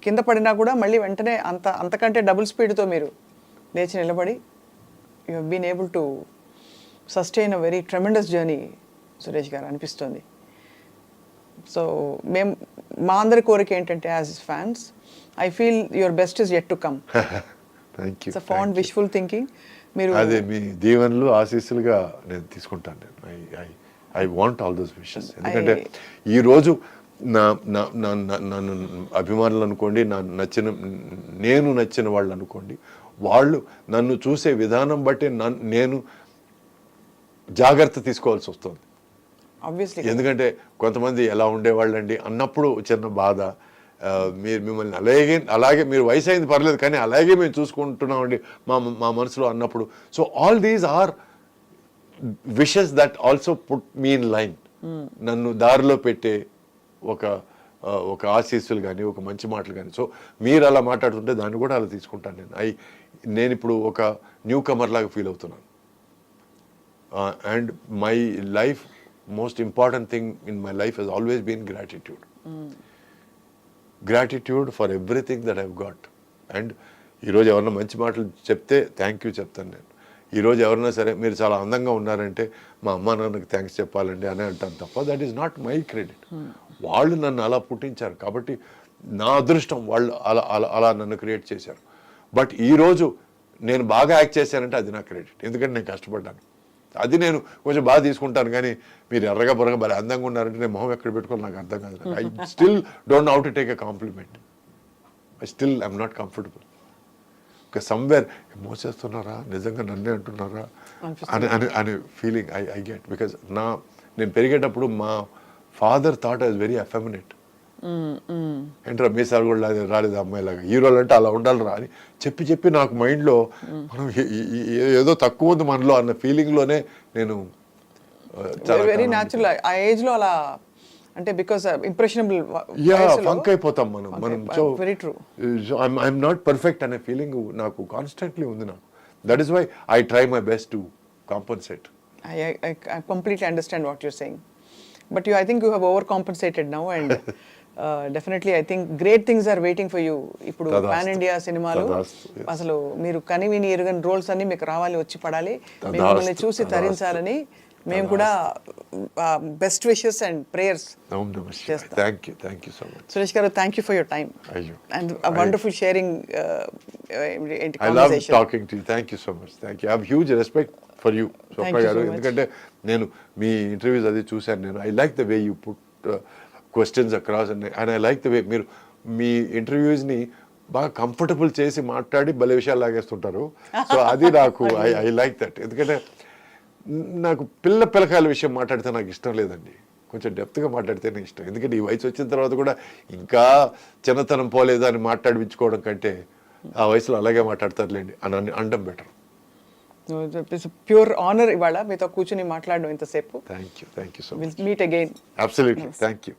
B: కింద పడినా కూడా మళ్ళీ వెంటనే అంతకంటే డబుల్ స్పీడ్తో మీరు లేచి నిలబడి you have been able to sustain a very tremendous journey Suresh garu అనిపిస్తుంది. సో మా అందరి కోరిక ఏంటంటే as fans, I feel your best is yet to come. It's a fond wishful thinking. మీరు
C: అదే మీ దీవెనలు ఆశీస్సులుగా నేను తీసుకుంటాను. నేను I want all those wishes. ఎందుకంటే ఈరోజు నన్ను అభిమానులు అనుకోండి, నేను నచ్చిన వాళ్ళు అనుకోండి, వాళ్ళు నన్ను చూసే విధానం బట్టి నేను జాగ్రత్త తీసుకోవాల్సి వస్తుంది. ఎందుకంటే కొంతమంది ఎలా ఉండేవాళ్ళండి అన్నప్పుడు చిన్న బాధ. మీరు మిమ్మల్ని అలాగే మీరు వయసు అయింది పర్లేదు కానీ అలాగే మేము చూసుకుంటున్నామండి మా మనసులో అన్నప్పుడు. So all these are wishes that also put me in line. నన్ను దారిలో పెట్టే ఒక ఆశీస్సులు కానీ, ఒక మంచి మాటలు కానీ. సో మీరు అలా మాట్లాడుతుంటే దాన్ని కూడా అలా తీసుకుంటాను నేను ఇప్పుడు ఒక న్యూ కమర్ లాగా ఫీల్ అవుతున్నాను. And my life most important thing in my life has always been gratitude. Gratitude for everything that I've got. And ఈరోజు ఎవరన్నా మంచి మాటలు చెప్తే థ్యాంక్ యూ చెప్తాను నేను. ఈరోజు ఎవరైనా సరే మీరు చాలా అందంగా ఉన్నారంటే మా అమ్మా నాన్నకి థ్యాంక్స్ చెప్పాలండి అని అంటాను తప్ప that is not my credit. వాళ్ళు నన్ను అలా పుట్టించారు కాబట్టి నా అదృష్టం, వాళ్ళు అలా నన్ను క్రియేట్ చేశారు. బట్ ఈరోజు నేను బాగా యాక్ట్ చేశానంటే అది నా క్రెడిట్, ఎందుకంటే నేను కష్టపడ్డాను. అది నేను కొంచెం బాగా తీసుకుంటాను. కానీ మీరు ఎర్రగా బొరగా బాగా అందంగా ఉన్నారంటే నేను మొహం ఎక్కడ పెట్టుకోవాలి నాకు అర్థం కాదు. I still don't know how to take a compliment. I still I'm not comfortable. Okay, somewhere మోసేస్తున్నారా, నిజంగా నన్నే అంటున్నారా అనే ఫీలింగ్ ఐ గెట్. బికాజ్ నేను పెరిగేటప్పుడు మా father thought I was very effeminate. ఏంట్రా మీసాలు కూడా రాలేదు అమ్మాయిలాగా, హీరోలు అంటే అలా ఉండాలి రా అని చెప్పి నాకు మైండ్లో మనం ఏదో తక్కువ ఉంది మనలో అన్న ఫీలింగ్లోనే నేను
B: వెరీ న్యాచురల్. ఆ ఏజ్లో అలా అంటే బికాస్ ఇంప్రెషనబుల్
C: ఫంక్ అయిపోతాం మనం so
B: very true.
C: I'm not perfect అనే ఫీలింగ్ నాకు కాన్స్టెంట్లీ ఉంది నాకు. That is why I try my best to compensate.
B: I completely understand what you're saying. But I think you have overcompensated now, and definitely I think great things are waiting for you. ఇప్పుడు
C: Tadastu.
B: పాన్ ఇండియా సినిమాలు
C: Tadastu, yes.
B: అసలు మీరు కనివిని ఎరుగని రోల్స్ అన్ని మీకు రావాలి, వచ్చి పడాలి,
C: Tadastu,
B: మిమ్మల్ని చూసి
C: Tadastu.
B: తరించాలని మేము కూడా బెస్ట్ విషెస్ అండ్ ప్రేయర్స్ చేస్తాం.
C: Thank you so much.
B: Suresh గారు, thank you for your time
C: అయ్యో,
B: and wonderful sharing
C: I love talking to you. Thank you so much. Thank you. I have huge respect for you, Swapna
B: you
C: garu.
B: so much.
C: ఎందుకంటే నేను మీ ఇంటర్వ్యూస్ అది చూశాను నేను. I like the way you put questions across and I like the way మీరు మీ ఇంటర్వ్యూస్ని బాగా కంఫర్టబుల్ చేసి మాట్లాడి భలే విషయాలు లాగేస్తుంటారు. సో అది నాకు ఐ లైక్ దట్. ఎందుకంటే నాకు పిల్లకాయల విషయం మాట్లాడితే నాకు ఇష్టం లేదండి. కొంచెం డెప్త్గా మాట్లాడితేనే ఇష్టం. ఎందుకంటే ఈ వయసు వచ్చిన తర్వాత కూడా ఇంకా చిన్నతనం పోలేదు అని మాట్లాడిపించుకోవడం కంటే ఆ వయసులో అలాగే మాట్లాడతారులేండి అని అనడం బెటర్.
B: ప్యూర్ ఆనర్ ఇవాళ మీతో కూర్చుని మాట్లాడడం ఇంతసేపు.
C: Thank you so
B: will
C: much.
B: Meet again.
C: Absolutely. Thank you.